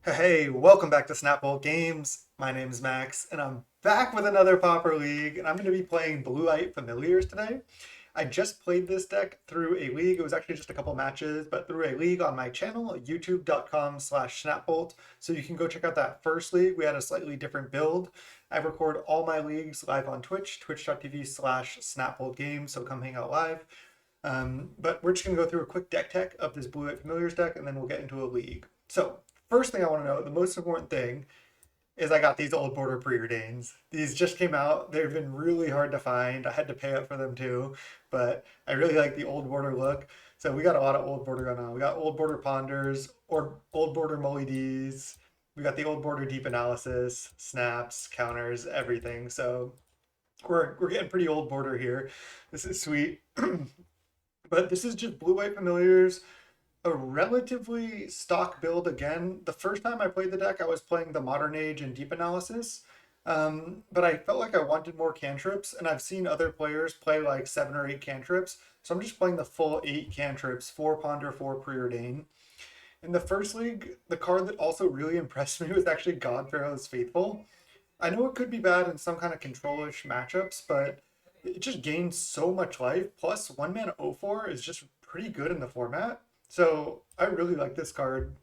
Hey, welcome back to Snapbolt Games. My name's Max, and I'm back with another Pauper League, and I'm going to be playing Blue-White Familiars today. I just played this deck through a league. It was actually just a couple matches, but through a league on my channel, youtube.com/snapbolt. So you can go check out that first league. We had a slightly different build. I record all my leagues live on Twitch, twitch.tv/snapboltgames, so come hang out live. But we're just going to go through a quick deck tech of this Blue-White Familiars deck, and then we'll get into a league. So first thing I want to know, the most important thing, is I got these old border preordains. These just came out. They've been really hard to find. I had to pay up for them too, but I really like the old border look. So we got a lot of old border going on. We got old border ponders or old border mully Ds. We got the old border deep analysis, snaps, counters, everything. So we're getting pretty old border here. This is sweet. But this is just blue-white familiars, a relatively stock build again. The first time I played the deck, I was playing the Modern Age and Deep Analysis, but I felt like I wanted more cantrips, and I've seen other players play like 7 or 8 cantrips, so I'm just playing the full 8 cantrips, 4 Ponder, 4 Preordain. In the first league, the card that also really impressed me was actually God Pharaoh's Faithful. I know it could be bad in some kind of control-ish matchups, but it just gains so much life. Plus, 1 mana 0/4 is just pretty good in the format. So I really like this card.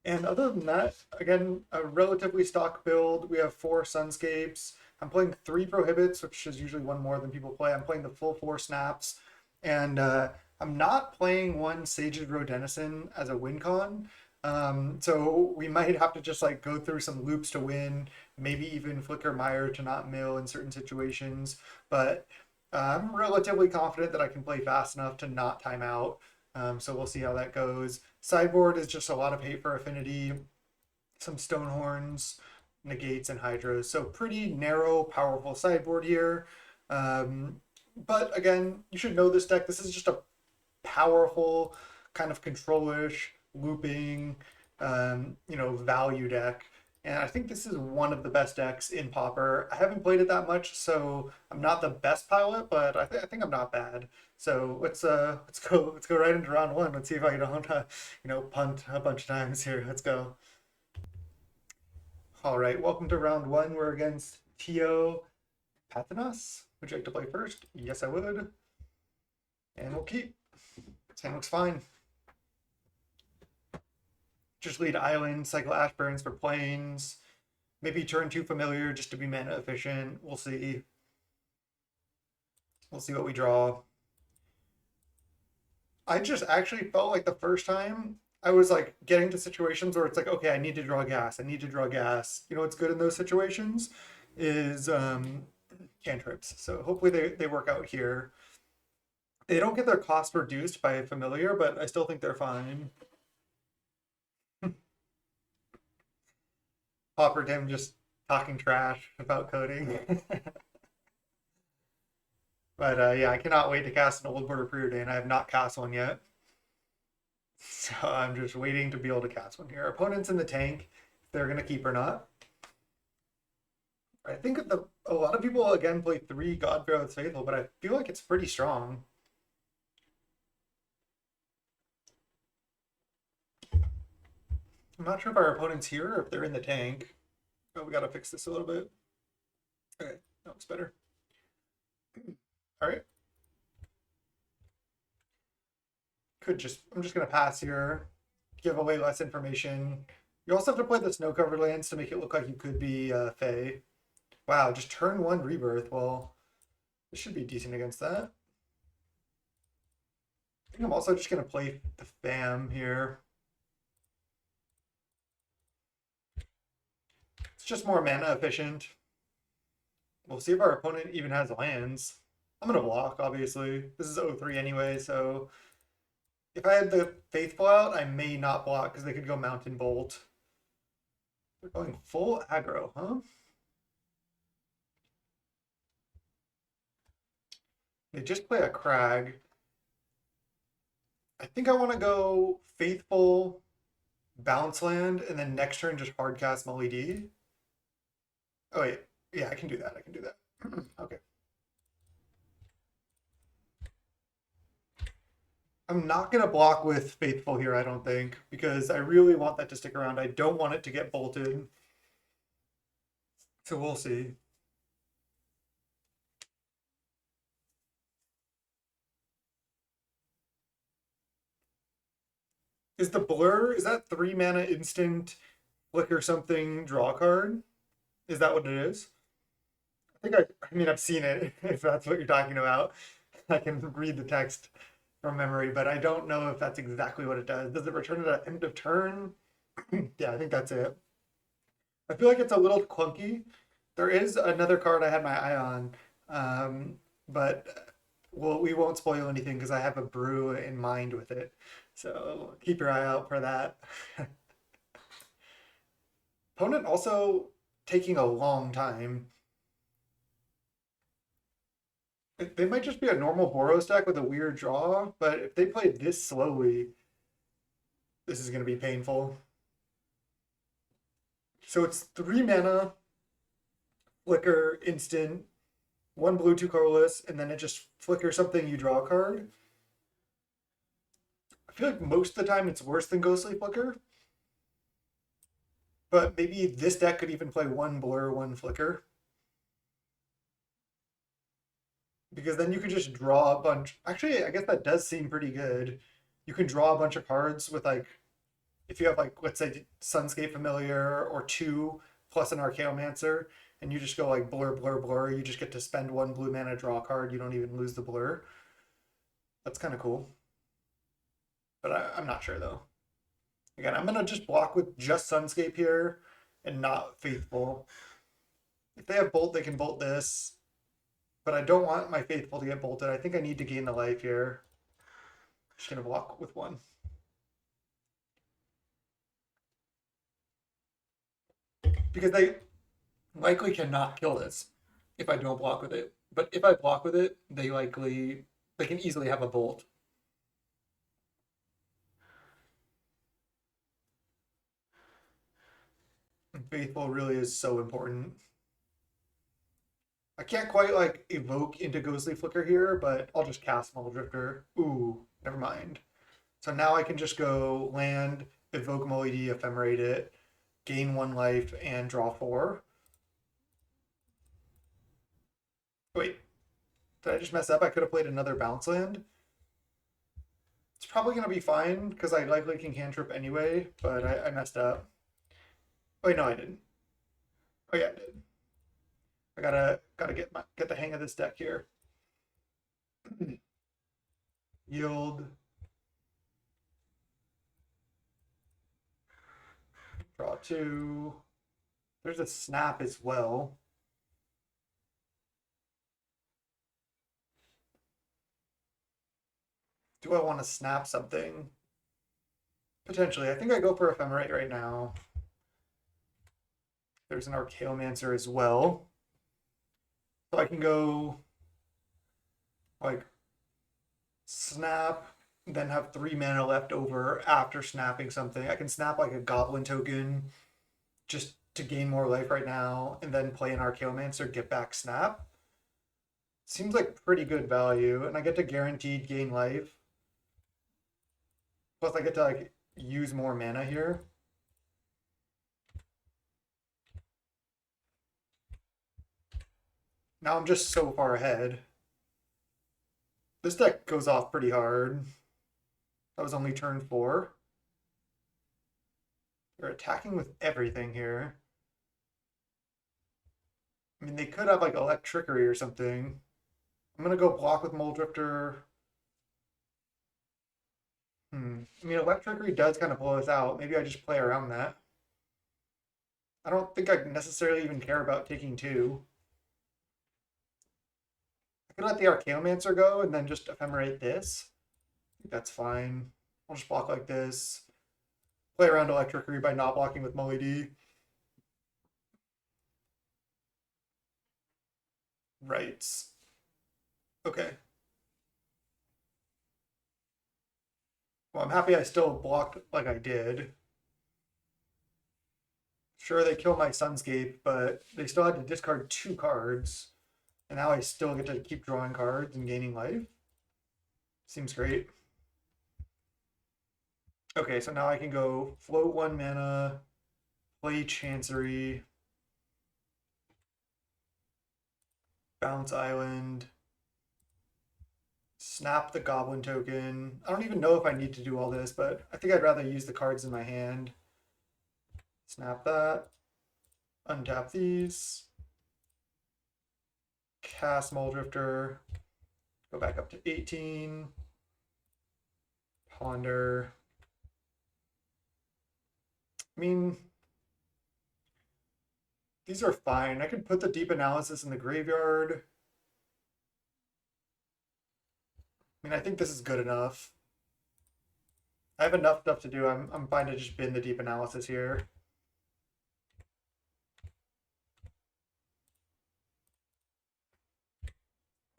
And other than that, again, a relatively stock build. We have 4 Sunscapes. I'm playing 3 Prohibits, which is usually one more than people play. I'm playing the full 4 Snaps. And I'm not playing 1 Sage's Row Denizen as a win con. So we might have to just like go through some loops to win, maybe even Flicker Mire to not mill in certain situations. But I'm relatively confident that I can play fast enough to not time out. So we'll see how that goes. Sideboard is just a lot of hate for affinity, some Stonehorns, Negates, and Hydras. So pretty narrow, powerful sideboard here. But again, you should know this deck. This is just a powerful, kind of control-ish, looping, value deck. And I think this is one of the best decks in Pauper. I haven't played it that much, so I'm not the best pilot, but I think I'm not bad. So let's go right into round one. Let's see if I don't punt a bunch of times here. Let's go. All right, welcome to round one. We're against Tio Pathanas. Would you like to play first? Yes, I would. And we'll keep. Hand looks fine. Just lead island, cycle Ashburns for planes. Maybe turn 2 familiar just to be mana efficient. We'll see. We'll see what we draw. I just actually felt like the first time I was like getting to situations where it's like, okay, I need to draw gas. I need to draw gas. You know what's good in those situations is cantrips. So hopefully they work out here. They don't get their cost reduced by a familiar, but I still think they're fine. Pauper Tim just talking trash about coding. But yeah, I cannot wait to cast an old border preordain. I have not cast one yet. So I'm just waiting to be able to cast one here. Opponents in the tank, if they're going to keep or not. I think a lot of people, again, play 3 God Pharaoh's Faithful, but I feel like it's pretty strong. I'm not sure if our opponent's here or if they're in the tank. Oh, we got to fix this a little bit. Okay, that looks better. All right. I'm just going to pass here, give away less information. You also have to play the snow-covered lands to make it look like you could be Fae. Wow, just turn 1 Rebirth. Well, this should be decent against that. I think I'm also just going to play the FAM here. It's just more mana efficient. We'll see if our opponent even has lands. I'm going to block, obviously. This is 0-3 anyway, so if I had the Faithful out, I may not block because they could go Mountain Bolt. They're going full aggro, huh? They just play a Crag. I think I want to go Faithful, Bounce Land, and then next turn just hardcast Molly D. Oh wait, yeah, I can do that. I can do that. Okay. I'm not going to block with Faithful here, I don't think, because I really want that to stick around. I don't want it to get bolted. So we'll see. Is the Blur, is that 3 mana instant, flicker something, draw card? Is that what it is? I mean, I've seen it, if that's what you're talking about. I can read the text from memory, but I don't know if that's exactly what it does. Does it return it at end of turn? Yeah, I think that's it. I feel like it's a little clunky. There is another card I had my eye on, but well, we won't spoil anything because I have a brew in mind with it. So keep your eye out for that. Opponent also taking a long time. They might just be a normal Boros deck with a weird draw, but if they play this slowly, this is going to be painful. So it's 3 mana, flicker, instant, 1 blue, 2 colorless, and then it just flickers something, you draw a card. I feel like most of the time it's worse than Ghostly Flicker. But maybe this deck could even play 1 blur, 1 flicker. Because then you could just draw a bunch. Actually, I guess that does seem pretty good. You can draw a bunch of cards with like, if you have like, let's say Sunscape Familiar or 2 plus an Archaeomancer, and you just go like blur, blur, blur, you just get to spend 1 blue mana, draw a card, you don't even lose the blur. That's kind of cool. But I'm not sure though. Again, I'm going to just block with just Sunscape here and not Faithful. If they have Bolt, they can Bolt this. But I don't want my Faithful to get bolted. I think I need to gain the life here. Just going to block with 1. Because they likely cannot kill this if I don't block with it. But if I block with it, they can easily have a Bolt. Faithful really is so important. I can't quite like evoke into Ghostly Flicker here, but I'll just cast Muldrifter. Ooh, never mind. So now I can just go land, evoke Moidy, ephemerate it, gain 1 life, and draw 4. Wait, did I just mess up? I could have played another bounce land. It's probably going to be fine because I likely can cantrip anyway, but I messed up. Wait, no, I didn't. Oh yeah, I did. I gotta get the hang of this deck here. Yield. Draw 2. There's a snap as well. Do I want to snap something? Potentially. I think I go for Ephemerate right now. There's an Archaeomancer as well. So I can go like snap, then have 3 mana left over after snapping something. I can snap like a Goblin token just to gain more life right now, and then play an Archaeomancer, get back snap. Seems like pretty good value, and I get to guaranteed gain life. Plus I get to like use more mana here. Now I'm just so far ahead. This deck goes off pretty hard. That was only turn 4. They're attacking with everything here. I mean, they could have like Electrickery or something. I'm gonna go block with Muldrifter. I mean, Electrickery does kind of blow us out. Maybe I just play around that. I don't think I necessarily even care about taking 2. I could let the Archaeomancer go and then just ephemerate this. I think that's fine. I'll just block like this. Play around Electrickery by not blocking with Moidy. Right. Okay. Well, I'm happy I still blocked like I did. Sure, they kill my Sunscape, but they still had to discard 2 cards. And now I still get to keep drawing cards and gaining life. Seems great. Okay, so now I can go float 1 mana, play Chancery, bounce Island, snap the Goblin token. I don't even know if I need to do all this, but I think I'd rather use the cards in my hand. Snap that, untap these, cast Muldrifter, go back up to 18, ponder. I mean, these are fine. I could put the Deep Analysis in the graveyard. I mean, I think this is good enough. I have enough stuff to do. I'm fine to just bin the Deep Analysis here.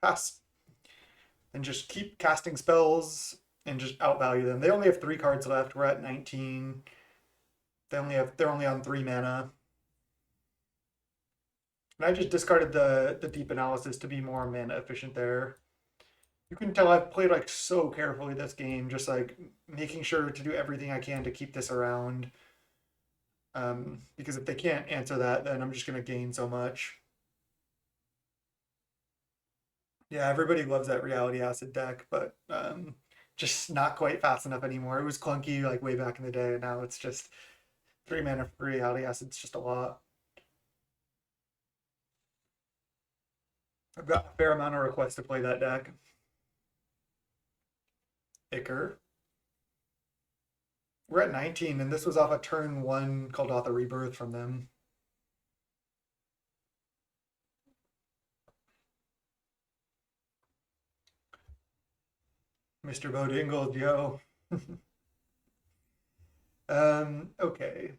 Pass. And just keep casting spells and just outvalue them. They only have 3 cards left. We're at 19. They're only on 3 mana. And I just discarded the Deep Analysis to be more mana efficient there. You can tell I've played like so carefully this game, just like making sure to do everything I can to keep this around. Because if they can't answer that, then I'm just gonna gain so much. Yeah, everybody loves that Reality Acid deck, but just not quite fast enough anymore. It was clunky like way back in the day, and now it's just 3 mana for Reality Acid's just a lot. I've got a fair amount of requests to play that deck. Icker. We're at 19, and this was off a turn 1 called Off the Rebirth from them. Mr. Bodingle, yo. Okay.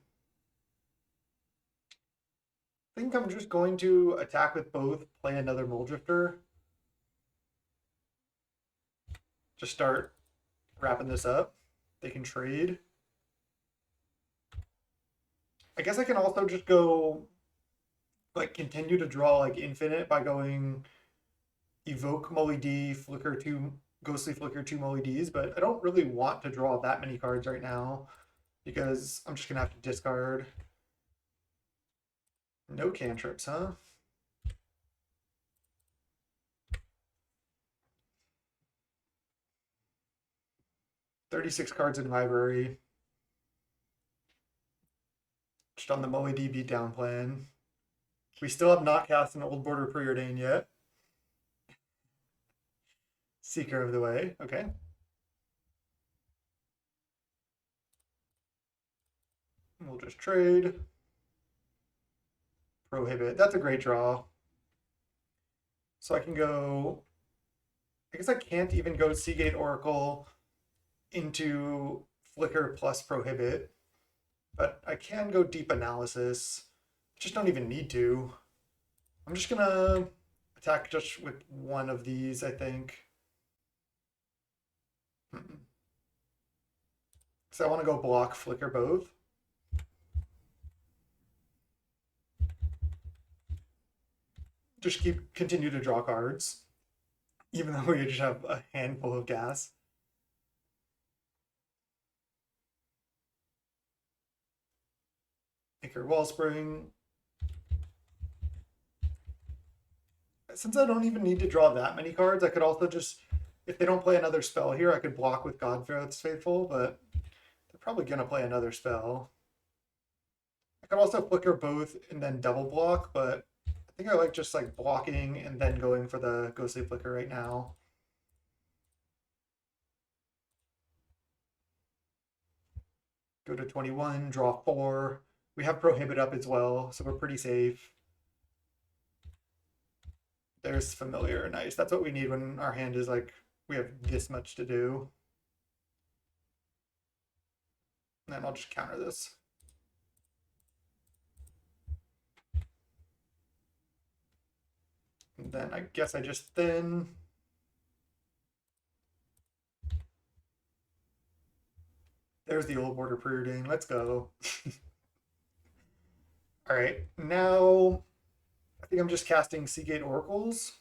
I think I'm just going to attack with both, play another Muldrifter. Just start wrapping this up. They can trade. I guess I can also just go like continue to draw like infinite by going evoke Molly D, flicker 2, ghostly flicker 2 Molly Ds, but I don't really want to draw that many cards right now because I'm just gonna have to discard. No cantrips, huh? "36 cards in library. Just on the Molly D beatdown plan. We still have not cast an Old Border Preordain yet. Seeker of the Way, okay. We'll just trade. Prohibit. That's a great draw. So I can go. I guess I can't even go Seagate Oracle into Flicker plus Prohibit, but I can go Deep Analysis. I just don't even need to. I'm just gonna attack just with one of these, I think. So I want to go block Flicker both. Just continue to draw cards, even though we just have a handful of gas. Ichor Wellspring. Since I don't even need to draw that many cards, I could also just, if they don't play another spell here, I could block with Godfrey's Faithful, but they're probably going to play another spell. I could also flicker both and then double block, but I think I like just like blocking and then going for the Ghostly Flicker right now. Go to 21, draw 4. We have Prohibit up as well, so we're pretty safe. There's Familiar, nice. That's what we need when our hand is like, we have this much to do. And then I'll just counter this. And then I guess I just thin. There's the Old Border Preordain. Let's go. All right, now I think I'm just casting Seagate Oracles.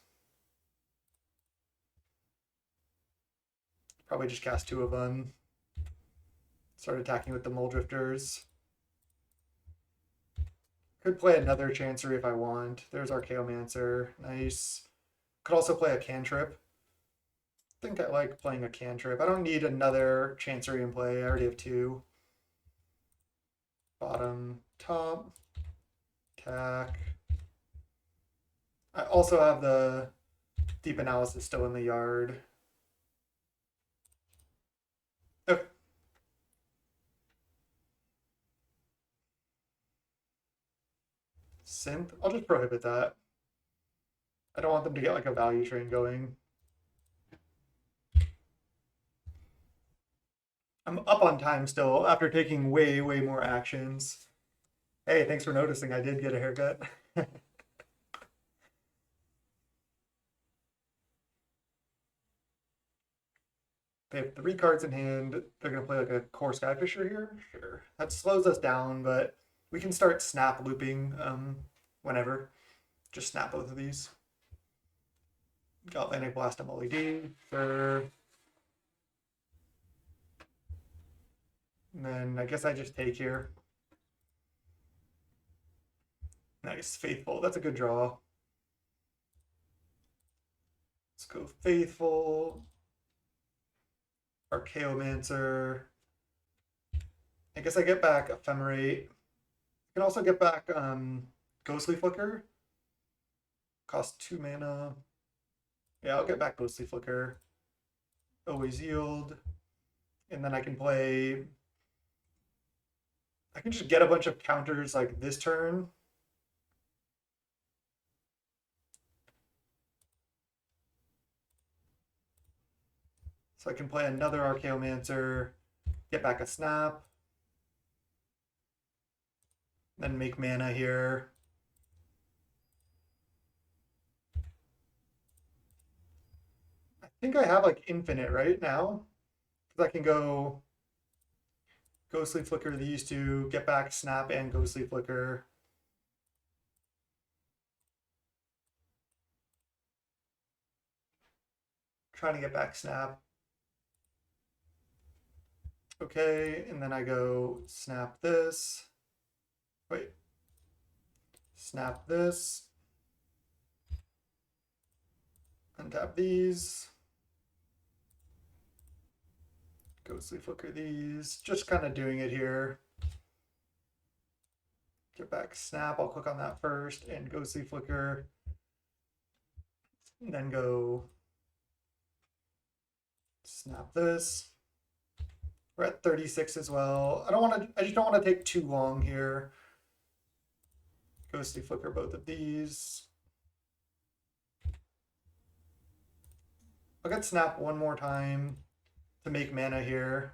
Probably just cast 2 of them. Start attacking with the Mole Drifters. Could play another Chancery if I want. There's Archaeomancer. Nice. Could also play a Cantrip. I think I like playing a Cantrip. I don't need another Chancery in play. I already have two. Bottom, top, attack. I also have the Deep Analysis still in the yard. Okay. Synth? I'll just prohibit that. I don't want them to get like a value train going. I'm up on time still after taking way, way more actions. Hey, thanks for noticing. I did get a haircut. They have 3 cards in hand. They're going to play like a core Skyfisher here. Sure. That slows us down, but we can start snap looping whenever. Just snap both of these. Galvanic Blast on LED. Sure. And then I guess I just take here. Nice. Faithful. That's a good draw. Let's go Faithful. Archaeomancer. I guess I get back Ephemerate. I can also get back Ghostly Flicker. Cost 2 mana. Yeah, I'll get back Ghostly Flicker. Always Yield. And then I can play... I can just get a bunch of counters like this turn. So I can play another Archaeomancer, get back a Snap, then make mana here. I think I have like infinite right now, because I can go Ghostly Flicker these two, get back Snap and Ghostly Flicker. Trying to get back Snap. Okay, and then I go snap this. Wait. Snap this. Untap these. Ghostly Flicker these. Just kind of doing it here. Get back snap. I'll click on that first and Ghostly Flicker. And then go snap this. We're at 36 as well. I just don't want to take too long here. Ghostly Flicker both of these. I'll get snap one more time to make mana here.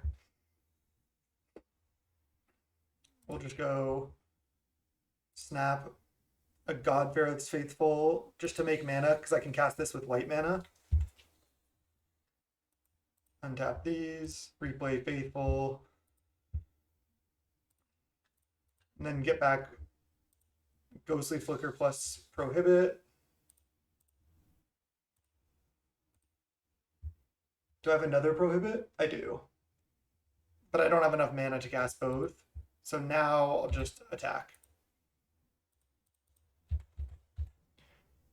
We'll just go snap a Godfair's Faithful just to make mana because I can cast this with white mana. Untap these, replay Faithful, and then get back Ghostly Flicker plus Prohibit. Do I have another Prohibit? I do. But I don't have enough mana to cast both. So now I'll just attack.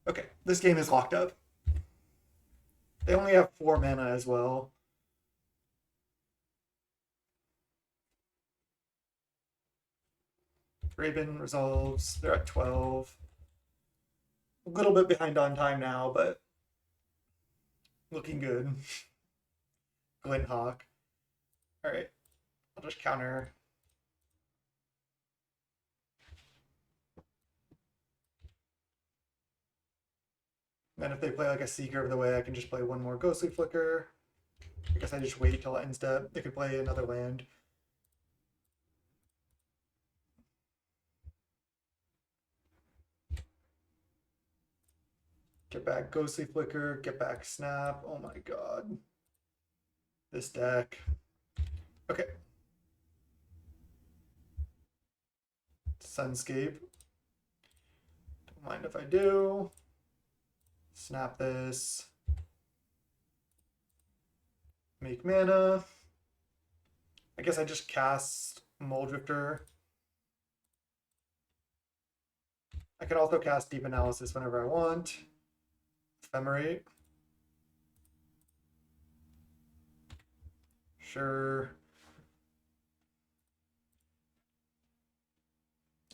Okay, this game is locked up. They only have 4 mana as well. Raven resolves. They're at 12. A little bit behind on time now, but looking good. Glint Hawk. Alright. I'll just counter. Then if they play like a Seeker of the Way, I can just play one more Ghostly Flicker. I guess I just wait till end step. They could play another land. Get back Ghostly Flicker, get back Snap. Oh my god. This deck. Okay. Sunscape. Don't mind if I do. Snap this. Make mana. I guess I just cast Mole Drifter. I can also cast Deep Analysis whenever I want. Ephemerate. Sure.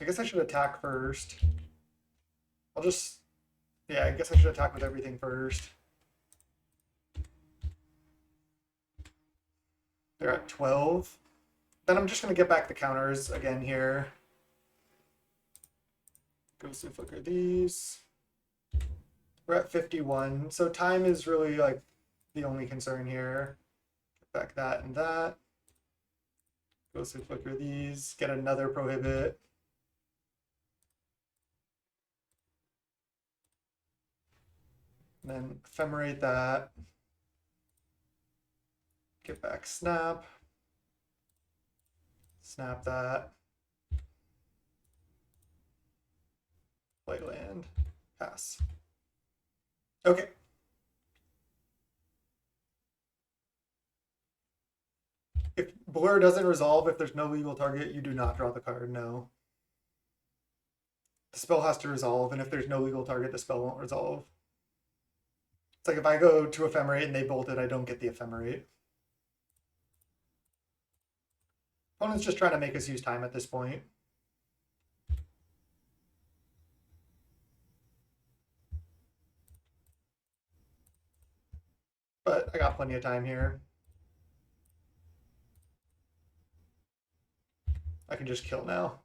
I guess I should attack first. I'll just, yeah, I guess I should attack with everything first. They're at 12. Then I'm just going to get back the counters again here. Ghost and Flicker these. We're at 51. So time is really like the only concern here. Get back that and that. Ghost and Flicker these. Get another prohibit. And then ephemerate that. Get back snap. Snap that. Play land. Pass. Okay. If blur doesn't resolve, if there's no legal target, you do not draw the card, no. The spell has to resolve, and if there's no legal target, the spell won't resolve. It's like if I go to ephemerate and they bolt it, I don't get the ephemerate. Opponent's just trying to make us use time at this point. But I got plenty of time here. I can just kill now.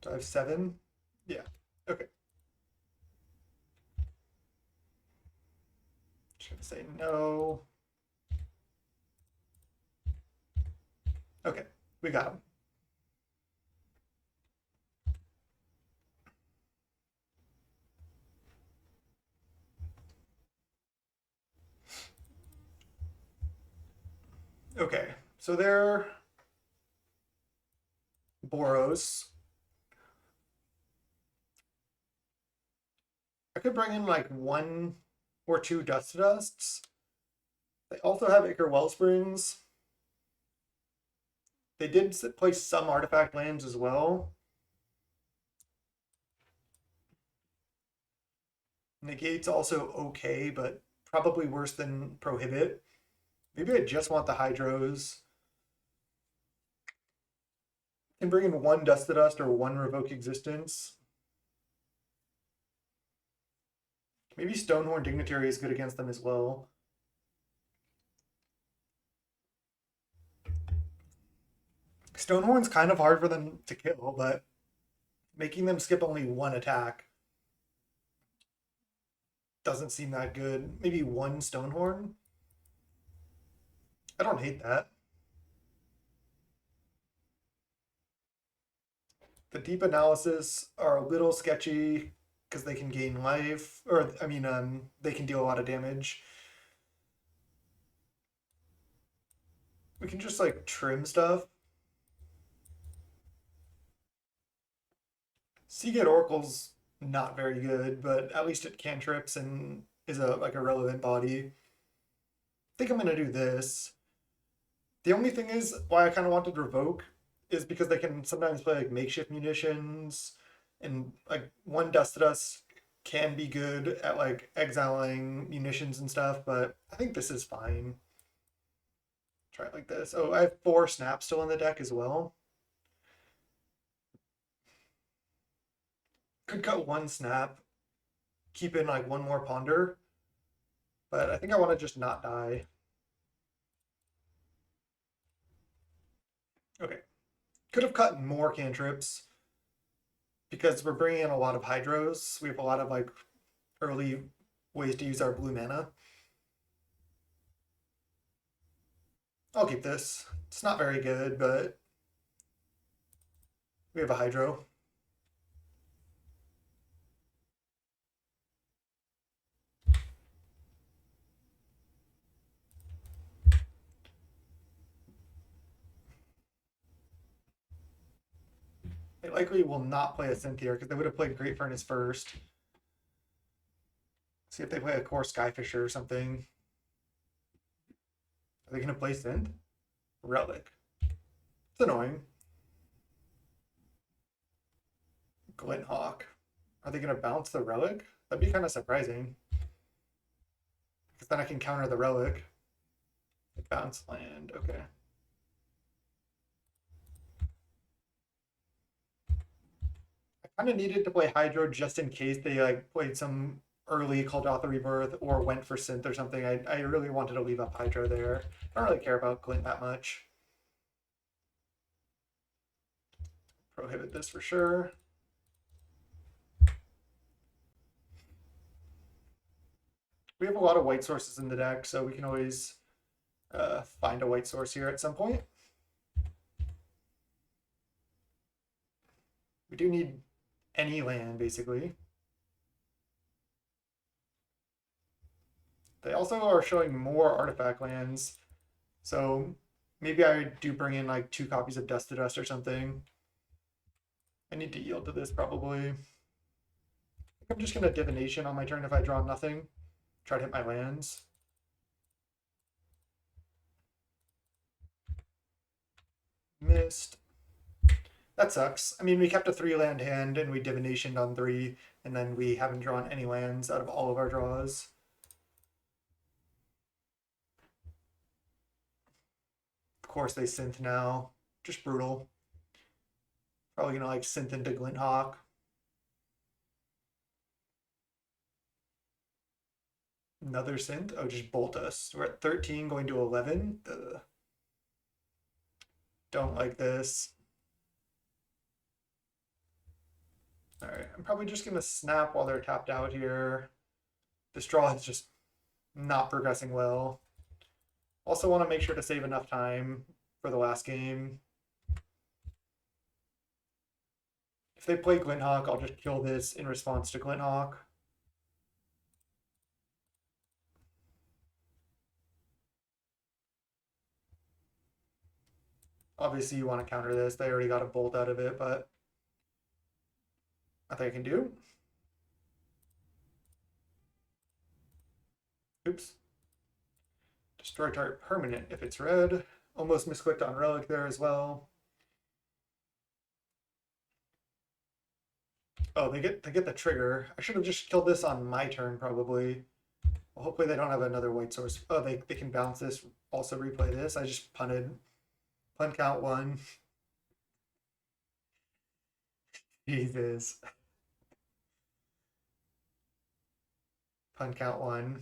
So I have 7. Yeah. Okay. Just gonna say no. Okay, we got him. Okay, so they're Boros. I could bring in like 1 or 2 Dust to Dusts. They also have Ichor Wellsprings. They did play some artifact lands as well. Negate's also okay, but probably worse than Prohibit. Maybe I just want the Hydros. Can bring in 1 Dust to Dust or 1 Revoke Existence. Maybe Stonehorn Dignitary is good against them as well. Stonehorn's kind of hard for them to kill, but making them skip only 1 attack doesn't seem that good. Maybe 1 Stonehorn? I don't hate that. The Deep Analysis are a little sketchy because they can gain life, or I mean, they can deal a lot of damage. We can just like trim stuff. Seagate Oracle's not very good, but at least it cantrips and is a like a relevant body. I think I'm gonna do this. The only thing is why I kind of wanted to revoke is because they can sometimes play like makeshift munitions, and like 1 Dust to Dust can be good at like exiling munitions and stuff, but I think this is fine. Try it like this. Oh, I have 4 snaps still in the deck as well. Could cut 1 snap, keep in like 1 more ponder, but I think I want to just not die. Okay. Could have cut more cantrips because we're bringing in a lot of Hydros. We have a lot of like early ways to use our blue mana. I'll keep this. It's not very good, but we have a Hydro. They likely will not play a synth here because they would have played Great Furnace first. See if they play a Core Skyfisher or something. Are they going to play synth? Relic. It's annoying. Glint Hawk. Are they going to bounce the Relic? That'd be kind of surprising. Because then I can counter the Relic. Bounce land. Okay. I kind of needed to play Hydro just in case they like played some early Kuldotha Rebirth or went for synth or something. I really wanted to leave up Hydro there. I don't really care about Glint that much. Prohibit this for sure. We have a lot of white sources in the deck, so we can always find a white source here at some point. We do need any land, basically. They also are showing more artifact lands, so maybe I do bring in like 2 copies of Dust to Dust or something. I need to yield to this probably. I think I'm just gonna Divination on my turn if I draw nothing. Try to hit my lands. Missed. That sucks. I mean, we kept a 3-land hand and we Divinationed on 3, and then we haven't drawn any lands out of all of our draws. Of course they synth now. Just brutal. Probably gonna like synth into Glint Hawk. Another synth? Oh, just bolt us. We're at 13 going to 11. Ugh. Don't like this. All right, I'm probably just gonna snap while they're tapped out here. This draw is just not progressing well. Also want to make sure to save enough time for the last game. If they play Glint Hawk, I'll just kill this in response to Glint Hawk. Obviously, you want to counter this. They already got a bolt out of it, but nothing I can do. Oops. Destroy target permanent if it's red. Almost misclicked on Relic there as well. Oh, they get the trigger. I should have just killed this on my turn, probably. Well, hopefully they don't have another white source. Oh, they can bounce this, also replay this. I just punted. Punt count 1. Jesus. Punt count 1.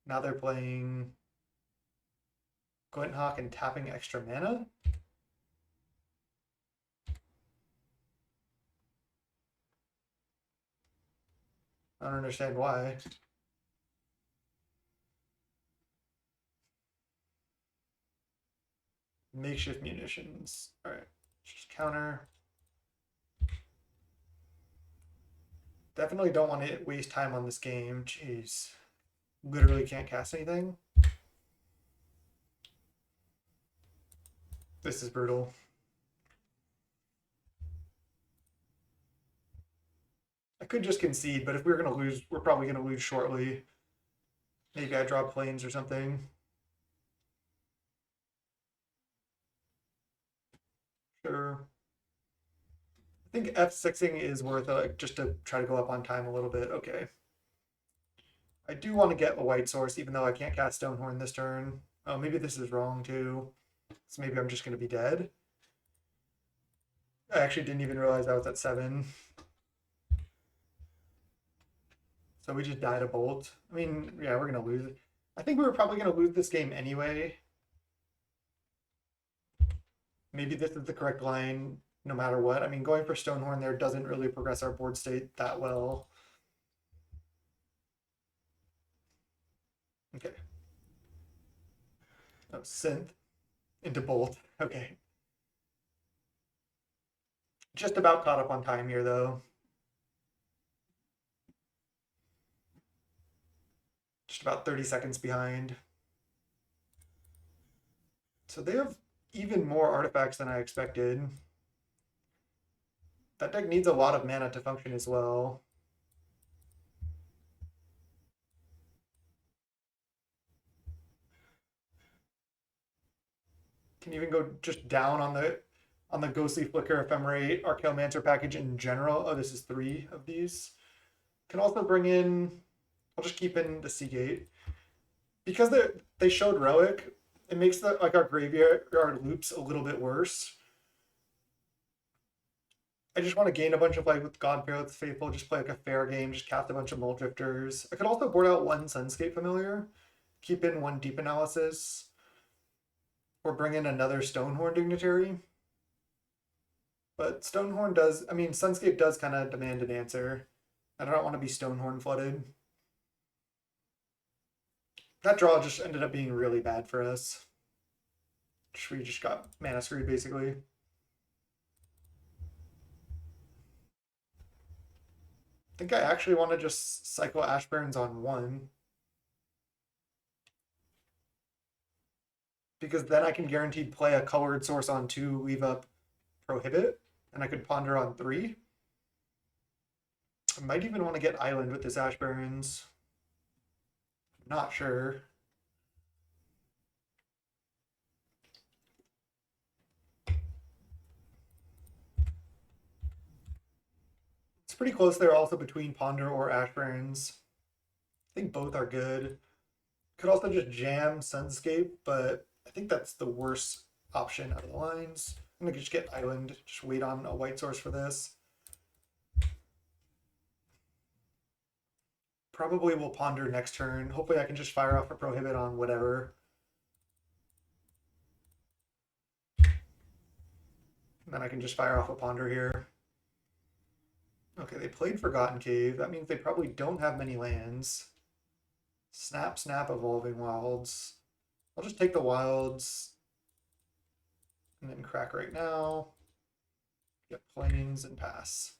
Now they're playing Glint Hawk and tapping extra mana. I don't understand why. Makeshift munitions. All right, just counter. Definitely don't want to waste time on this game. Jeez. Literally can't cast anything. This is brutal. I could just concede, but if we're going to lose, we're probably going to lose shortly. Maybe I draw planes or something. Sure. I think F6ing is worth it, just to try to go up on time a little bit. Okay. I do want to get a white source, even though I can't cast Stonehorn this turn. Oh, maybe this is wrong too. So maybe I'm just going to be dead. I actually didn't even realize I was at 7. So we just died a bolt. I mean, yeah, we're going to lose. I think we were probably going to lose this game anyway. Maybe this is the correct line no matter what. I mean, going for Stonehorn there doesn't really progress our board state that well. Okay. Oh, synth into bolt. Okay. Just about caught up on time here, though. Just about 30 seconds behind. So they have even more artifacts than I expected. That deck needs a lot of mana to function as well. Can even go just down on the Ghostly Flicker, Ephemerate, Archaeomancer package in general. Oh, this is 3 of these. Can also bring in, I'll just keep in the Seagate. Because they showed Relic, it makes like our graveyard loops a little bit worse. I just want to gain a bunch of life with Godparrot's Faithful, just play like a fair game, just cast a bunch of Mold Drifters. I could also board out 1 Sunscape Familiar, keep in 1 Deep Analysis, or bring in another Stonehorn Dignitary. But Stonehorn does, I mean, Sunscape does kind of demand an answer. I don't want to be Stonehorn flooded. That draw just ended up being really bad for us. We just got mana screwed, basically. I think I actually want to just cycle Ashburns on 1. Because then I can guaranteed play a colored source on 2, leave up Prohibit, and I could ponder on 3. I might even want to get Island with this Ashburns. Not sure. It's pretty close there also between Ponder or Ashburns. I think both are good. Could also just jam Sunscape, but I think that's the worst option out of the lines. I'm gonna just get Island, just wait on a white source for this. Probably will Ponder next turn. Hopefully I can just fire off a Prohibit on whatever. And then I can just fire off a Ponder here. Okay, they played Forgotten Cave. That means they probably don't have many lands. Snap, snap, Evolving Wilds. I'll just take the Wilds. And then crack right now. Get Plains and pass.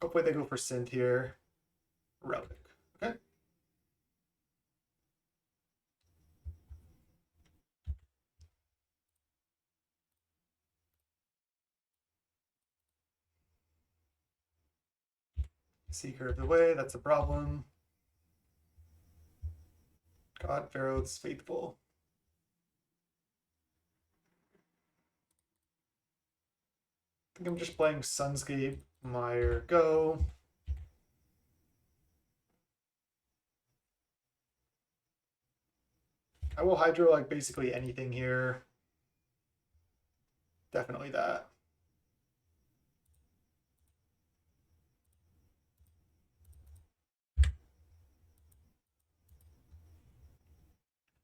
Hopefully they go for Synth here. Relic. Okay. Seeker of the Way, that's a problem. God, Pharaoh's Faithful. I think I'm just playing Sunscape, Mire, go. I will Hydro like basically anything here. Definitely that.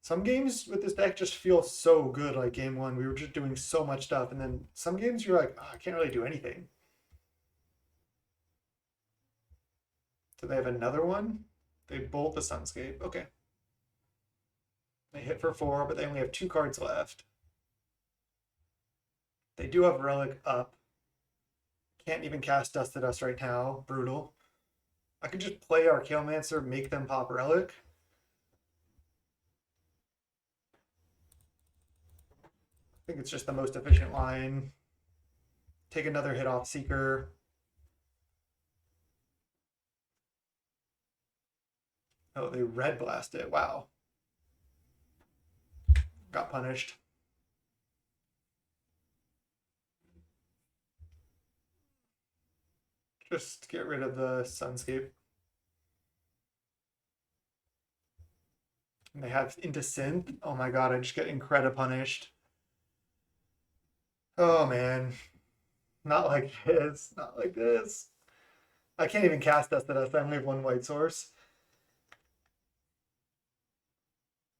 Some games with this deck just feel so good, like game 1. We were just doing so much stuff, and then some games you're like, oh, I can't really do anything. Do they have another one? They bolt the Sunscape. Okay. They hit for 4, but they only have 2 cards left. They do have Relic up. Can't even cast Dust to Dust right now. Brutal. I could just play Archaeomancer, make them pop Relic. I think it's just the most efficient line. Take another hit off Seeker. Oh, they red blast it. Wow. Got punished. Just get rid of the Sunscape. And they have into Synth. Oh my god, I just get incredibly punished. Oh man. Not like this. Not like this. I can't even cast Dust to Dust. I only have 1 white source.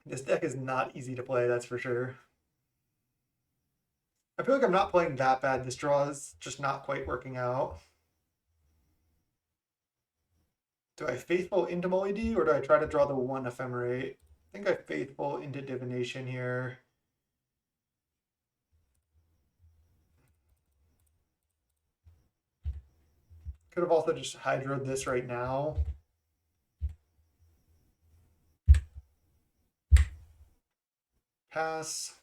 This deck is not easy to play, that's for sure. I feel like I'm not playing that bad. This draw is just not quite working out. Do I Faithful into Molly D, or do I try to draw the 1 Ephemerate? I think I Faithful into Divination here. Could have also just Hydroed this right now. Pass.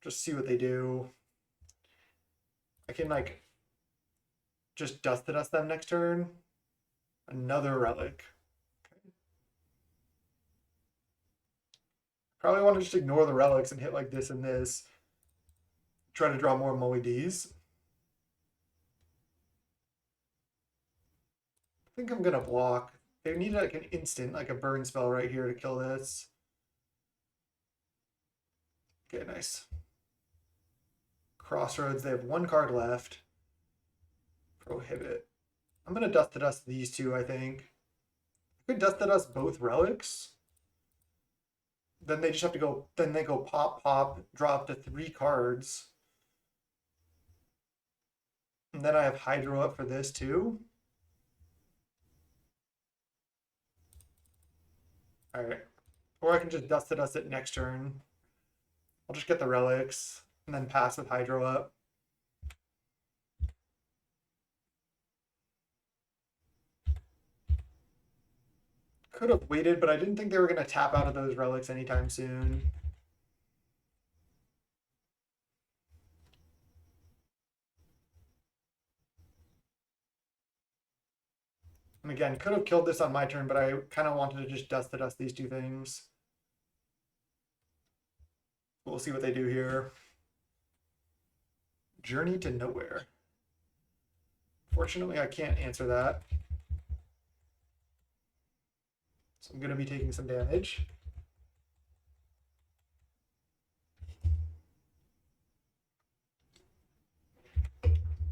just see what they do. I can like just dust to dust them next turn. Another relic. Okay. Probably want to just ignore the relics and hit like this and this. Try to draw more Moe Ds. I think I'm gonna block. They need like an instant, like a burn spell right here to kill this. Okay, nice. Crossroads, they have one card left. Prohibit. I'm gonna dust to dust these two, I think. I could dust to dust both relics. Then they just have to go, then they go pop, pop, draw up to 3 cards. And then I have Hydro up for this too. All right. Or I can just dust to dust it next turn. I'll just get the relics and then pass with Hydro up. Could have waited, but I didn't think they were going to tap out of those relics anytime soon. And again, could have killed this on my turn, but I kind of wanted to just dust to dust these two things. We'll see what they do here. Journey to Nowhere. Fortunately, I can't answer that. So I'm going to be taking some damage.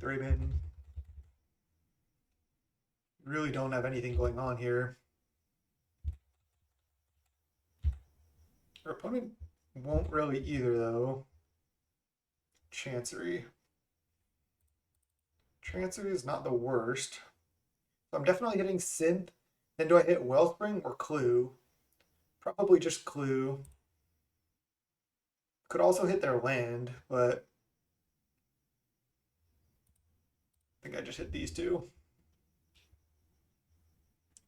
Thraben. Really don't have anything going on here. Our opponent won't really either, though. Chancery. Chancery is not the worst. So I'm definitely hitting Synth. Then do I hit Wellspring or Clue? Probably just Clue. Could also hit their land, but I think I just hit these two.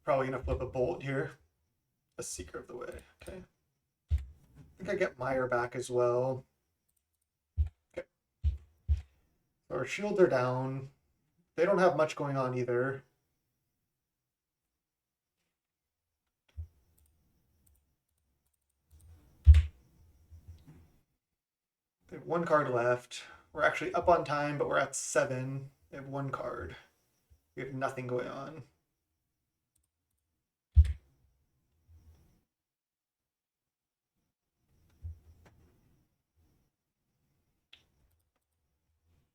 Probably gonna flip a Bolt here. A Seeker of the Way. Okay. I think I get Meyer back as well. Okay. So our shields are down. They don't have much going on either. They have one card left. We're actually up on time, but we're at 7. They have one card. We have nothing going on.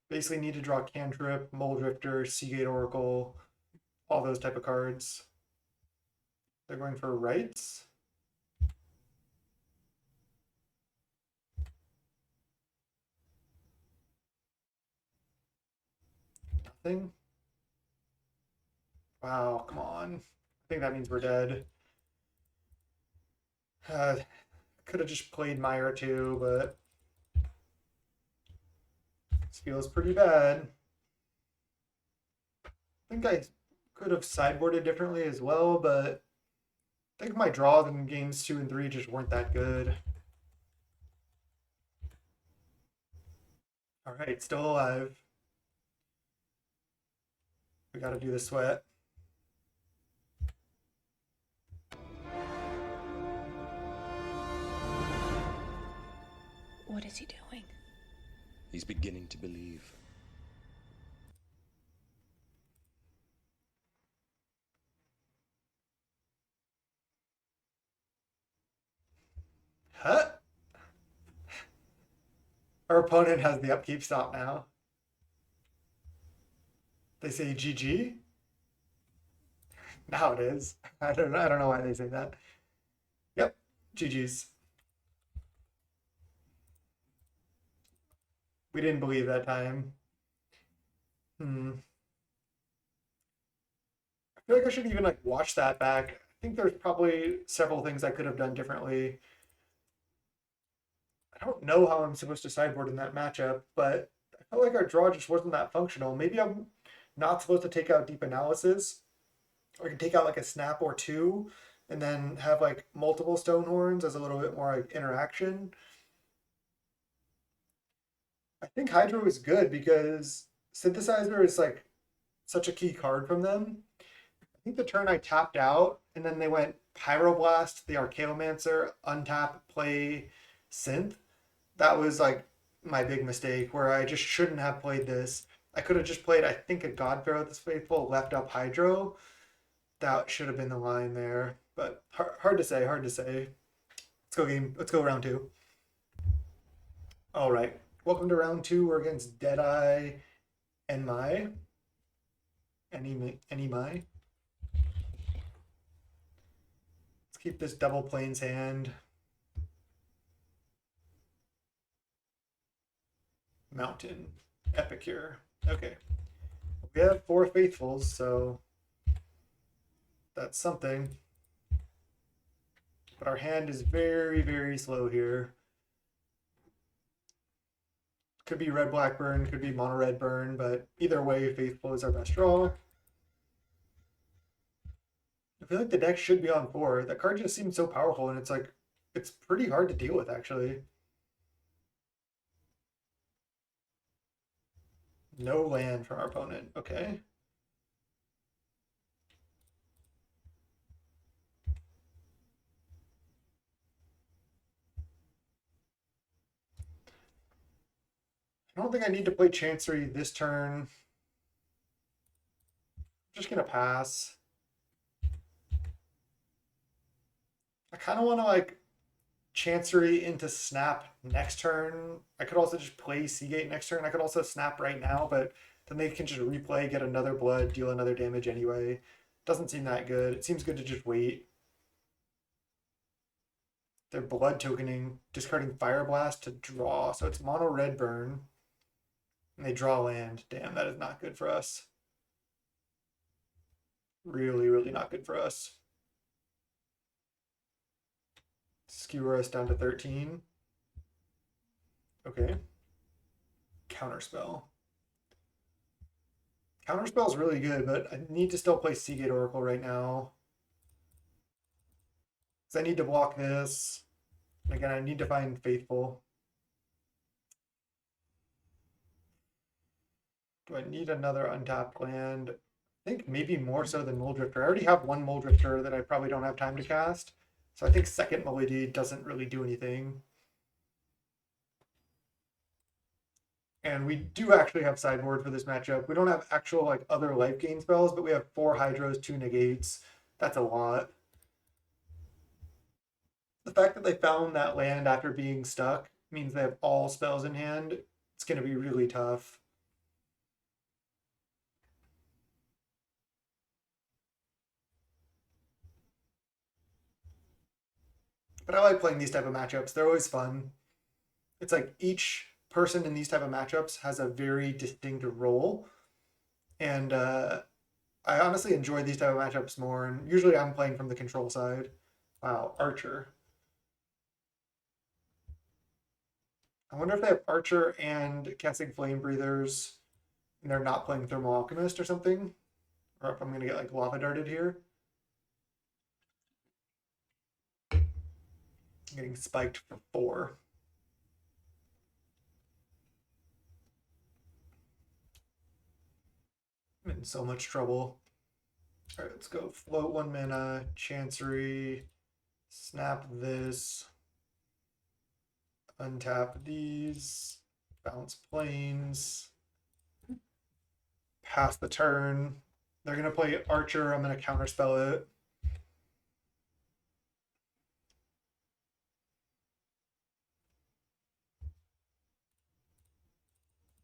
Basically need to draw Cantrip, Mole Drifter, Seagate Oracle, all those type of cards. They're going for rights. Nothing. Wow, come on. I think that means we're dead. Could have just played Meyer too, but this feels pretty bad. I think I could have sideboarded differently as well, but I think my draws in games 2 and 3 just weren't that good. All right, still alive. We got to do the sweat. What is he doing? He's beginning to believe. Huh? Our opponent has the upkeep stop now. They say GG. Now it is. I don't know why they say that. Yep, GG's. We didn't believe that time. I feel like I should even like watch that back. I think there's probably several things I could have done differently. I don't know how I'm supposed to sideboard in that matchup, but I felt like our draw just wasn't that functional. Maybe I'm not supposed to take out Deep Analysis, or I can take out like a snap or two, and then have like multiple Stonehorns as a little bit more like interaction. I think Hydro is good because Synthesizer is like such a key card from them. I think the turn I tapped out, and then they went Pyroblast, the Archaeomancer, untap, play Synth. That was like my big mistake where I just shouldn't have played this. I could have just played, I think, a God Pharaoh this faithful, left up Hydro. That should have been the line there. But hard to say, hard to say. Let's go game. Let's go round two. All right. Welcome to round two. We're against Deadeye and Mai. Any Mai. Let's keep this double plains hand. Mountain. Epicure. Okay. We have 4 faithfuls, so that's something. But our hand is very, very slow here. Could be red black burn, could be mono red burn, but either way, faithful is our best draw. I feel like the deck should be on 4. That card just seems so powerful, and it's like it's pretty hard to deal with actually. No land from our opponent. Okay. I don't think I need to play Chancery this turn. I'm just gonna pass. I kind of want to like Chancery into Snap next turn. I could also just play Seagate next turn. I could also Snap right now, but then they can just replay, get another blood, deal another damage anyway. Doesn't seem that good. It seems good to just wait. They're blood tokening, discarding Fire Blast to draw. So it's mono red burn. And they draw land. Damn, that is not good for us. Really, really not good for us. Skewer us down to 13. Okay. Counterspell. Counterspell is really good, but I need to still play Seagate Oracle right now. Because I need to block this. And again, I need to find Faithful. Do I need another untapped land? I think maybe more so than Muldrifter. I already have one Muldrifter that I probably don't have time to cast. So I think second Malady doesn't really do anything. And we do actually have sideboard for this matchup. We don't have actual like other life gain spells, but we have 4 Hydros, 2 Negates. That's a lot. The fact that they found that land after being stuck means they have all spells in hand. It's going to be really tough. But I like playing these type of matchups. They're always fun. It's like each person in these type of matchups has a very distinct role. And I honestly enjoy these type of matchups more. And usually I'm playing from the control side. Wow, Archer. I wonder if they have Archer and casting Flame Breathers and they're not playing Thermal Alchemist or something. Or if I'm going to get like Lava Darted here. I'm getting spiked for 4. I'm in so much trouble. All right, let's go. Float 1 mana, Chancery, snap this, untap these, bounce planes, pass the turn. They're going to play Archer. I'm going to counterspell it.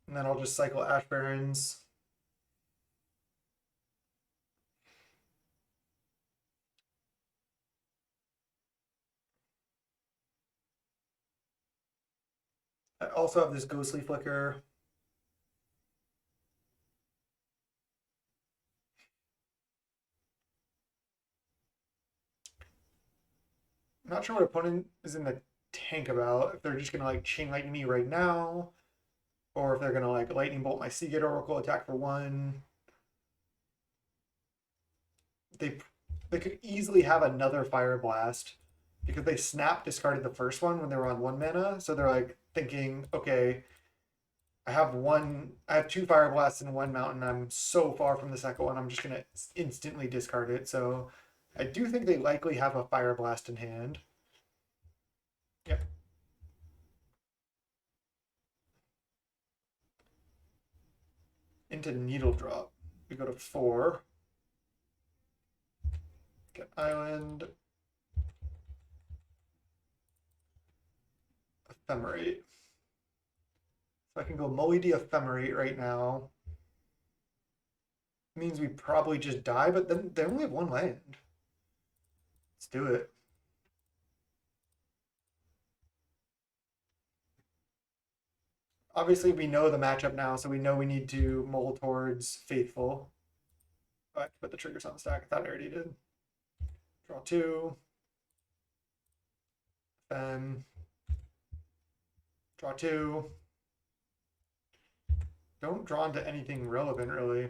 And then I'll just cycle Ash Barrens. I also have this Ghostly Flicker. I'm not sure what opponent is in the tank about. If they're just gonna like Chain Lightning me right now, or if they're gonna like Lightning Bolt my Seagate Oracle, attack for 1. They could easily have another Fire Blast because they snap discarded the first one when they were on 1 mana. So they're like thinking, okay, I have two Fire Blasts and one Mountain. I'm so far from the second one, I'm just gonna instantly discard it. So I do think they likely have a Fire Blast in hand. Yep. Into Needle Drop. We go to 4. Get Island. Ephemerate. So I can go Mullidy Ephemerate right now. Means we probably just die, but then they only have one land. Let's do it. Obviously, we know the matchup now, so we know we need to mull towards Faithful. Oh, I have to put the triggers on the stack. I thought I already did. Draw 2. Then draw 2. Don't draw into anything relevant, really.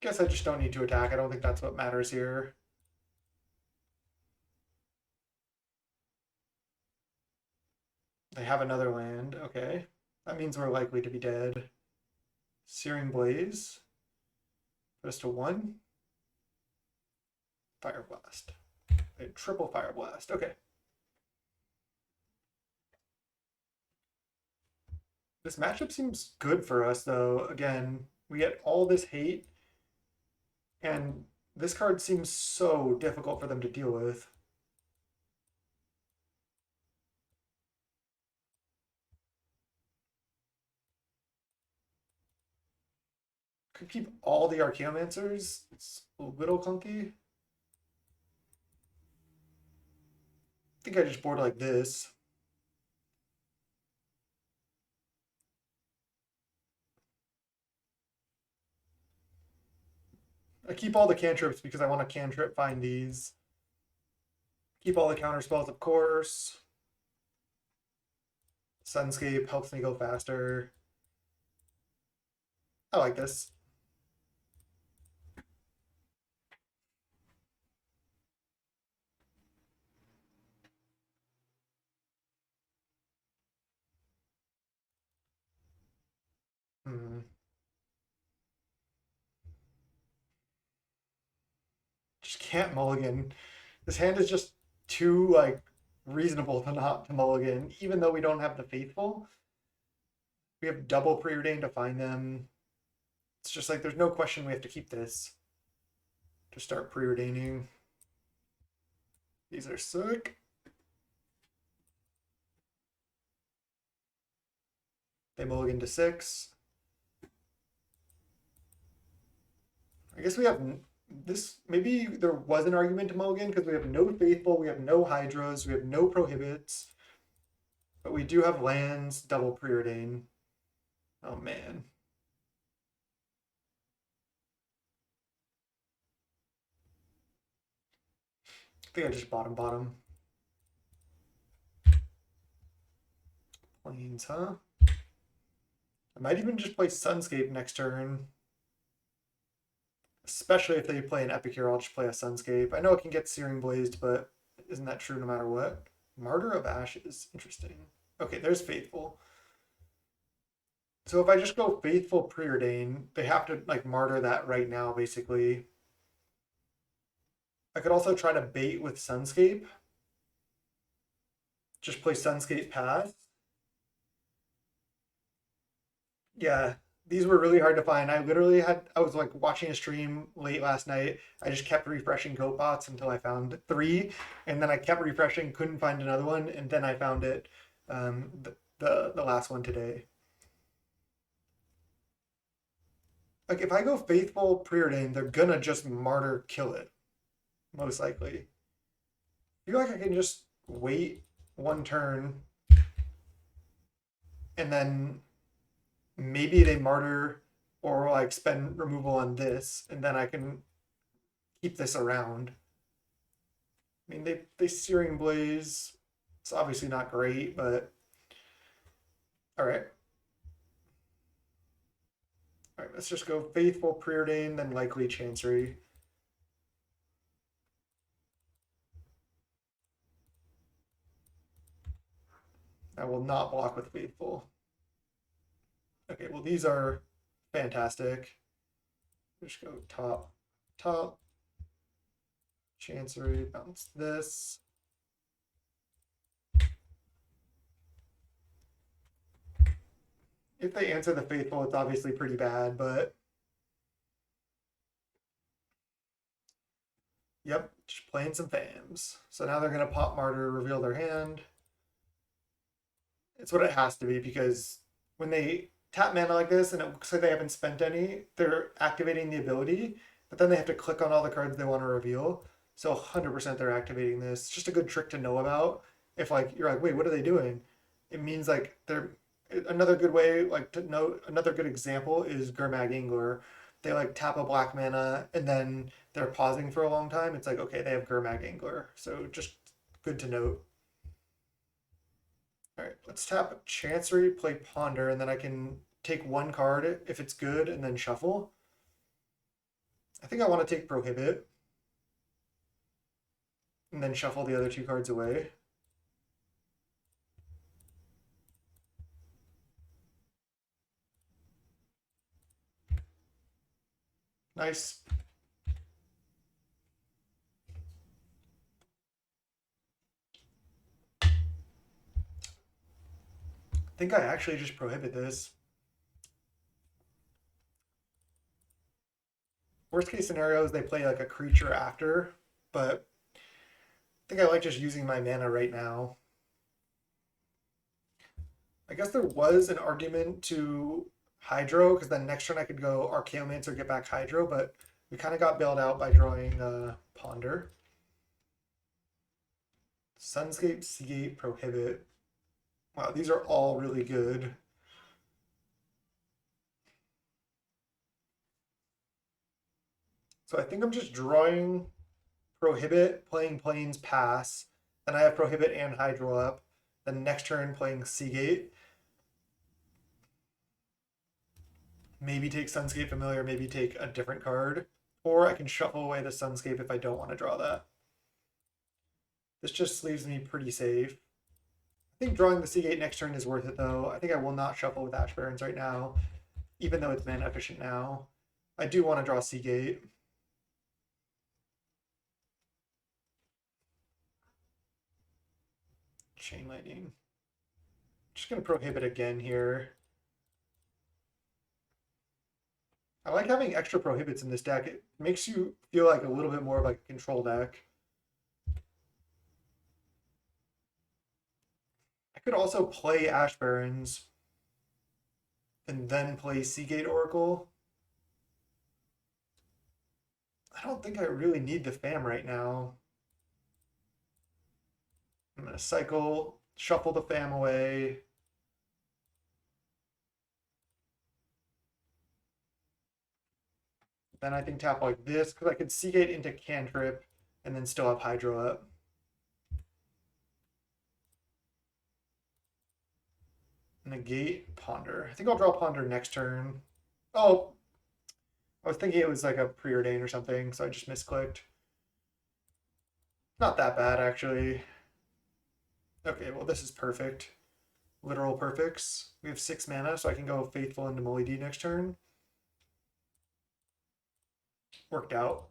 Guess I just don't need to attack. I don't think that's what matters here. They have another land. Okay. That means we're likely to be dead. Searing Blaze. Put us to 1. Fire Blast. A triple Fire Blast. Okay. This matchup seems good for us, though. Again, we get all this hate, and this card seems so difficult for them to deal with. Could keep all the Archaeomancers. It's a little clunky. I think I just board like this. I keep all the cantrips because I want to cantrip find these. Keep all the counter spells, of course. Sunscape helps me go faster. I like this. Just can't mulligan. This hand is just too like reasonable to not to mulligan, even though we don't have the faithful. We have double preordained to find them. It's just like there's no question we have to keep this to start preordaining. These are sick. They mulligan to 6. I guess we have this. Maybe there was an argument to mulligan because we have no faithful, we have no hydras, we have no prohibits, but we do have lands double preordain. Oh man. I think I just bottom. Plains, huh? I might even just play Sunscape next turn. Especially if they play an Epic here, I'll just play a Sunscape. I know it can get Searing Blazed, but isn't that true no matter what? Martyr of Ashes, interesting. Okay, there's Faithful. So if I just go Faithful Preordain, they have to like martyr that right now, basically. I could also try to bait with Sunscape. Just play Sunscape pass. Yeah, these were really hard to find. I was like watching a stream late last night. I just kept refreshing GoatBots until I found 3, and then I kept refreshing, couldn't find another one, and then I found it, the last one today. Like if I go Faithful Preordain, they're gonna just martyr kill it, most likely. I feel like I can just wait one turn, and then maybe they martyr or like spend removal on this, and then I can keep this around. I mean, they Searing Blaze. It's obviously not great, but all right. All right, let's just go Faithful Preordain, then likely Chancery. I will will not block with Faithful. Okay, well, these are fantastic. Just go top, top, Chancery, bounce this. If they answer the Faithful, it's obviously pretty bad, but yep, just playing some fams. So now they're going to pop Martyr, reveal their hand. It's what it has to be, because when they tap mana like this and it looks like they haven't spent any, they're activating the ability, but then they have to click on all the cards they want to reveal. So 100% they're activating this. It's just a good trick to know about. If like you're like, wait, what are they doing? It means like they're another good way, like to note another good example is Gurmag Angler. They like tap a black mana and then they're pausing for a long time. It's like, okay, they have Gurmag Angler. So just good to note. All right, let's tap Chancery, play Ponder, and then I can take one card if it's good and then shuffle. I think I want to take Prohibit and then shuffle the other two cards away. Nice. I think I actually just prohibit this. Worst case scenario is they play like a creature after, but I think I like just using my mana right now. I guess there was an argument to Hydro, because then next turn I could go Archaeomancer, get back Hydro, but we kind of got bailed out by drawing Ponder. Sunscape, Seagate, Prohibit. Wow, these are all really good. So I think I'm just drawing Prohibit, playing Plains Pass. Then I have Prohibit and Hydro up. Then next turn playing Seagate. Maybe take Sunscape Familiar, maybe take a different card. Or I can shuffle away the Sunscape if I don't want to draw that. This just leaves me pretty safe. I think drawing the Seagate next turn is worth it though. I think I will not shuffle with Ash Barrens right now, even though it's mana efficient now. I do want to draw Seagate. Chain Lightning. Just going to Prohibit again here. I like having extra Prohibits in this deck. It makes you feel like a little bit more of like a control deck. I could also play Ash Barrens and then play Seagate Oracle. I don't think I really need the fam right now. I'm going to cycle, shuffle the fam away. Then I think tap like this, because I could Seagate into Cantrip and then still have Hydro up. Negate, Ponder. I think I'll draw Ponder next turn. Oh, I was thinking it was like a Preordain or something, so I just misclicked. Not that bad, actually. Okay, well, this is perfect. Literal perfects. We have 6 mana, so I can go Faithful into Molly D next turn. Worked out.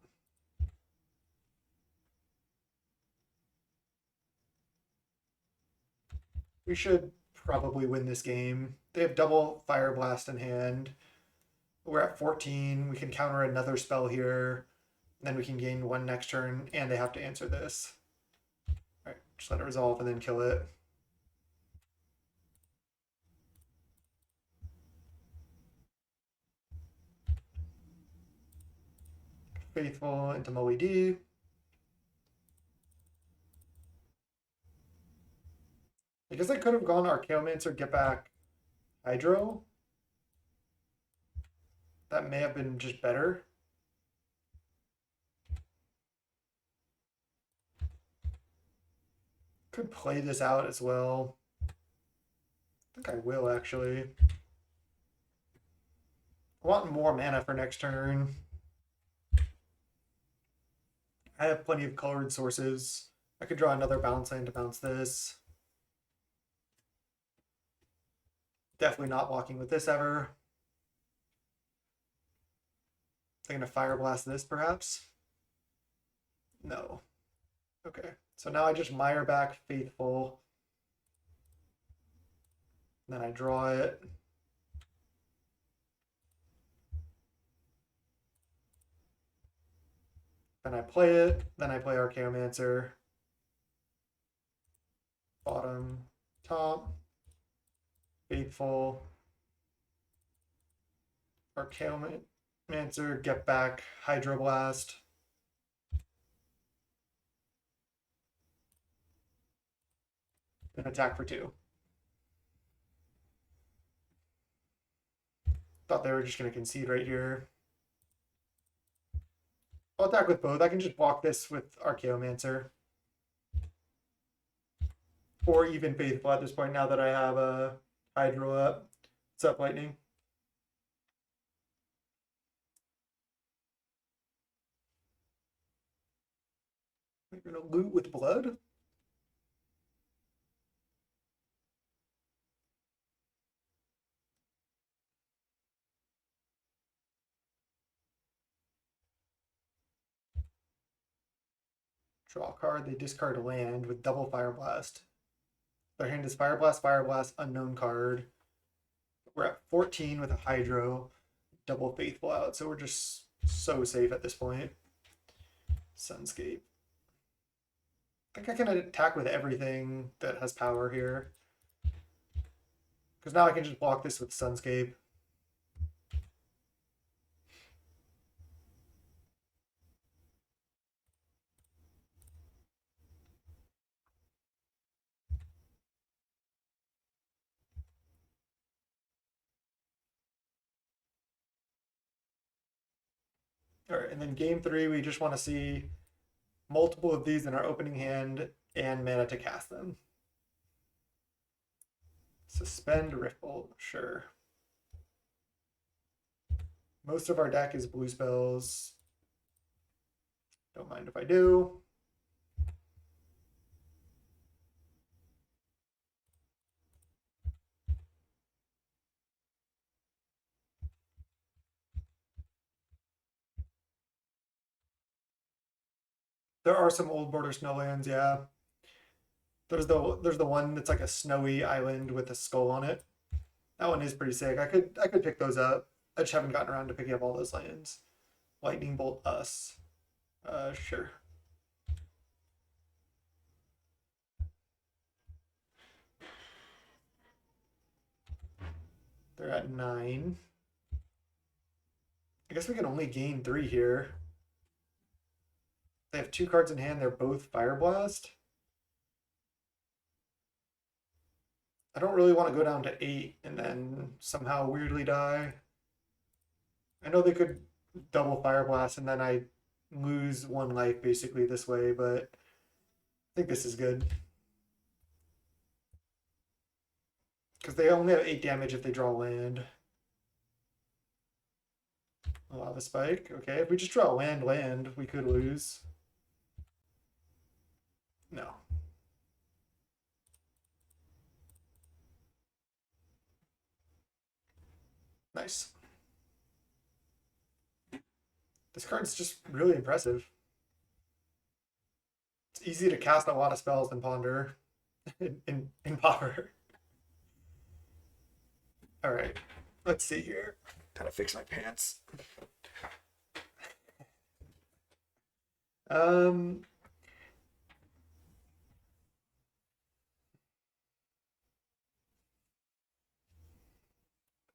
We should probably win this game. They have double Fire Blast in hand. We're at 14. We can counter another spell here. Then we can gain 1 next turn, and they have to answer this. All right, just let it resolve and then kill it. Faithful into Moe D. I guess I could have gone Archaeomancer, get back Hydro. That may have been just better. Could play this out as well. I think I will actually. I want more mana for next turn. I have plenty of colored sources. I could draw another bounce land to bounce this. Definitely not walking with this ever. They're gonna fire blast this perhaps. No. Okay. So now I just mire back Faithful. Then I draw it. Then I play it. Then I play Archaeomancer. Bottom, top, Faithful, Archaeomancer, get back, Hydroblast. And attack for 2. Thought they were just going to concede right here. I'll attack with both. I can just block this with Archaeomancer. Or even Faithful at this point now that I have a Hydro up. What's up, Lightning? You're going to loot with blood? Draw a card, they discard a land with double Fire Blast. Their hand is Fire Blast, Fire Blast, unknown card. We're at 14 with a Hydro, double Faithful out, so we're just so safe at this point. Sunscape. I think I can attack with everything that has power here. Because now I can just block this with Sunscape. All right, and then game 3, we just want to see multiple of these in our opening hand and mana to cast them. Suspend Riftbolt, sure. Most of our deck is blue spells. Don't mind if I do. There are some old border snowlands, yeah. There's the one that's like a snowy island with a skull on it. That one is pretty sick. I could pick those up. I just haven't gotten around to picking up all those lands. Lightning Bolt us. Sure. They're at 9. I guess we can only gain 3 here. They have 2 cards in hand. They're both Fire Blast. I don't really want to go down to 8 and then somehow weirdly die. I know they could double Fire Blast and then I lose 1 life basically this way, but I think this is good. Because they only have 8 damage if they draw land. Lava Spike. Okay, if we just draw land, we could lose. No. Nice. This card's just really impressive. It's easy to cast a lot of spells in Ponder. in Pauper. Alright. Let's see here. Gotta fix my pants.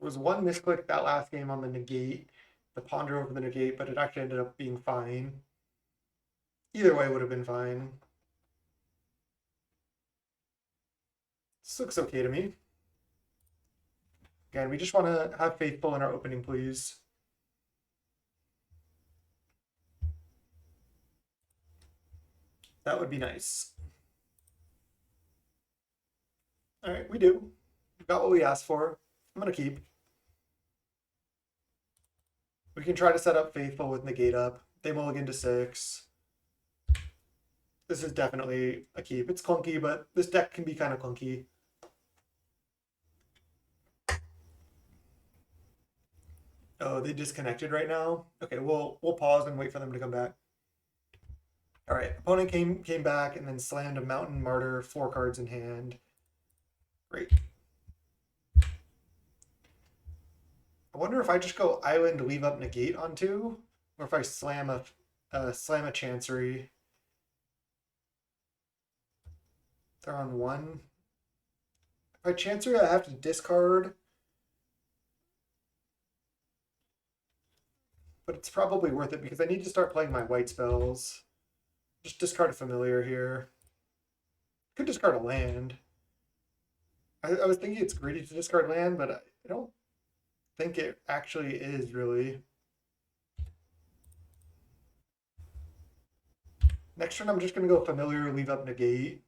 Was 1 misclick that last game on the negate, the Ponder over the negate, but it actually ended up being fine. Either way would have been fine. This looks okay to me. Again, we just want to have Faithful in our opening, please. That would be nice. All right, we do. We got what we asked for. I'm going to keep. We can try to set up Faithful with negate up. They mulligan to 6. This is definitely a keep. It's clunky, but this deck can be kind of clunky. Oh, they disconnected right now. Okay, we'll pause and wait for them to come back. All right, opponent came back and then slammed a Mountain Martyr, 4 cards in hand. Great. I wonder if I just go Island, leave up Negate on 2, or if I slam a Chancery. They're on 1. If I Chancery, I have to discard. But it's probably worth it because I need to start playing my white spells. Just discard a familiar here. Could discard a land. I was thinking it's greedy to discard land, but I don't think it actually is really. Next turn, I'm just going to go familiar, leave up negate.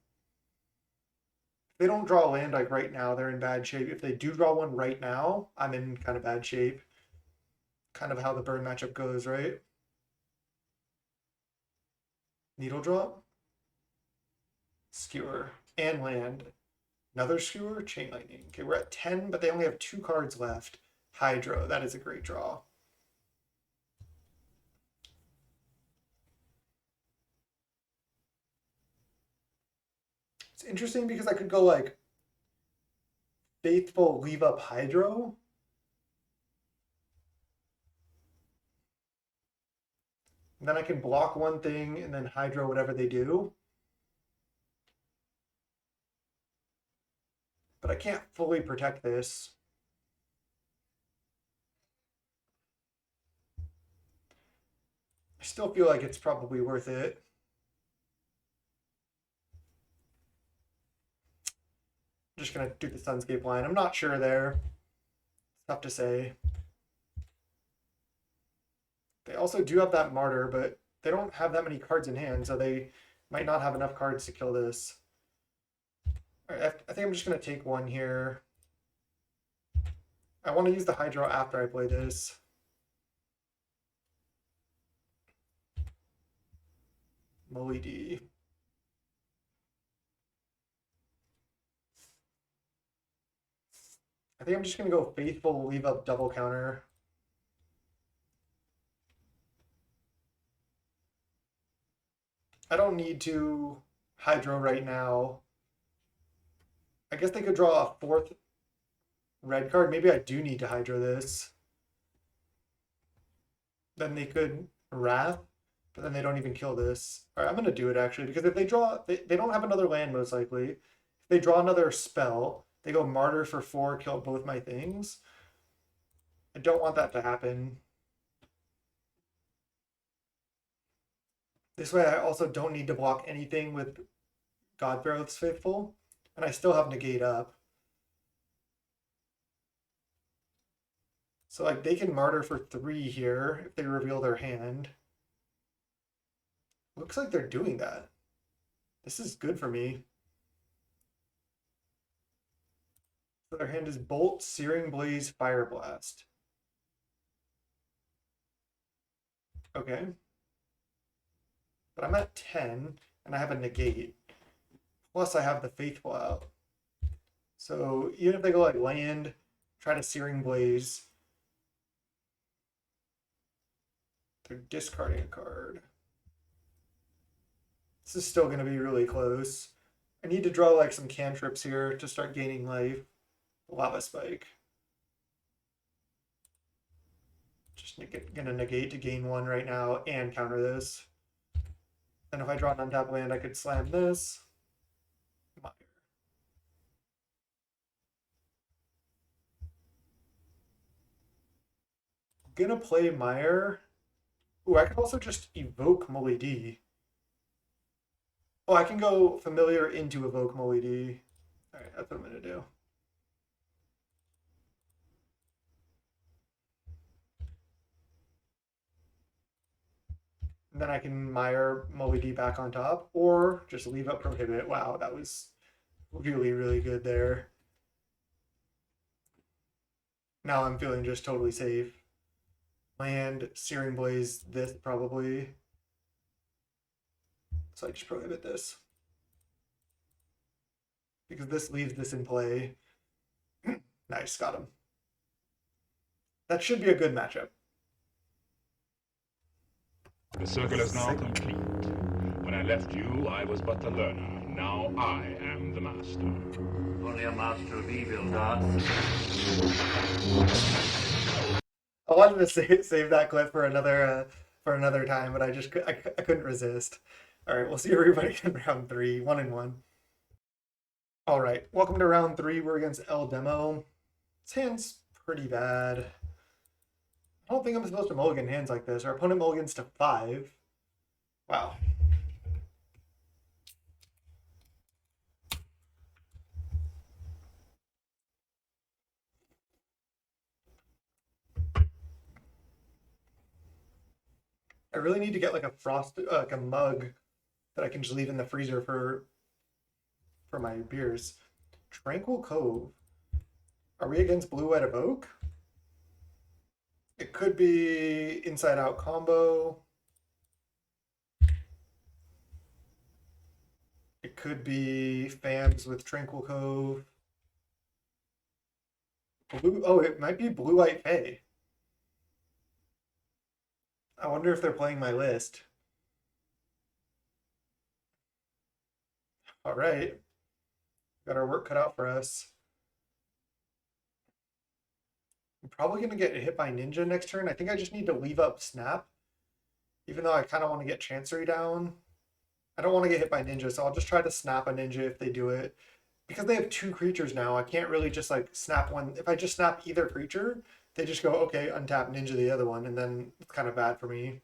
If they don't draw a land like right now, they're in bad shape. If they do draw one right now, I'm in kind of bad shape. Kind of how the burn matchup goes, right? Needle drop, skewer, and land. Another skewer, chain lightning. Okay, we're at 10, but they only have 2 cards left. Hydro, that is a great draw. It's interesting because I could go like Faithful, leave up Hydro. And then I can block one thing and then Hydro whatever they do. But I can't fully protect this. I still feel like it's probably worth it. I'm just gonna do the Sunscape line. I'm not sure there. It's tough to say. They also do have that Martyr, but they don't have that many cards in hand, so they might not have enough cards to kill this. All right, I think I'm just going to take one here. I want to use the Hydro after I play this. Molly D. I think I'm just going to go Faithful, leave up double counter. I don't need to Hydro right now. I guess they could draw a 4th red card. Maybe I do need to Hydro this. Then they could Wrath, but then they don't even kill this. All right, I'm going to do it actually, because if they draw, they don't have another land most likely. If they draw another spell, they go Martyr for 4, kill both my things. I don't want that to happen. This way I also don't need to block anything with Godbrowth's Faithful, and I still have negate up. So like they can Martyr for 3 here if they reveal their hand. Looks like they're doing that. This is good for me. So their hand is Bolt, Searing Blaze, Fire Blast. Okay. But I'm at 10, and I have a negate. Plus I have the Faithful out. So even if they go like land, try to Searing Blaze, they're discarding a card. This is still going to be really close. I need to draw like some cantrips here to start gaining life. Lava Spike. Just gonna negate to gain 1 right now and counter this. And if I draw an untapped land, I could slam this. Mire. Gonna play Mire. Ooh, I could also just evoke Molly D. Oh, I can go familiar into evoke Molly D. Alright, that's what I'm gonna do. And then I can Mire Molly D back on top, or just leave up Prohibit. Wow, that was really, really good there. Now I'm feeling just totally safe. Land, Searing Blaze, this probably. So I just prohibit this. Because this leaves this in play. Nice, got him. That should be a good matchup. The circle is now complete. When I left you, I was but the learner. Now I am the master. Only a master of evil, Darth. I wanted to save that clip for another time, but I couldn't resist. All right, we'll see everybody in round 3, 1-1. All right, welcome to round 3. We're against El Demo. This hand's pretty bad. I don't think I'm supposed to mulligan hands like this. Our opponent mulligans to 5. Wow. I really need to get like a mug that I can just leave in the freezer for my beers. Tranquil Cove. Are we against Blue White Evoke? It could be inside out combo. It could be FAMs with Tranquil Cove. It might be Blue White Fae. I wonder if they're playing my list. All right. Got our work cut out for us. I'm probably going to get hit by Ninja next turn. I think I just need to leave up Snap. Even though I kind of want to get Chancery down. I don't want to get hit by Ninja, so I'll just try to snap a Ninja if they do it. Because they have 2 creatures now, I can't really just like snap one. If I just snap either creature, they just go, okay, untap Ninja the other one, and then it's kind of bad for me.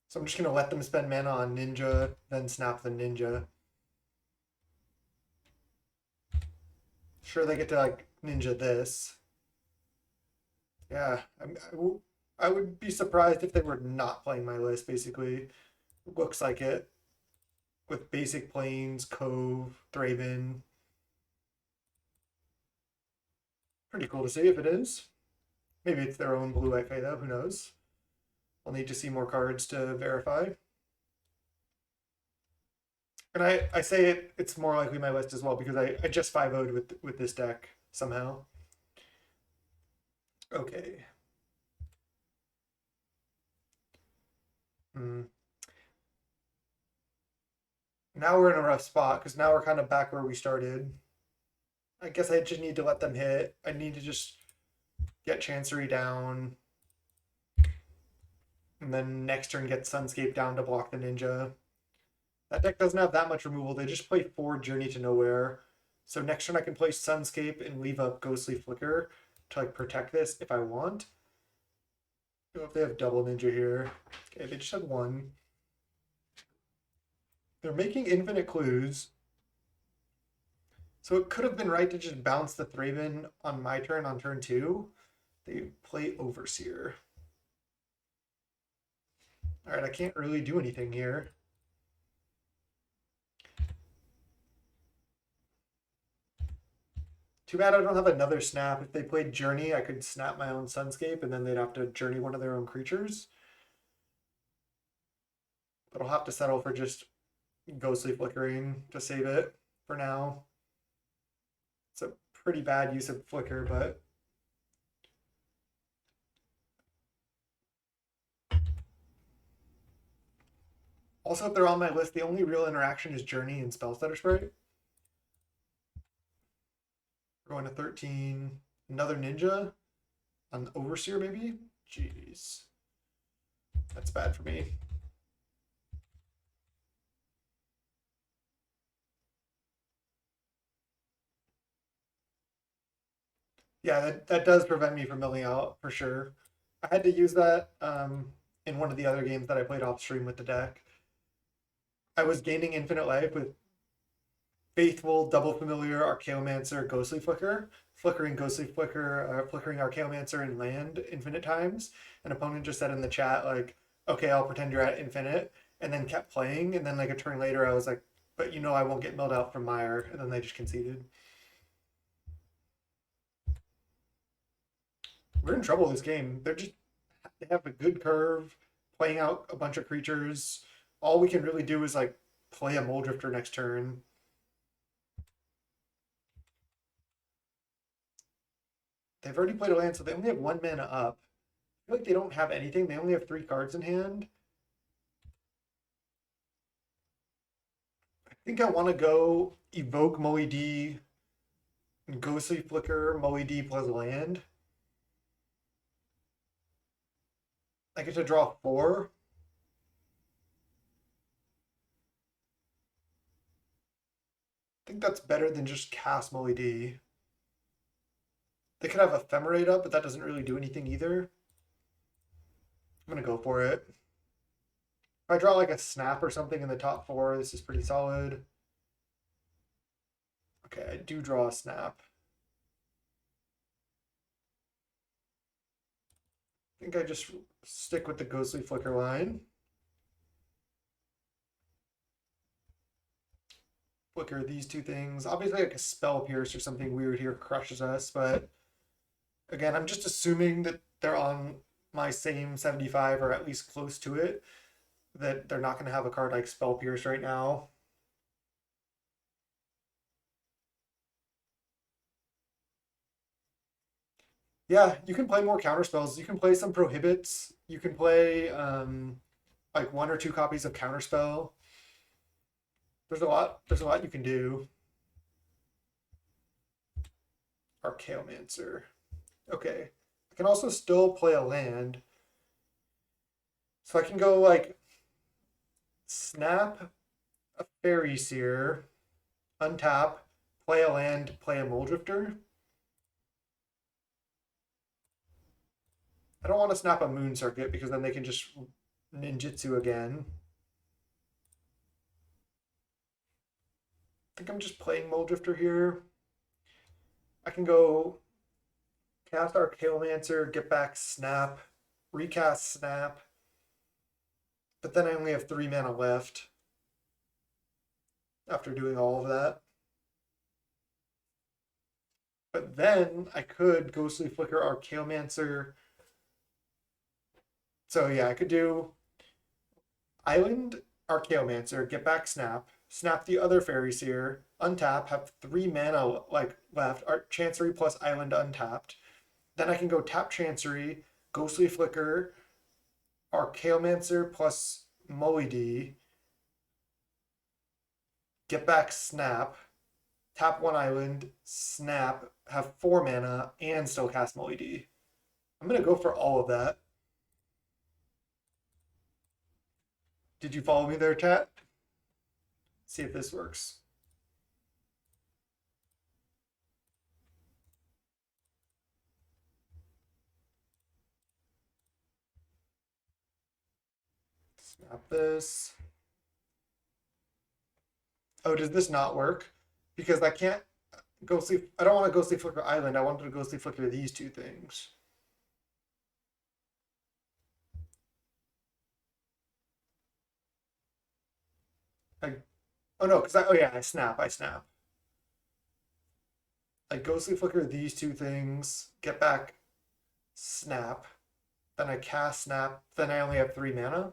So I'm just going to let them spend mana on Ninja, then snap the Ninja. Sure, they get to like Ninja this. Yeah, I would be surprised if they were not playing my list, basically. Looks like it. With basic planes, Cove, Thraben. Pretty cool to see if it is. Maybe it's their own Blue White Fae though, who knows? I'll need to see more cards to verify. And I say it's more likely my list as well because I just 5-0'd with this deck somehow. Okay. Now we're in a rough spot because now we're kind of back where we started. I guess I just need to let them hit. I need to just get Chancery down. And then next turn get Sunscape down to block the Ninja. That deck doesn't have that much removal. They just play 4 Journey to Nowhere. So next turn I can play Sunscape and leave up Ghostly Flicker to like protect this if I want. If they have double Ninja here. Okay, they just had 1. They're making infinite clues. So it could have been right to just bounce the Thraben on my turn on turn 2. They play Overseer. All right, I can't really do anything here. Too bad I don't have another snap. If they played Journey, I could snap my own Sunscape and then they'd have to Journey one of their own creatures. But I'll have to settle for just Ghostly Flickering to save it for now. It's a pretty bad use of Flicker, but also if they're on my list, the only real interaction is Journey and Spellstutter Spray. We're going to 13. Another Ninja on Overseer, maybe? Jeez. That's bad for me. Yeah, that does prevent me from milling out for sure. I had to use that in one of the other games that I played off stream with the deck. I was gaining infinite life with Faithful, Double Familiar, Archaeomancer, Ghostly Flicker, Flickering Ghostly Flicker, Flickering Archaeomancer and land infinite times. An opponent just said in the chat, like, okay, I'll pretend you're at infinite, and then kept playing. And then like a turn later, I was like, but you know I won't get milled out from Mire. And then they just conceded. We're in trouble this game. They have a good curve, playing out a bunch of creatures. All we can really do is like play a Moldrifter next turn. They've already played a land, so they only have 1 mana up. I feel like they don't have anything. They only have 3 cards in hand. I think I want to go Evoke Moe D, Ghostly Flicker, Moe D plus land. I get to draw 4. I think that's better than just cast Moe D. They could have Ephemerate up, but that doesn't really do anything either. I'm going to go for it. If I draw like a snap or something in the top 4, this is pretty solid. Okay, I do draw a snap. I think I just stick with the Ghostly Flicker line. Flicker these 2 things. Obviously like a Spell Pierce or something weird here crushes us, but again, I'm just assuming that they're on my same 75 or at least close to it, that they're not going to have a card like Spell Pierce right now. Yeah, you can play more counter spells. You can play some prohibits. You can play like 1 or 2 copies of counterspell. There's a lot you can do. Archaeomancer. Okay. I can also still play a land. So I can go like snap a Fairy Seer, untap, play a land, play a Muldrifter. I don't want to snap a Moon Circuit because then they can just ninjutsu again. I think I'm just playing Muldrifter here. I can go cast Archaeomancer, get back Snap, recast Snap, but then I only have 3 mana left after doing all of that. But then I could Ghostly Flicker Archaeomancer. So yeah, I could do Island Archaeomancer, get back Snap, snap the other Fairy Seer, untap, have 3 mana like left, Chancery plus Island untapped. Then I can go tap Chancery, Ghostly Flicker, Archaeomancer plus Moe D, get back Snap, tap 1 island, snap, have 4 mana, and still cast Moe D. I'm going to go for all of that. Did you follow me there, chat? See if this works. Snap this. Oh, does this not work? Because I can't Ghostly. I don't want to Ghostly Flicker Island. I wanted to Ghostly Flicker these 2 things. Oh no, because I snap. I Ghostly Flicker these 2 things, get back snap, then I cast snap, then I only have 3 mana. I'm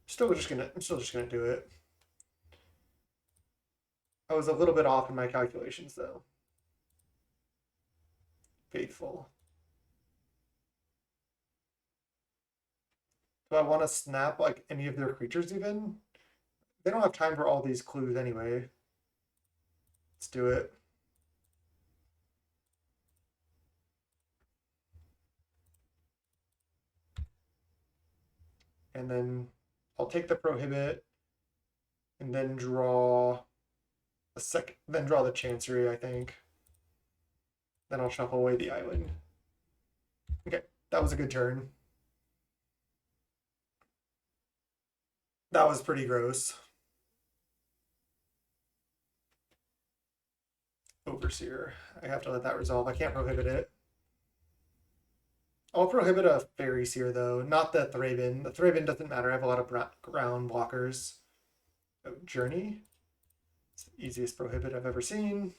still just gonna do it. I was a little bit off in my calculations though. Faithful. Do I want to snap like any of their creatures even? They don't have time for all these clues anyway. Let's do it. And then I'll take the prohibit and then draw then draw the Chancery, I think. Then I'll shuffle away the island. Okay, that was a good turn. That was pretty gross. Overseer. I have to let that resolve. I can't prohibit it. I'll prohibit a Fairy Seer though, not the Thraben. The Thraben doesn't matter. I have a lot of ground blockers. Oh, Journey. It's the easiest prohibit I've ever seen.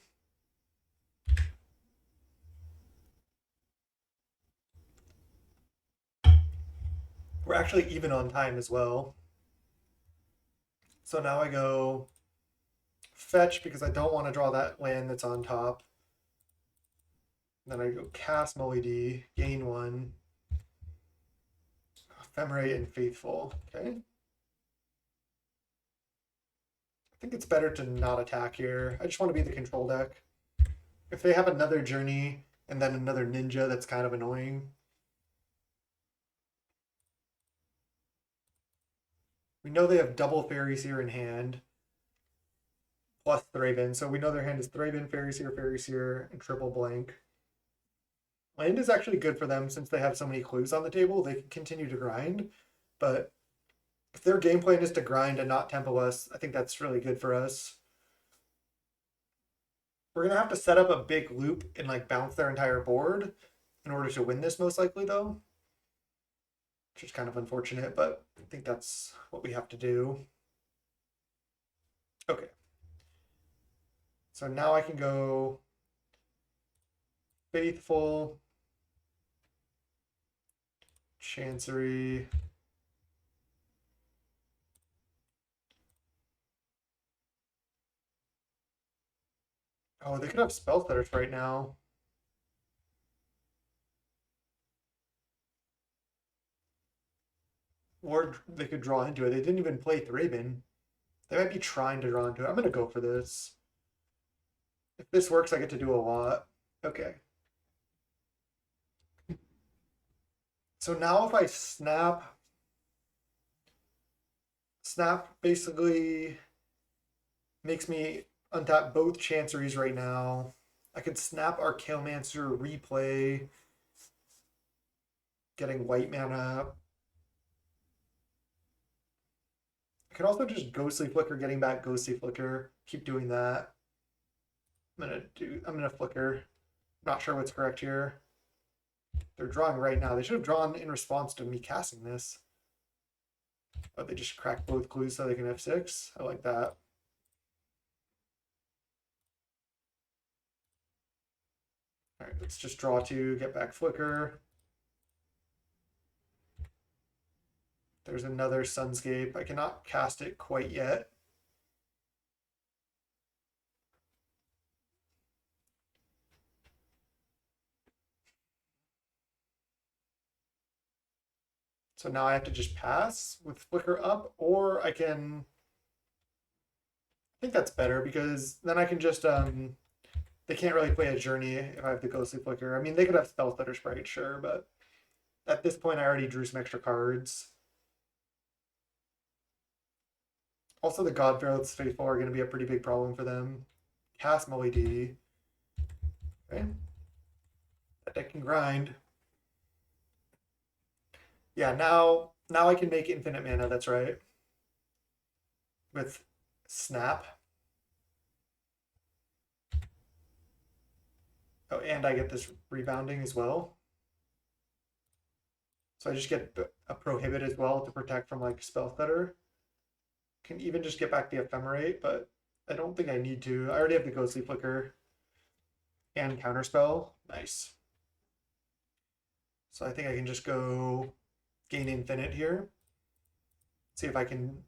We're actually even on time as well. So now I go fetch because I don't want to draw that land that's on top. Then I go cast Molly-D, gain 1. Ephemerate and Faithful. Okay. I think it's better to not attack here. I just want to be the control deck. If they have another Journey and then another Ninja, that's kind of annoying. We know they have double Fairies here in hand, plus Thraben. So we know their hand is Thraben, Fairies here, and triple blank. Land is actually good for them since they have so many clues on the table. They can continue to grind, but if their game plan is to grind and not tempo us, I think that's really good for us. We're gonna have to set up a big loop and like bounce their entire board in order to win this, most likely though. Which is kind of unfortunate, but I think that's what we have to do. Okay. So now I can go Faithful, Chancery, oh, they could have Spell Stutters right now. Or they could draw into it. They didn't even play Thraben. They might be trying to draw into it. I'm going to go for this. If this works, I get to do a lot. Okay. So now if I snap basically makes me untap both Chanceries right now. I could snap Archaeomancer, replay, getting white mana. I could also just Ghostly Flicker, getting back Ghostly Flicker. Keep doing that. I'm gonna Flicker. Not sure what's correct here. They're drawing right now. They should have drawn in response to me casting this. Oh, they just cracked both clues so they can F6. I like that. All right, let's just draw 2, get back Flicker. There's another Sunscape. I cannot cast it quite yet. So now I have to just pass with Flicker up, or I can... I think that's better because then I can just... they can't really play a Journey if I have the Ghostly Flicker. I mean, they could have Spell Stutter Sprite, sure, but at this point I already drew some extra cards. Also, the Godfair's Faithful are going to be a pretty big problem for them. Cast Molly-D. Okay. That deck can grind. Yeah, now I can make infinite mana, that's right. With Snap. Oh, and I get this rebounding as well. So I just get a Prohibit as well to protect from like Spell Stutter. Can even just get back the Ephemerate, but I don't think I need to. I already have the Ghostly Flicker and Counterspell. Nice. So I think I can just go gain infinite here. See if I can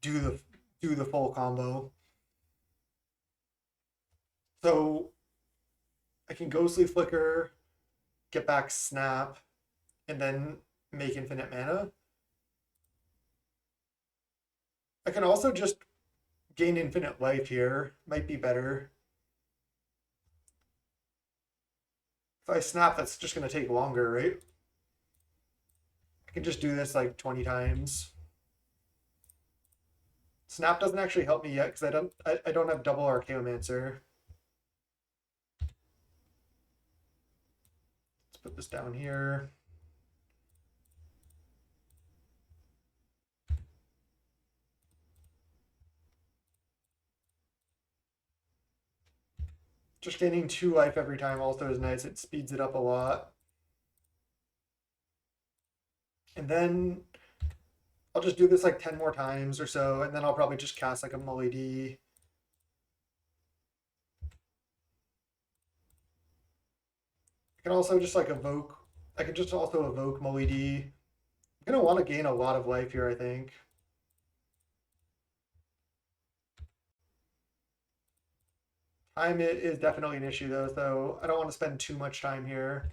do the full combo. So I can Ghostly Flicker, get back Snap, and then make infinite mana. I can also just gain infinite life here. Might be better. If I snap, that's just going to take longer, right? I can just do this like 20 times. Snap doesn't actually help me yet because I don't have double Archaeomancer. Let's put this down here. Just gaining 2 life every time also is nice. It speeds it up a lot. And then I'll just do this like 10 more times or so, and then I'll probably just cast like a Molly-D. I can also just like evoke. I can just also evoke Molly-D. I'm going to want to gain a lot of life here, I think. Time is definitely an issue though, so I don't want to spend too much time here.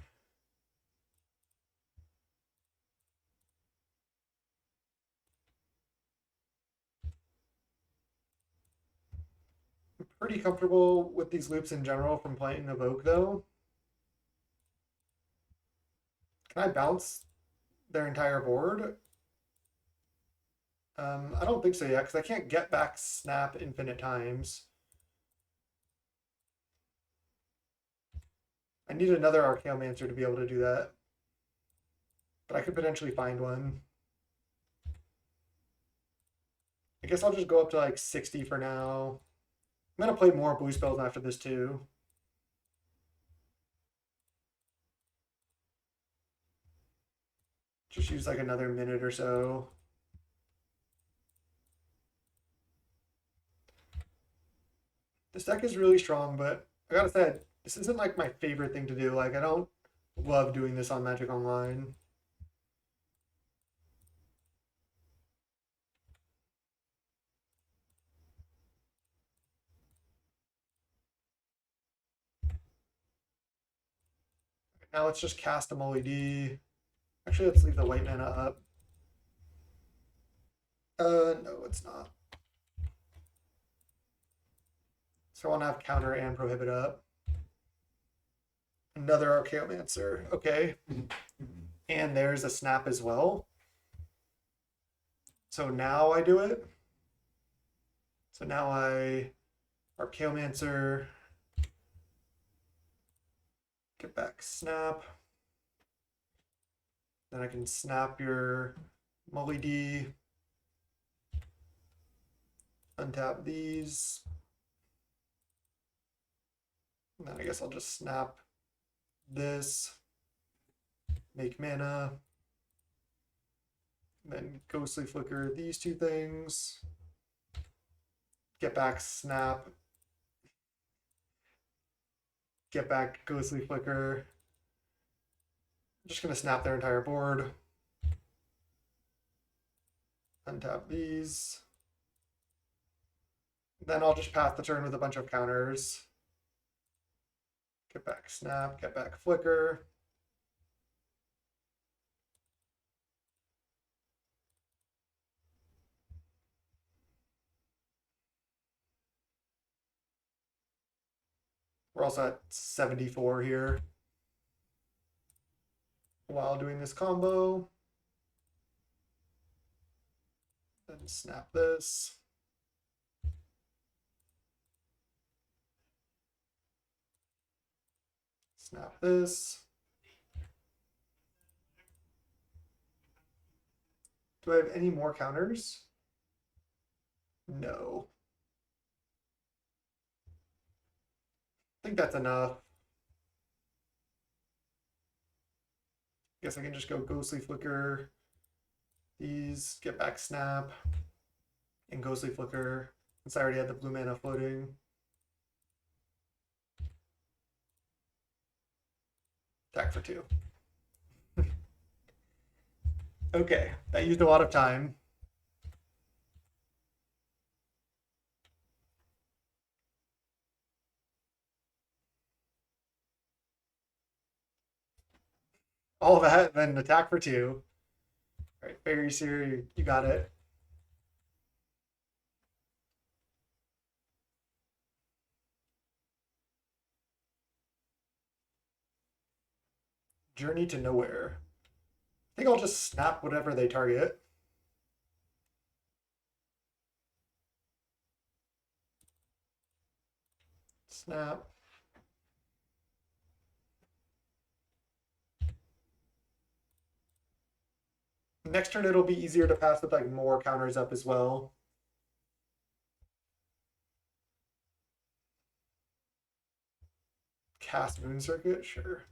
I'm pretty comfortable with these loops in general from playing Evoke though. Can I bounce their entire board? I don't think so yet, because I can't get back snap infinite times. I need another Archaeomancer to be able to do that. But I could potentially find one. I guess I'll just go up to like 60 for now. I'm going to play more blue spells after this too. Just use like another minute or so. This deck is really strong, but I gotta say, this isn't like my favorite thing to do. Like, I don't love doing this on Magic Online. Now let's just cast a Molly D. Actually, let's leave the white mana up. No, it's not. So I want to have counter and prohibit up. Another Archaeomancer. Okay. And there's a snap as well. So now I do it. So now I Archaeomancer. Get back snap. Then I can snap your Molly D. Untap these. And then I guess I'll just snap this. Make mana. And then Ghostly Flicker these two things. Get back snap. Get back Ghostly Flicker. I'm just going to snap their entire board. Untap these. Then I'll just pass the turn with a bunch of counters. Get back snap, get back flicker. We're also at 74 here. While doing this combo. Then snap this. Snap this. Do I have any more counters? No. I think that's enough. Guess I can just go Ghostly Flicker. These, get back snap, and Ghostly Flicker, since I already had the blue mana floating. Attack for 2. Okay, that used a lot of time. All that, then attack for 2. All right, Fairy Seer, you got it. Journey to Nowhere. I think I'll just snap whatever they target. Snap. Next turn it'll be easier to pass with like more counters up as well. Cast Moon Circuit, sure.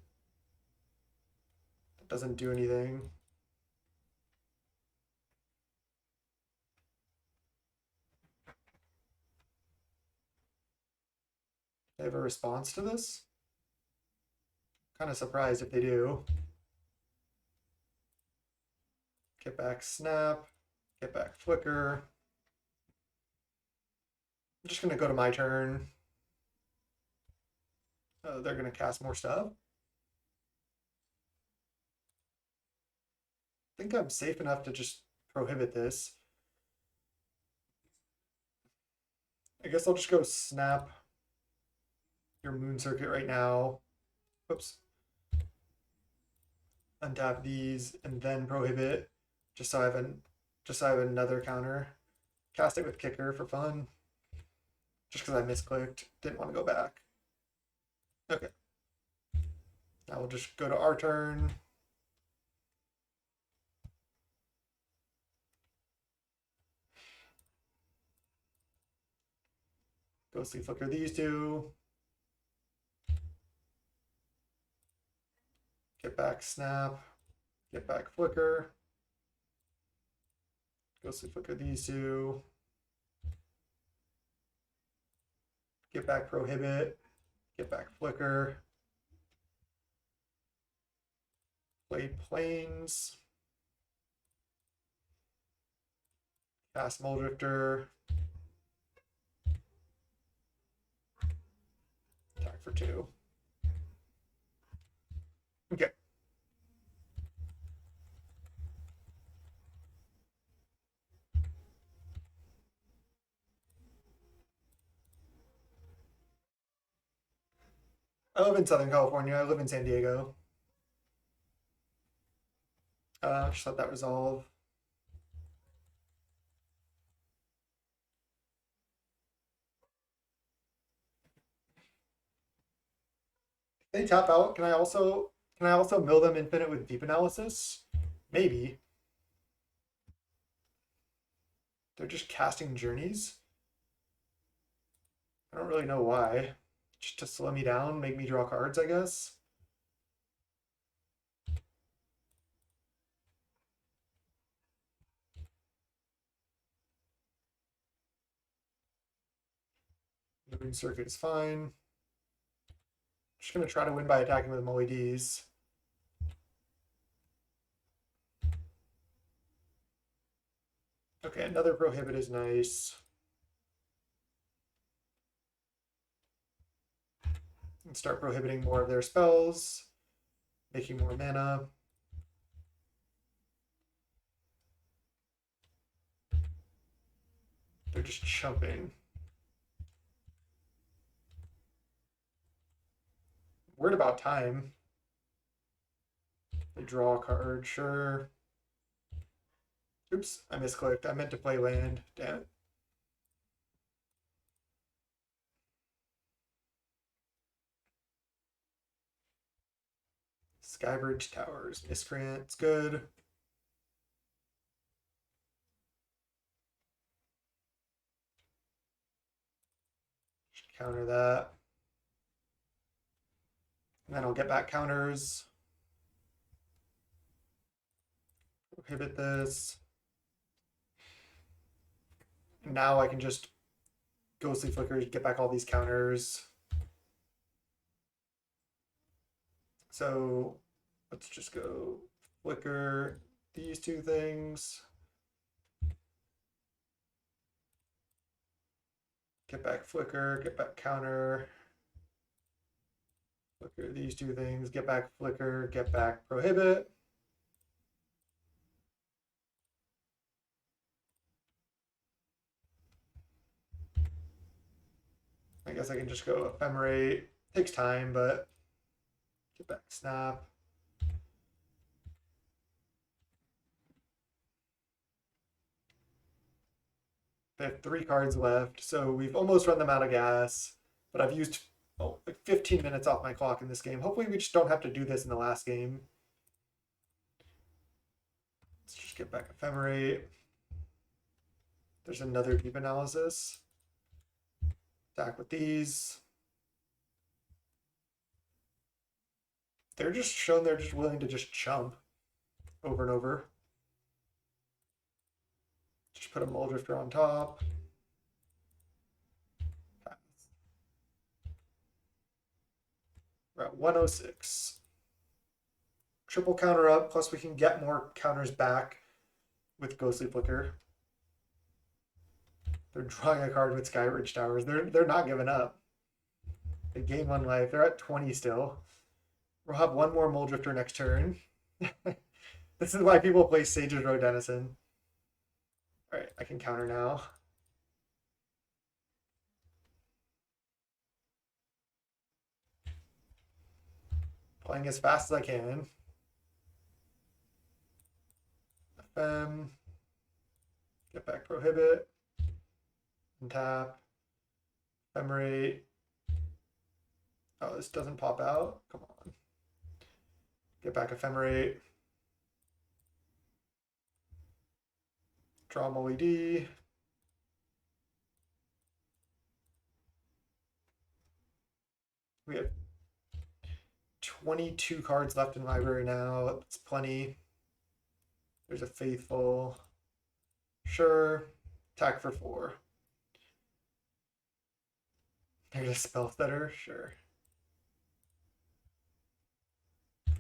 That doesn't do anything. They have a response to this? Kind of surprised if they do. Get back snap, get back flicker. I'm just gonna go to my turn. They're going to cast more stuff. I think I'm safe enough to just prohibit this. I guess I'll just go snap your Moon Circuit right now. Whoops. Untap these and then prohibit, just so I have another counter. Cast it with Kicker for fun. Just because I misclicked. Didn't want to go back. Okay. Now we'll just go to our turn. Ghostly Flicker these two. Get back Snap. Get back Flicker. Ghostly Flicker these two. Get back Prohibit. Get back Flicker. Play Plains. Cast Muldrifter. Attack for 2. Okay. I live in Southern California. I live in San Diego. Just let that resolve. They tap out. Can I also mill them infinite with deep analysis? Maybe. They're just casting journeys. I don't really know why. Just to slow me down, make me draw cards, I guess. The Moon Circuit is fine. Just gonna try to win by attacking with MOEDs. Okay, another Prohibit is nice. And start prohibiting more of their spells, making more mana. They're just chumping. Worried about time. They draw a card, sure. Oops, I misclicked. I meant to play land. Damn it. Skybridge Towers. Miscreant. It's good. Should counter that. And then I'll get back counters. Prohibit this. And now I can just Ghostly Flicker, get back all these counters. So let's just go Flicker these two things. Get back Flicker, get back counter. Flicker these two things, get back Flicker, get back Prohibit. I guess I can just go Ephemerate. Takes time, but get back Snap. They have 3 cards left, so we've almost run them out of gas, but I've used like 15 minutes off my clock in this game. Hopefully we just don't have to do this in the last game. Let's just get back Ephemerate. There's another deep analysis. Attack with these. They're just shown they're just willing to just chump over and over. Just put a Muldrifter on top. Pass. We're at 106. Triple counter up, plus we can get more counters back with Ghostly Flicker. They're drawing a card with Skybridge Towers. They're not giving up. They gain 1 life. They're at 20 still. We'll have one more Mole Drifter next turn. This is why people play Sage's Road Denizen. Alright, I can counter now. Playing as fast as I can. Get back Prohibit. And tap. Ephemerate. Oh, this doesn't pop out. Come on. Get back Ephemerate. Draw Molly D. We have 22 cards left in library now. That's plenty. There's a Faithful. Sure. Attack for 4. There's a Spell Stutter. Sure.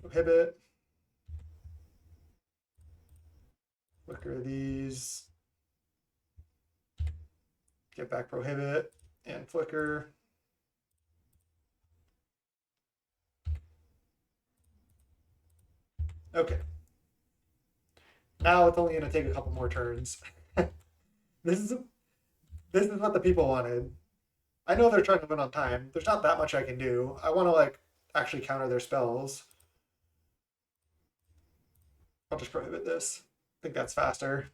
Prohibit. Flicker these. Get back Prohibit and Flicker. Okay. Now it's only going to take a couple more turns. This is what the people wanted. I know they're trying to win on time. There's not that much I can do. I want to like actually counter their spells. I'll just prohibit this. I think that's faster.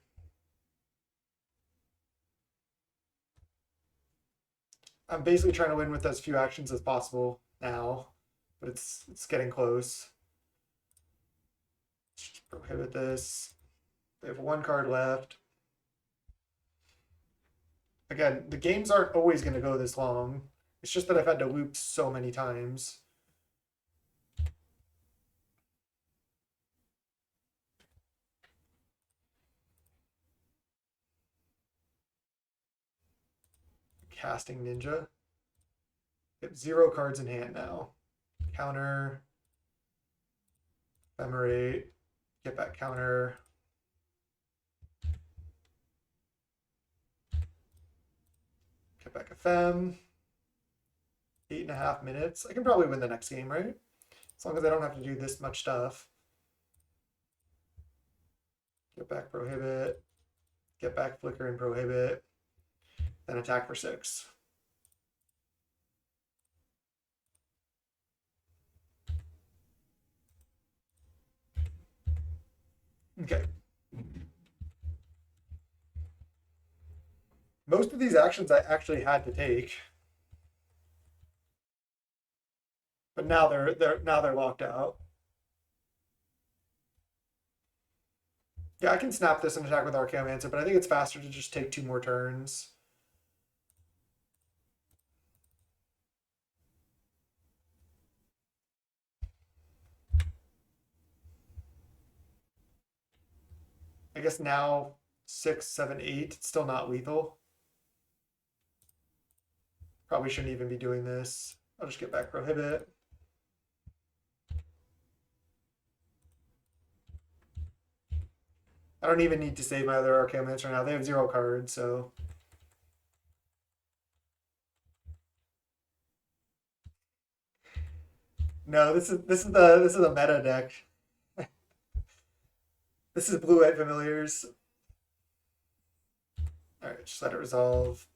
I'm basically trying to win with as few actions as possible now, but it's getting close. Just prohibit this. They have 1 card left. Again, the games aren't always going to go this long. It's just that I've had to loop so many times. Casting Ninja. I have 0 cards in hand now. Counter. Ephemerate. Get back counter. Get back a Fem. 8.5 minutes. I can probably win the next game, right? As long as I don't have to do this much stuff. Get back Prohibit. Get back Flicker and Prohibit. Then attack for 6. Okay. Most of these actions I actually had to take. But now they're locked out. Yeah, I can snap this and attack with Archaeomancer, but I think it's faster to just take 2 more turns. I guess now 6, 7, 8. It's still not lethal. Probably shouldn't even be doing this. I'll just get back Prohibit. I don't even need to save my other Archaeomancer now. They have 0 cards, so. No, this is a meta deck. This is blue-white familiars. Alright, just let it resolve.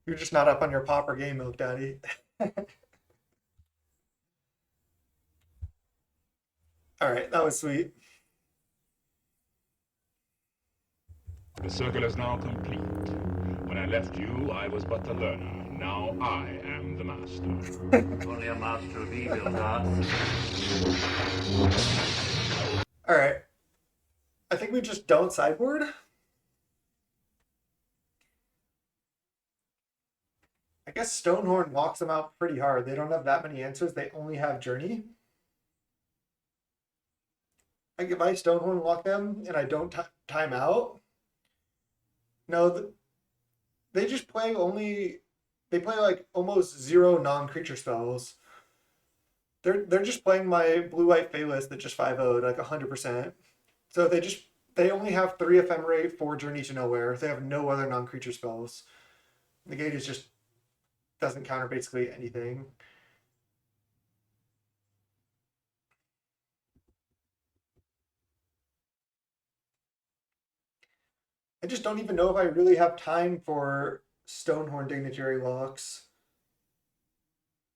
You're just not up on your Pauper game, Milk Daddy. Alright, that was sweet. The circle is now complete. When I left you, I was but the learner. Now I am the master. Only a master of evil, Darth. Alright. I think we just don't sideboard. I guess Stonehorn locks them out pretty hard. They don't have that many answers. They only have Journey. Like if I Stonehorn lock them and I don't time out. No, they just play only. They play like almost 0 non-creature spells. They're just playing my blue-white Fey list that just 5-0'd like 100%. So they only have 3 Ephemerate, 4 Journey to Nowhere. They have no other non-creature spells. Negate is just doesn't counter basically anything. I just don't even know if I really have time for Stonehorn Dignitary locks.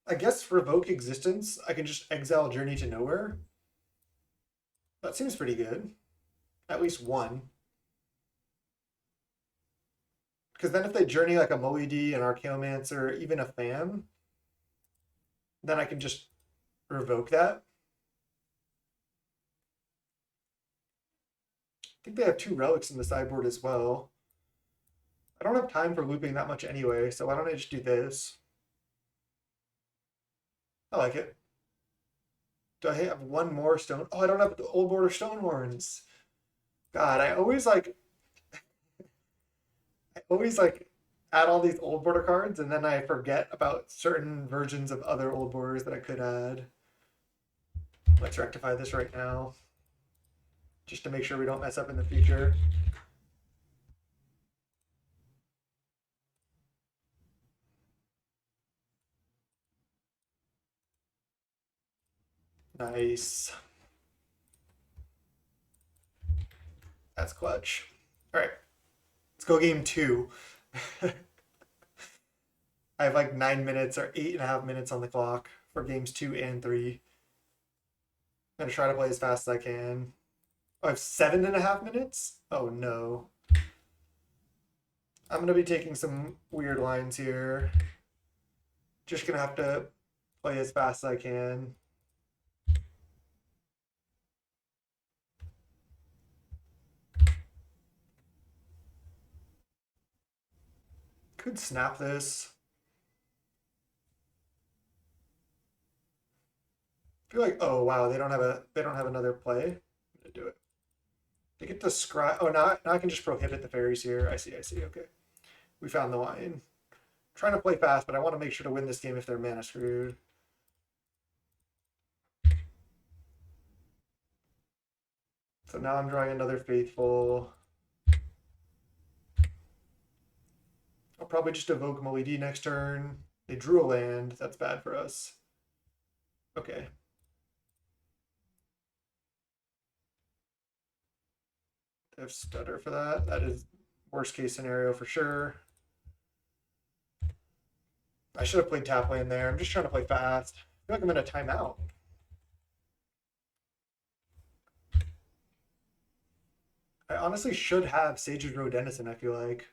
I guess Revoke Existence, I can just exile Journey to Nowhere. That seems pretty good. At least one. Because then if they journey like a Moedy, an Archaeomancer, even a Fan, then I can just revoke that. I think they have 2 relics in the sideboard as well. I don't have time for looping that much anyway, so why don't I just do this? I like it. Do I have one more stone? Oh, I don't have the old border Stonehorns. God, I always like add all these old border cards and then I forget about certain versions of other old borders that I could add. Let's rectify this right now, just to make sure we don't mess up in the future. Nice. That's clutch. All right, let's go game 2. I have like 9 minutes or 8.5 minutes on the clock for games 2 and 3. I'm gonna try to play as fast as I can. Oh, I have 7.5 minutes? Oh no. I'm gonna be taking some weird lines here. Just gonna have to play as fast as I can. Could snap this. I feel like, oh wow, they don't have another play. I'm gonna do it. They get the scry. Oh, now I can just prohibit the fairies here. I see. Okay, we found the line. I'm trying to play fast, but I want to make sure to win this game if they're mana screwed. So now I'm drawing another faithful. I'll probably just evoke Moedy next turn. They drew a land. That's bad for us. Okay. They have stutter for that. That is worst case scenario for sure. I should have played tap land there. I'm just trying to play fast. I feel like I'm in a timeout. I honestly should have Sage's Row Denizen, I feel like.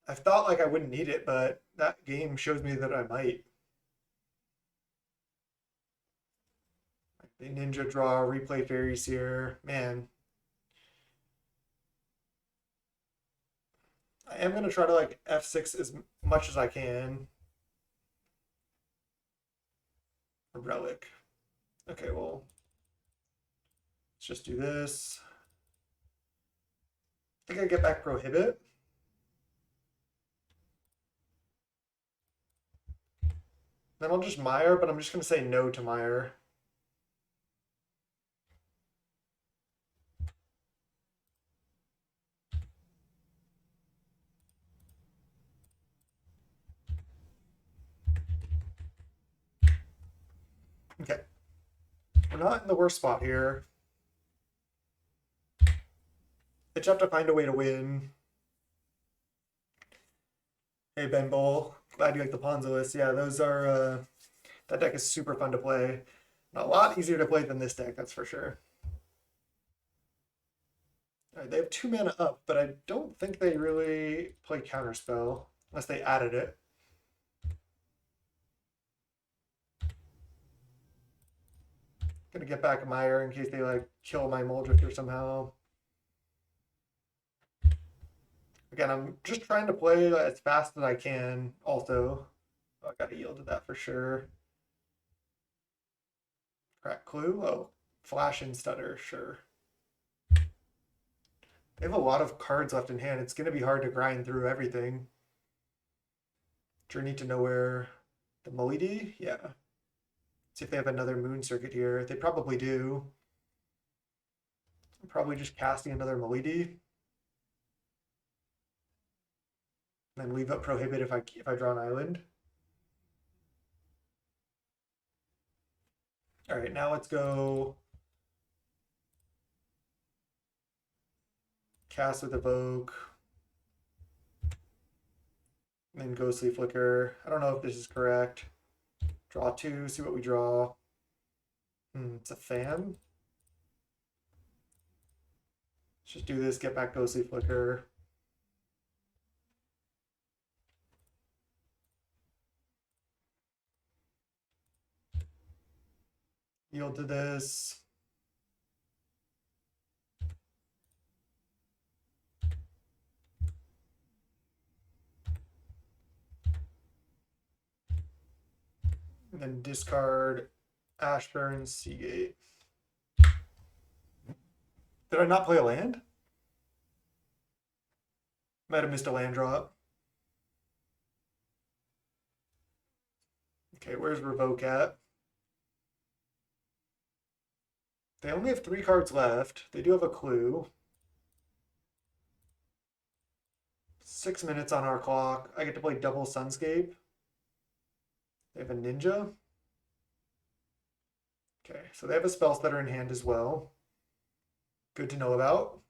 I've thought like I wouldn't need it, but that game shows me that I might. They ninja draw, replay fairies here. Man. I am going to try to like F6 as much as I can. A relic. Okay, well, let's just do this. I think I get back prohibit. Then I'll just mire, but I'm just going to say no to mire. Okay. We're not in the worst spot here. I just have to find a way to win. Hey, Ben Bull. Glad you like the Ponzo list. Yeah, those are... that deck is super fun to play. And a lot easier to play than this deck, that's for sure. All right, they have 2 mana up, but I don't think they really play Counterspell, unless they added it. Gonna get back a Mire in case they like kill my Muldrifter somehow. Again, I'm just trying to play as fast as I can also. Oh, I gotta yield to that for sure. Crack Clue? Oh, Flash and Stutter, sure. They have a lot of cards left in hand. It's gonna be hard to grind through everything. Journey to Nowhere. The Moedy? Yeah. See if they have another moon circuit here. They probably do. I'm probably just casting another Malidi. And then leave up prohibit if I draw an island. All right, now let's go cast with Evoke. And then Ghostly Flicker. I don't know if this is correct. Draw 2, see what we draw. It's a fan. Let's just do this, get back Ghostly Flicker. Yield to this. And then discard Ashburn, Seagate. Did I not play a land? Might have missed a land drop. Okay, where's Revoke at? They only have 3 cards left. They do have a clue. 6 minutes on our clock. I get to play double Sunscape. They have a Ninja. Okay, so they have a spell stutter in hand as well. Good to know about.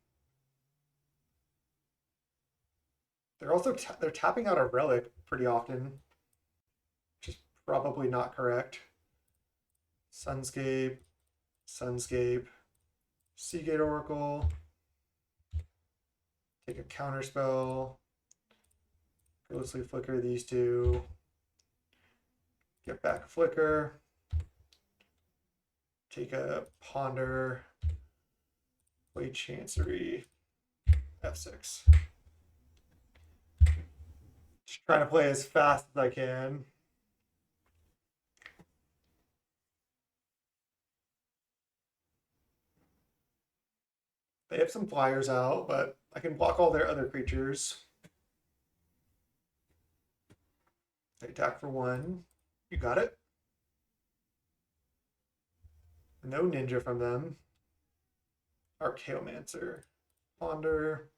They're also they're tapping out a relic pretty often, which is probably not correct. Sunscape, Sunscape, Seagate Oracle. Take a counter spell. Ghostly Flicker these 2. Get back a Flicker. Take a Ponder. Play Chancery. F6. Just trying to play as fast as I can. They have some flyers out, but I can block all their other creatures. They attack for 1. You got it. No Ninja from them. Archaeomancer. Ponder.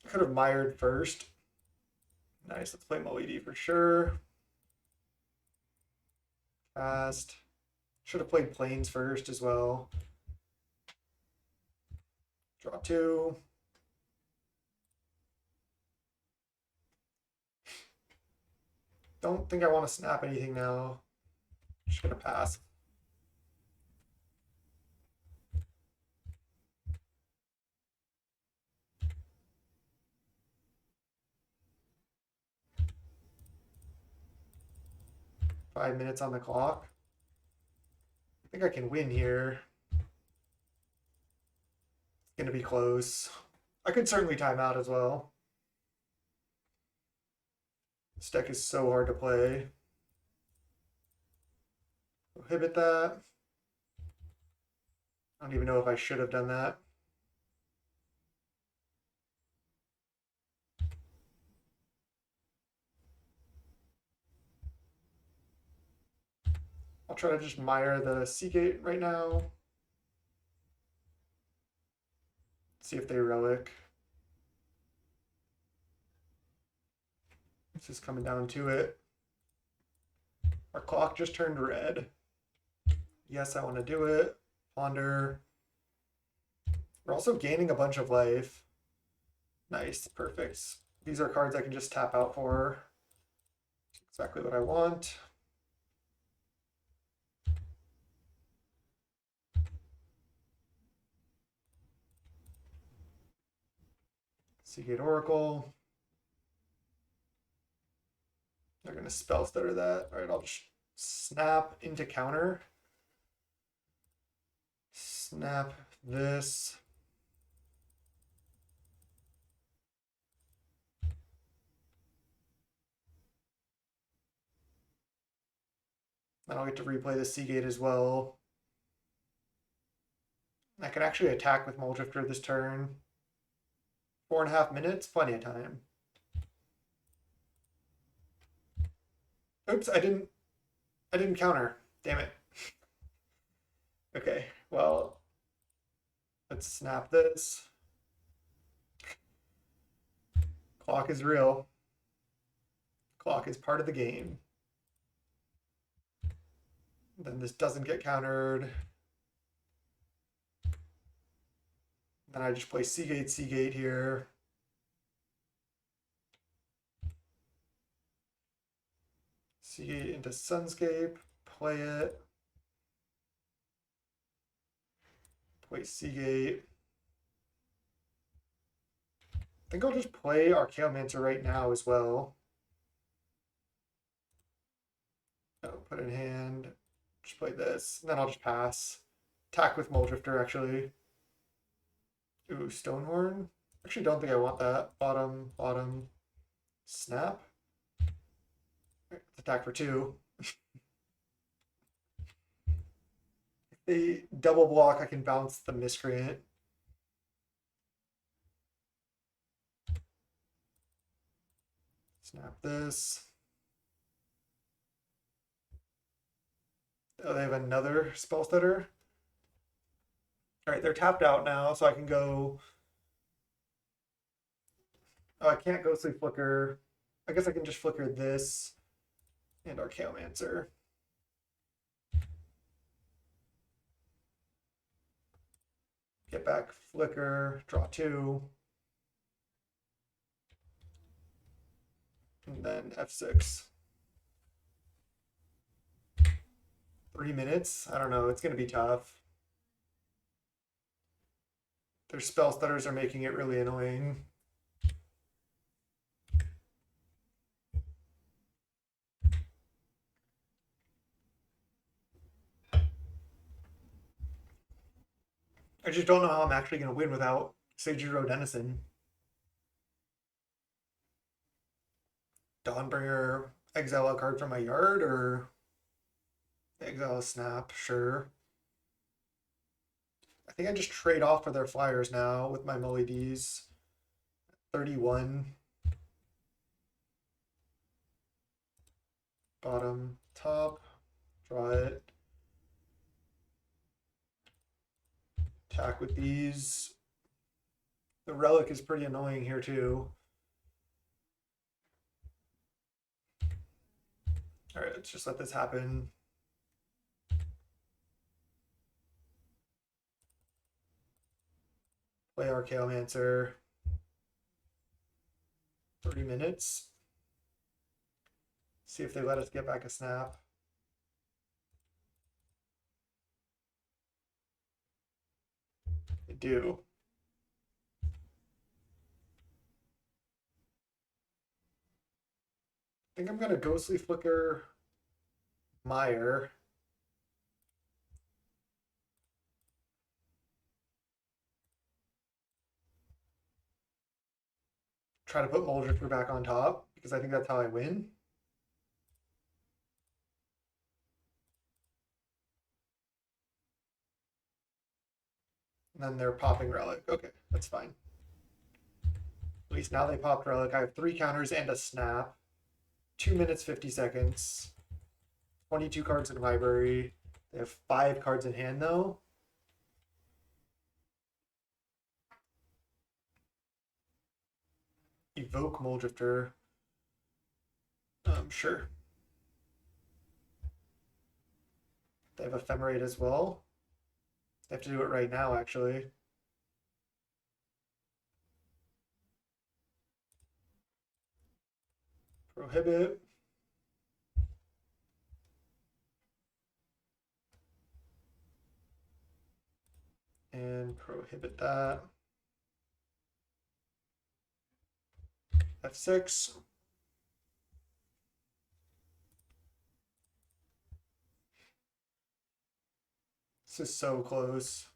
Could have mired first. Nice, let's play Malidi for sure. Fast. Should have played Plains first as well. Draw 2. Don't think I want to snap anything now. Just gonna pass. Five minutes on the clock. I think I can win here. It's gonna be close. I could certainly time out as well. This deck is so hard to play. Prohibit that. I don't even know if I should have done that. I'll try to just mire the Seagate right now. See if they relic. This is coming down to it. Our clock just turned red. Yes, I want to do it. Ponder. We're also gaining a bunch of life. Nice, perfect. These are cards I can just tap out for. Exactly what I want. Seagate Oracle. They're going to spell stutter that. All right, I'll just snap into counter. Snap this. Then I'll get to replay the Seagate as well. I can actually attack with Muldrifter this turn. 4.5 minutes, plenty of time. Oops, I didn't counter. Damn it. Okay, well, let's snap this. Clock is real. Clock is part of the game. Then this doesn't get countered. Then I just play C-gate, C-gate here. C-gate into Sunscape, play it. Play C-gate. I think I'll just play Archaeomancer right now as well. Oh, put in hand. Just play this. And then I'll just pass. Attack with Muldrifter, actually. Ooh, Stonehorn. Actually, don't think I want that. Bottom, bottom. Snap. Let's attack for 2. If they double block, I can bounce the Miscreant. Snap this. Oh, they have another spell stutter. All right, they're tapped out now, so I can go. Oh, I can't Ghostly Flicker. I guess I can just flicker this and Archaeomancer. Get back Flicker, draw 2. And then F6. 3 minutes? I don't know, it's going to be tough. Their spell stutters are making it really annoying. I just don't know how I'm actually going to win without Seijiro Denizen. Dawnbringer, exile a card from my yard, or exile a snap, sure. I think I just trade off for their flyers now with my Mullies. 31. Bottom, top, draw it. Attack with these. The relic is pretty annoying here too. All right, let's just let this happen. Play Archaeomancer. 30 minutes. See if they let us get back a snap. They do. I think I'm going to Ghostly Flicker Meyer. Try to put Muldrifter back on top because I think that's how I win. And then they're popping Relic. Okay, that's fine. At least now they popped Relic. I have 3 counters and a snap. 2 minutes, 50 seconds. 22 cards in library. They have 5 cards in hand though. Evoke Muldrifter. Sure. They have Ephemerate as well. They have to do it right now, actually. Prohibit. And prohibit that. F6. This is so close.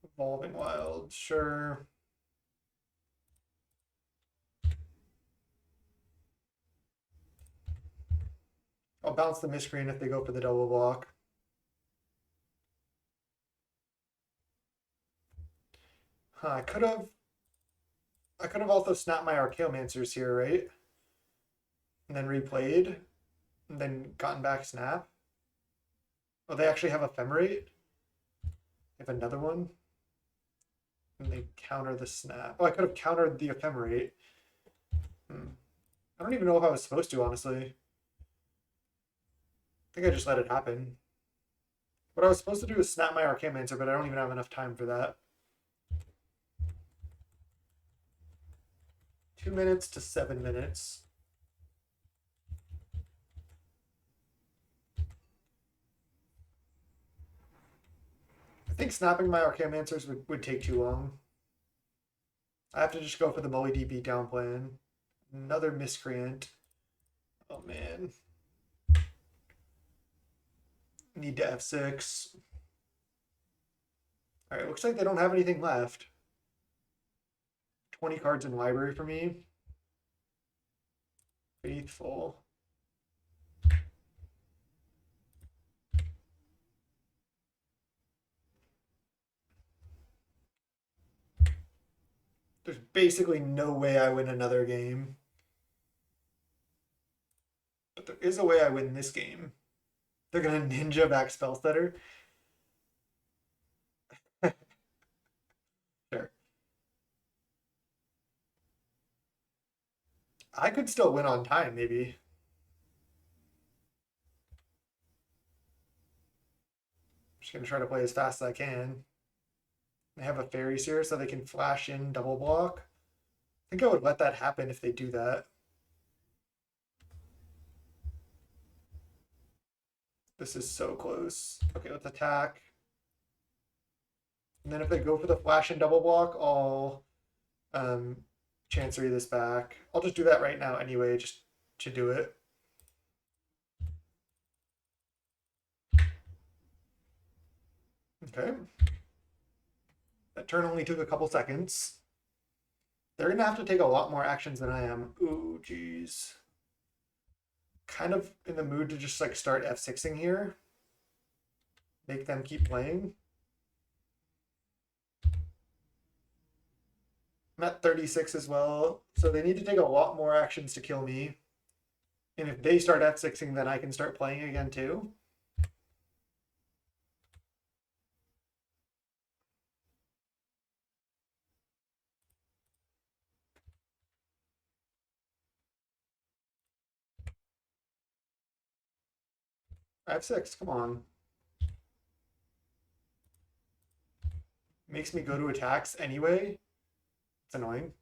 Evolving Wild, sure. I'll bounce the Miscreant if they go for the double block. I could have also snapped my Archaeomancers here, right? And then replayed. and then gotten back snap. Oh, they actually have ephemerate. They have another one. And they counter the snap. Oh, I could have countered the ephemerate. I don't even know if I was supposed to, honestly. I think I just let it happen. What I was supposed to do is snap my Archaeomancer, but I don't even have enough time for that. 2 minutes to 7 minutes. I think snapping my Archaeomancers would take too long. I have to just go for the Mully D beatdown plan. Another miscreant. Oh man. Need to F6. Alright, looks like they don't have anything left. 20 cards in library for me. Faithful. There's basically no way I win another game. But there is a way I win this game. They're going to ninja back Spellstutter. Sure. I could still win on time, maybe. Just going to try to play as fast as I can. They have a Fairies here, so they can flash in double block. I think I would let that happen if they do that. This is so close. Okay, let's attack. And then if they go for the flash and double block, I'll Chancery this back. I'll just do that right now anyway, just to do it. Okay. That turn only took a couple seconds. They're going to have to take a lot more actions than I am. Ooh, geez. Kind of in the mood to just like start F6ing here. Make them keep playing. I'm at 36 as well, so they need to take a lot more actions to kill me. And if they start F6ing, then I can start playing again too. F6, come on. Makes me go to attacks anyway. It's annoying.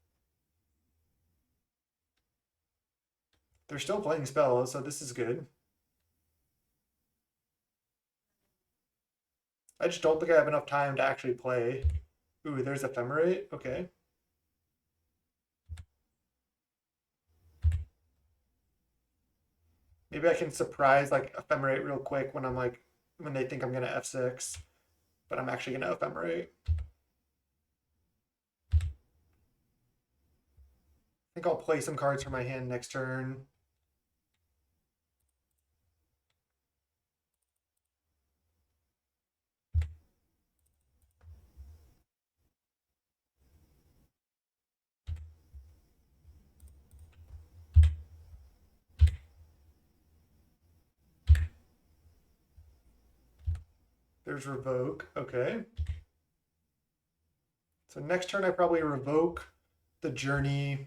They're still playing spells, so this is good. I just don't think I have enough time to actually play. Ooh, there's Ephemerate. Okay. Maybe I can surprise like Ephemerate real quick when I'm like, when they think I'm gonna F6, but I'm actually gonna Ephemerate. I think I'll play some cards for my hand next turn. There's Revoke. Okay. So next turn I probably revoke the Journey.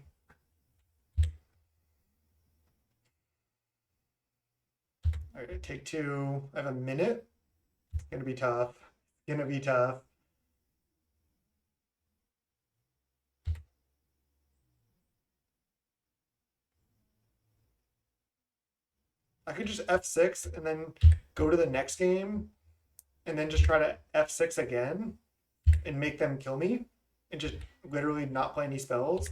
All right, take 2. I have a minute. It's gonna be tough. It's gonna be tough. I could just F6 and then go to the next game and then just try to F6 again and make them kill me and just literally not play any spells.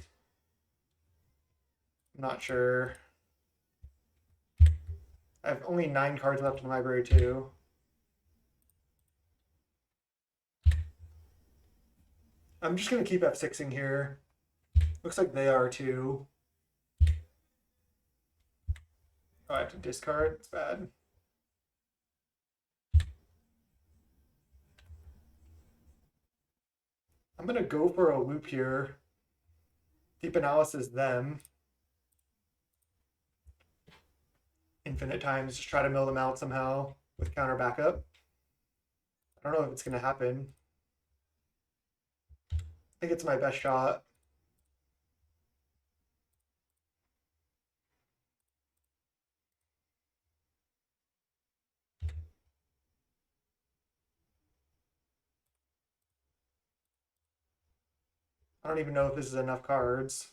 I'm not sure. I have only 9 cards left in the library too. I'm just going to keep F6ing here. Looks like they are too. Oh, I have to discard. It's bad. I'm going to go for a loop here. Deep Analysis them. infinite times, just try to mill them out somehow with counter backup. I don't know if it's going to happen. I think it's my best shot. I don't even know if this is enough cards.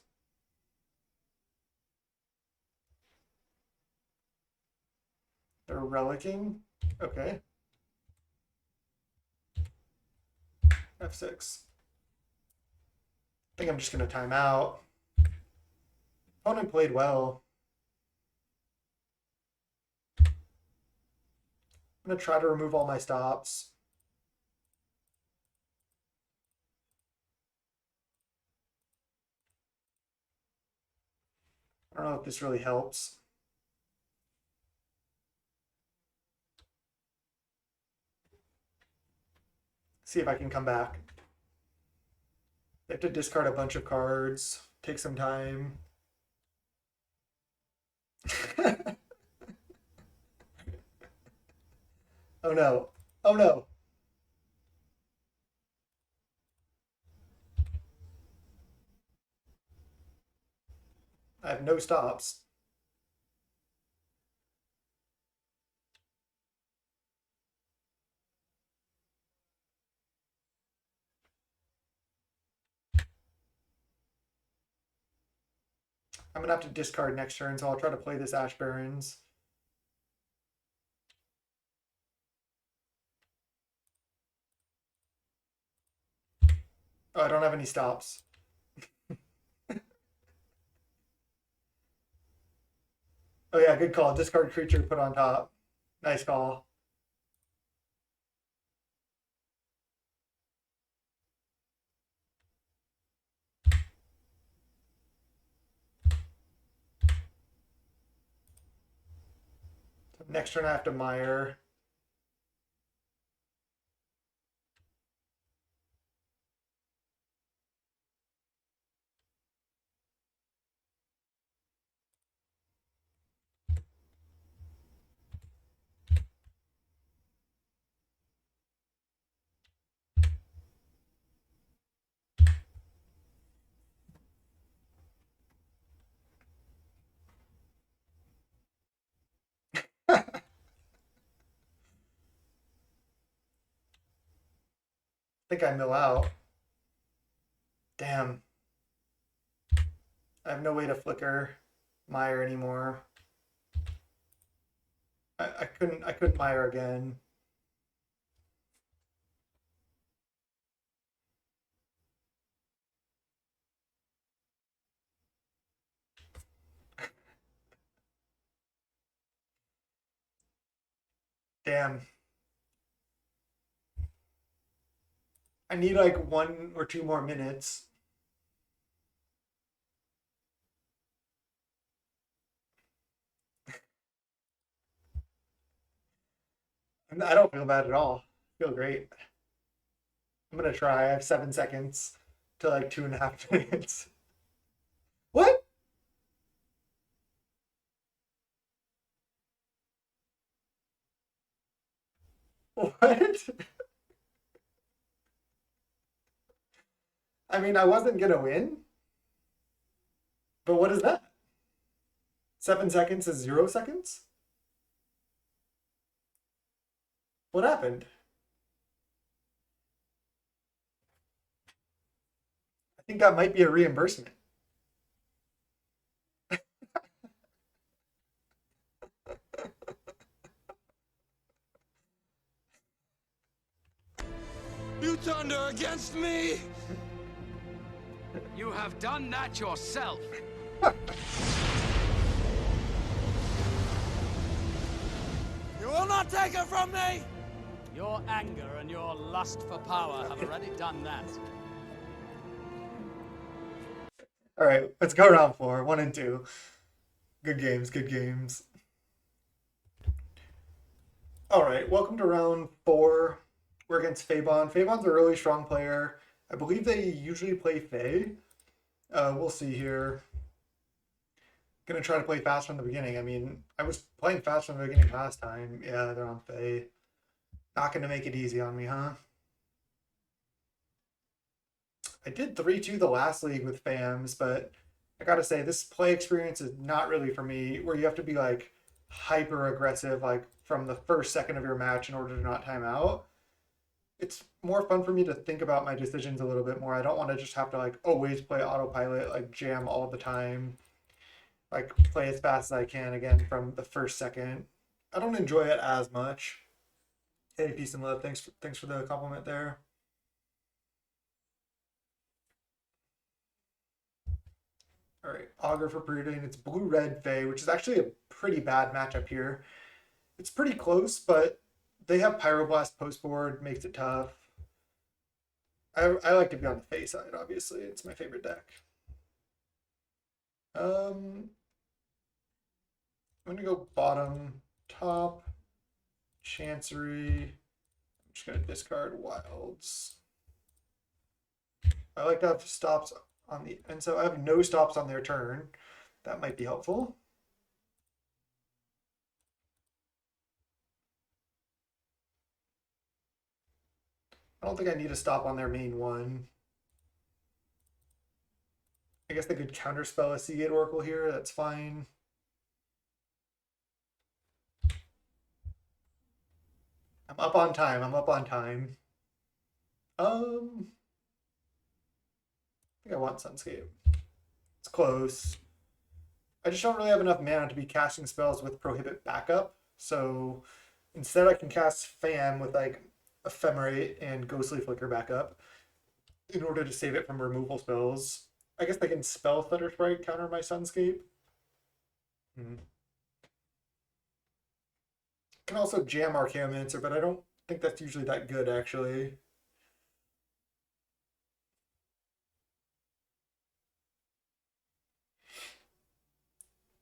They're relicking. Okay. F6. I think I'm just going to time out. Opponent played well. I'm going to try to remove all my stops. I don't know if this really helps. See if I can come back. They have to discard a bunch of cards, take some time. Oh no. Oh no. I have no stops. I'm gonna have to discard next turn, so I'll try to play this Ash Barrens. Oh, I don't have any stops. Oh yeah, good call. Discard creature, put on top. Nice call. So next turn I have to mire. I think I mill out. Damn. I have no way to flicker mire anymore. I couldn't mire again. Damn. I need like 1 or 2 more minutes. And I don't feel bad at all. I feel great. I'm gonna try. I have 7 seconds to like 2.5 minutes. What? What? I mean, I wasn't gonna win, but what is that? 7 seconds is 0 seconds? What happened? I think that might be a reimbursement. You turned her against me! You have done that yourself. You will not take her from me! Your anger and your lust for power have already done that. All right, let's go round 4. 1 and 2. Good games, good games. All right, welcome to round 4. We're against Fabon. Fabon's a really strong player. I believe they usually play Fae. We'll see here. gonna try to play fast from the beginning. I mean, I was playing fast from the beginning last time. Yeah, they're on Fae. Not gonna make it easy on me, huh? I did 3-2 the last league with FAMs, but I gotta say, this play experience is not really for me, where you have to be like hyper aggressive, like from the first second of your match in order to not time out. It's more fun for me to think about my decisions a little bit more. I don't want to just have to like always play autopilot, like jam all the time, like play as fast as I can again from the first second. I don't enjoy it as much. Hey, peace and love. Thanks for the compliment there. All right, Augur for Preordain. It's blue-red Fae, which is actually a pretty bad matchup here. It's pretty close, but they have Pyroblast post board, makes it tough. I like to be on the Fae side, obviously. It's my favorite deck. I'm gonna go bottom, top, Chancery. I'm just gonna discard Wilds. I like to have stops on the, and so I have no stops on their turn. That might be helpful. I don't think I need a stop on their main one. I guess they could counterspell a Seagate Oracle here. That's fine. I'm up on time. I'm up on time. I think I want Sunscape. It's close. I just don't really have enough mana to be casting spells with Prohibit backup. So instead I can cast Fam with like Ephemerate and Ghostly Flicker backup in order to save it from removal spells. I guess they can spell Thunder Sprite counter my Sunscape. Can also jam Archaeomancer, but I don't think that's usually that good actually.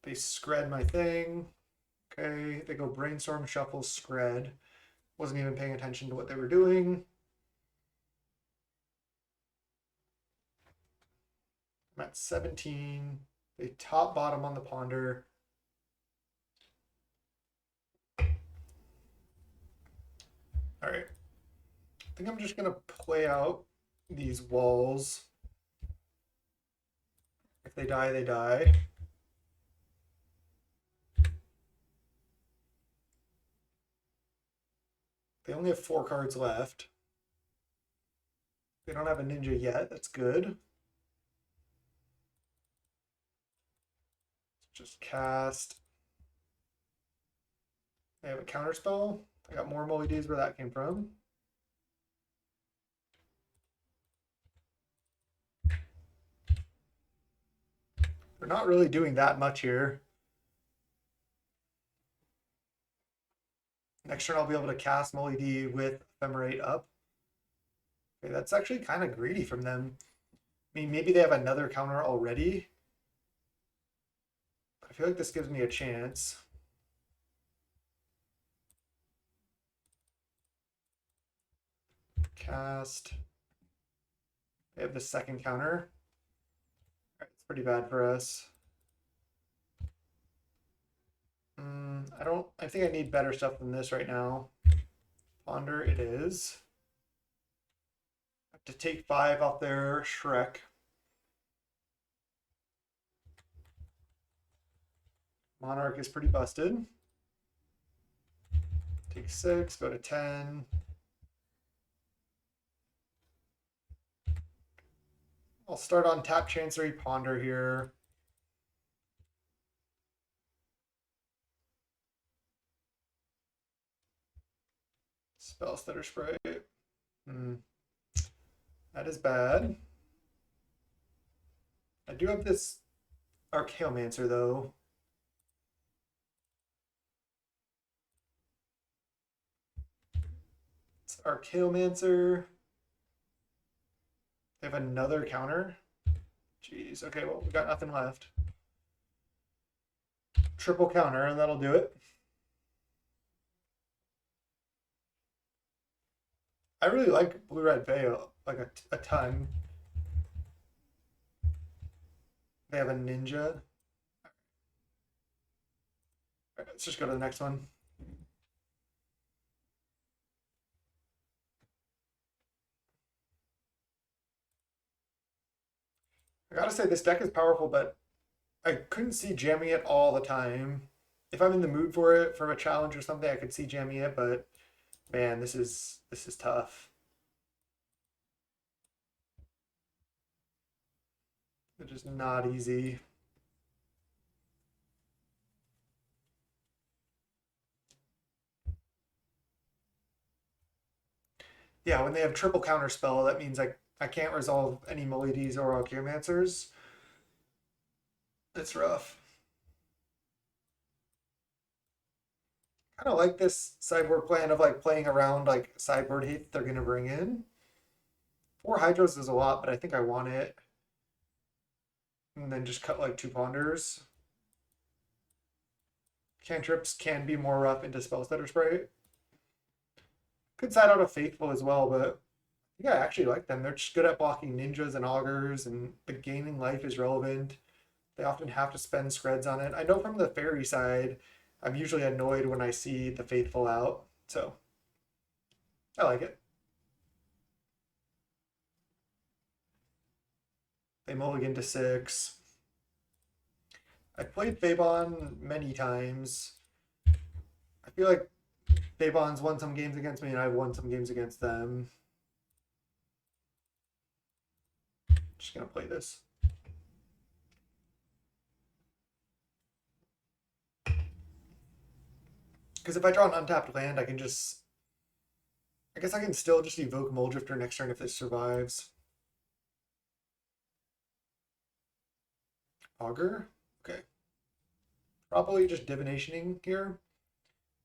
They scred my thing. Okay, they go Brainstorm, Shuffle, Scred. Wasn't even paying attention to what they were doing. I'm at 17. They top bottom on the Ponder. All right. I think I'm just going to play out these walls. If they die, they die. They only have 4 cards left. They don't have a ninja yet. That's good. Just cast. They have a counterspell. I got more Molly D's where that came from. They're not really doing that much here. Next turn I'll be able to cast Molly D with Ephemerate up. Okay, that's actually kind of greedy from them. I mean, maybe they have another counter already. But I feel like this gives me a chance. Cast. They have the second counter. All right, it's pretty bad for us. I think I need better stuff than this right now. Ponder it is. I have to take 5 off their Shrek. Monarch is pretty busted. Take 6, go to 10. I'll start on tap Chancery Ponder here. Spell Stutter Spray. That is bad. I do have this Archaeomancer though. It's Archaeomancer. They have another counter. Jeez. Okay, well, we got nothing left. Triple counter, and that'll do it. I really like blue-red Veil, like a ton. They have a ninja. let's just go to the next one. I gotta say, this deck is powerful, but I couldn't see jamming it all the time. If I'm in the mood for it, for a challenge or something, I could see jamming it, but man, this is tough. It's just not easy. Yeah, when they have triple counter spell, that means I can't resolve any Moides or Archaeomancers. It's rough. Kind of like this sideboard plan of like playing around like sideboard hate they're gonna bring in. 4 Hydros is a lot, but I think I want it. And then just cut like 2 Ponders. Cantrips can be more rough into Spellstutter Sprite. Could side out a Faithful as well, but I think I actually like them. They're just good at blocking ninjas and augurs, and the gaining life is relevant. They often have to spend screds on it. I know from the fairy side, I'm usually annoyed when I see the Faithful out, so I like it. They mulligan to 6. I've played Fabon many times. I feel like Fabon's won some games against me and I've won some games against them. Just gonna play this. Because if I draw an untapped land, I can just... I guess I can still just evoke Muldrifter next turn if this survives. Augur? Okay. Probably just divinationing here.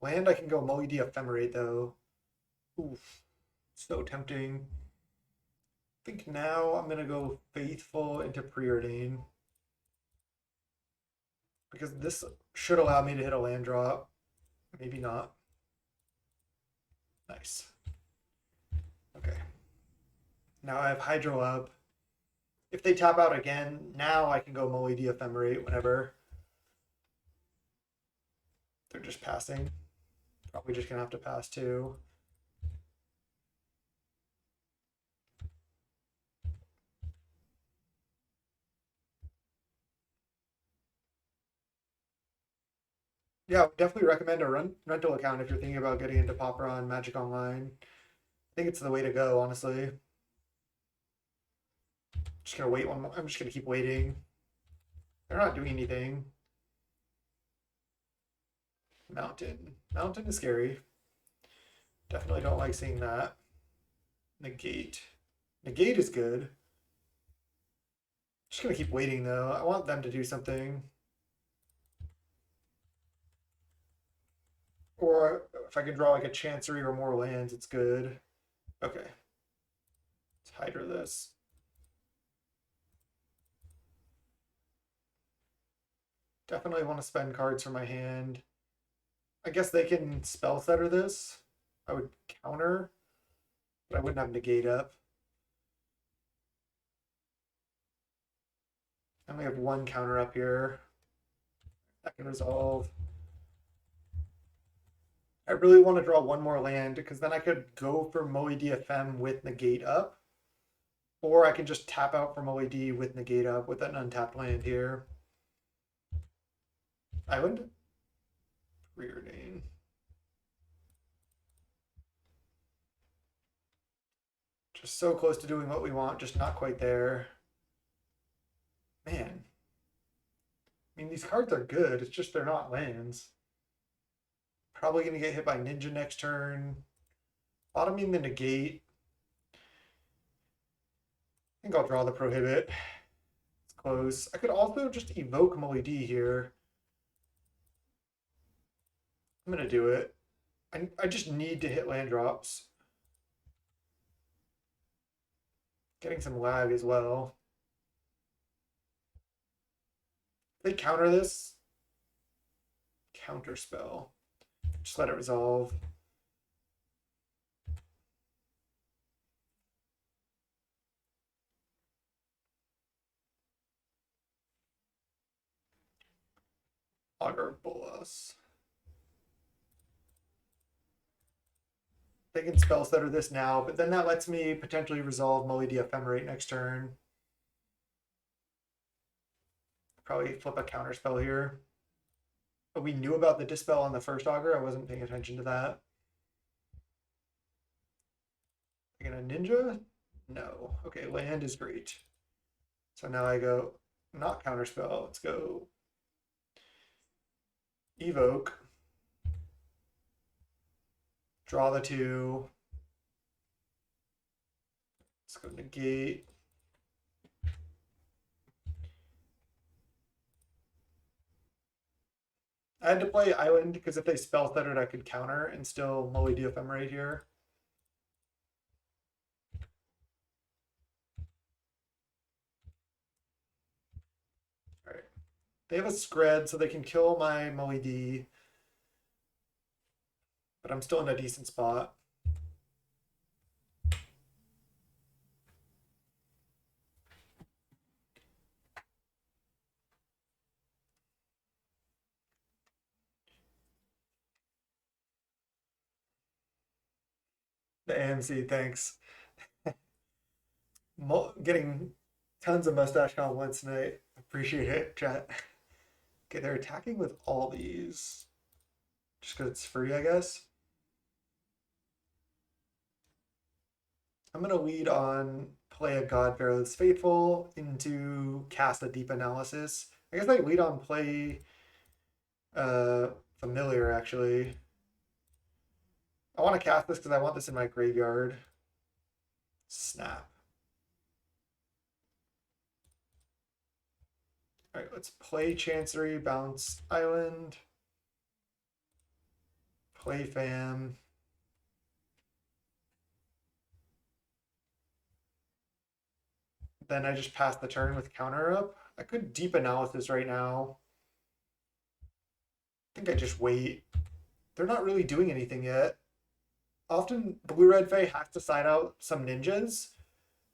Land, I can go Moidy Ephemerate though. Oof. So tempting. I think now I'm gonna go Faithful into Preordain. Because this should allow me to hit a land drop. Maybe not. Nice. Okay. Now I have Hydro up. If they tap out again, now I can go Moidy Ephemerate whenever. They're just passing. Probably just gonna have to pass too. Yeah, definitely recommend a rental account if you're thinking about getting into Pauper on Magic Online. I think it's the way to go, honestly. Just gonna wait one more. I'm just gonna keep waiting. They're not doing anything. Mountain. Mountain is scary. Definitely don't like seeing that. Negate. Negate is good. Just gonna keep waiting though. I want them to do something. Or if I can draw like a Chancery or more lands, it's good. Okay. Let's Hydra this. Definitely want to spend cards from my hand. I guess they can spell setter this. I would counter, but I wouldn't have negate up. I only have 1 counter up here. That can resolve. I really want to draw 1 more land because then I could go for Moidy FM with negate up. Or I can just tap out for Moidy with negate up with an untapped land here. Island? Preordain. Just so close to doing what we want, just not quite there. Man. I mean, these cards are good, it's just they're not lands. Probably going to get hit by Ninja next turn. Bottoming the negate. I think I'll draw the Prohibit. It's close. I could also just evoke Moidy here. I'm going to do it. I just need to hit land drops. Getting some lag as well. They counter this. Counter spell. Just let it resolve. Augur Bolas. they can spell stutter this now, but then that lets me potentially resolve Molly Ephemerate next turn. Probably flip a counter spell here. But we knew about the dispel on the first auger. I wasn't paying attention to that. Again, a ninja? No. Okay, land is great. So now I go not counterspell. Let's go evoke. Draw the 2. Let's go negate. I had to play island because if they spell stuttered, I could counter and still Molly Ephemerate here. All right. They have a Scred, so they can kill my Molly D. But I'm still in a decent spot. The AMC, thanks. Getting tons of mustache compliments tonight. Appreciate it, chat. Okay, they're attacking with all these. Just because it's free, I guess. I'm going to lead on play a God Pharaoh's Faithful into cast a Deep Analysis. I guess I lead on play Familiar, actually. I want to cast this because I want this in my graveyard. Snap. All right, let's play Chancery, bounce Island. Play Fam. Then I just pass the turn with counter up. I could Deep Analysis right now. I think I just wait. They're not really doing anything yet. Often Blue-Red Fae has to side out some ninjas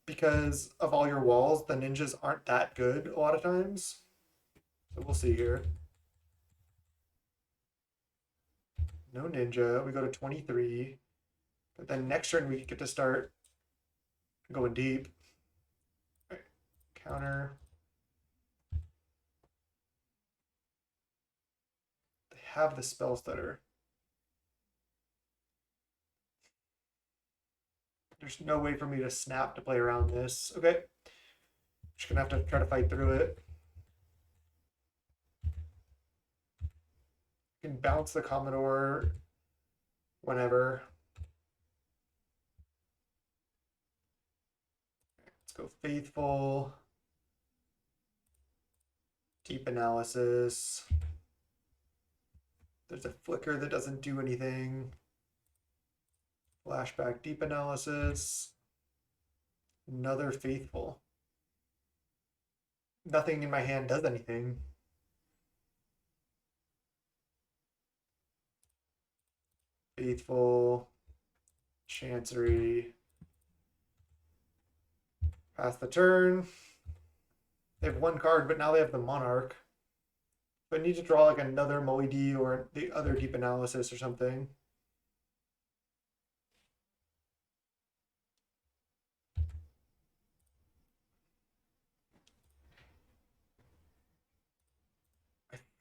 because of all your walls. The ninjas aren't that good a lot of times. So we'll see here. No ninja. We go to 23. But then next turn we get to start going deep. Right. Counter. They have the spell stutter. There's no way for me to snap to play around this. Okay. Just gonna have to try to fight through it. You can bounce the Commodore whenever. Let's go Faithful. Deep Analysis. There's a Flicker that doesn't do anything. Flashback, Deep Analysis. Another Faithful. Nothing in my hand does anything. Faithful. Chancery. Pass the turn. They have one card, but now they have the Monarch. So I need to draw like another Moe D or the other Deep Analysis or something.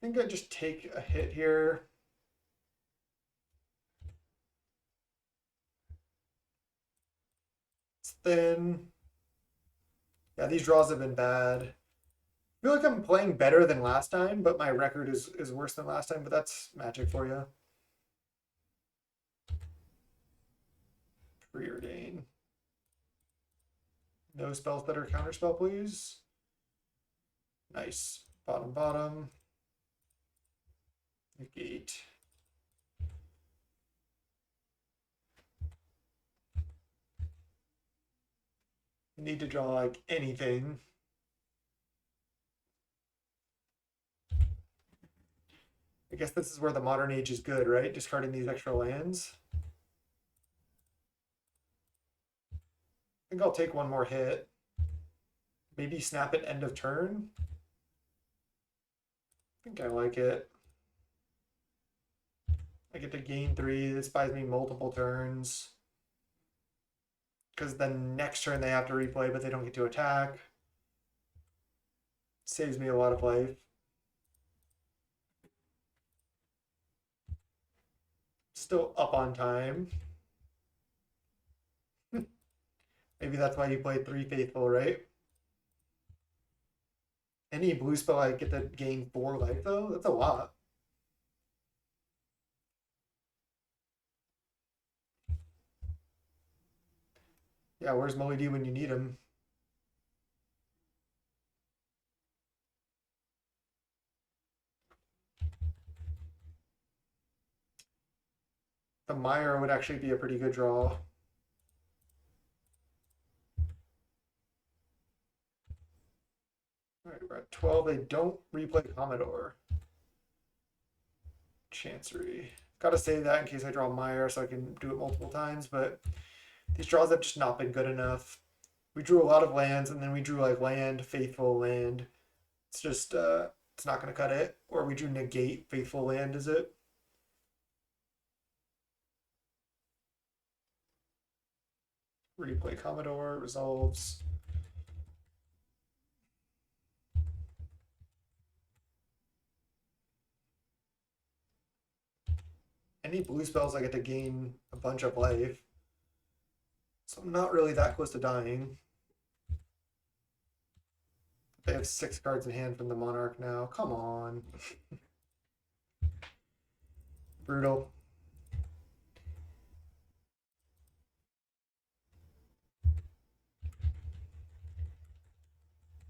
I think I just take a hit here. It's thin. Yeah, these draws have been bad. I feel like I'm playing better than last time, but my record is worse than last time, but that's Magic for you. Preordain. No spells that are counterspell, please. Nice. Bottom, bottom. Negate. Need to draw like anything. I guess this is where the modern age is good, right? Discarding these extra lands. I think I'll take one more hit. Maybe snap at end of turn. I think I like it. I get to gain 3. This buys me multiple turns. because then next turn they have to replay, but they don't get to attack. Saves me a lot of life. Still up on time. Maybe that's why you played 3 Faithful, right? Any blue spell I get to gain 4 life though? That's a lot. Yeah, where's Molly D when you need him? The Meyer would actually be a pretty good draw. All right, we're at 12. They don't replay Commodore. Chancery. Gotta say that in case I draw Meyer so I can do it multiple times, but these draws have just not been good enough. We drew a lot of lands, and then we drew like land, faithful land. It's just, it's not gonna cut it. Or we drew negate, faithful land, is it? Replay Commodore, resolves. Any blue spells I get to gain a bunch of life. So I'm not really that close to dying. They have 6 cards in hand from the Monarch now. Come on. Brutal.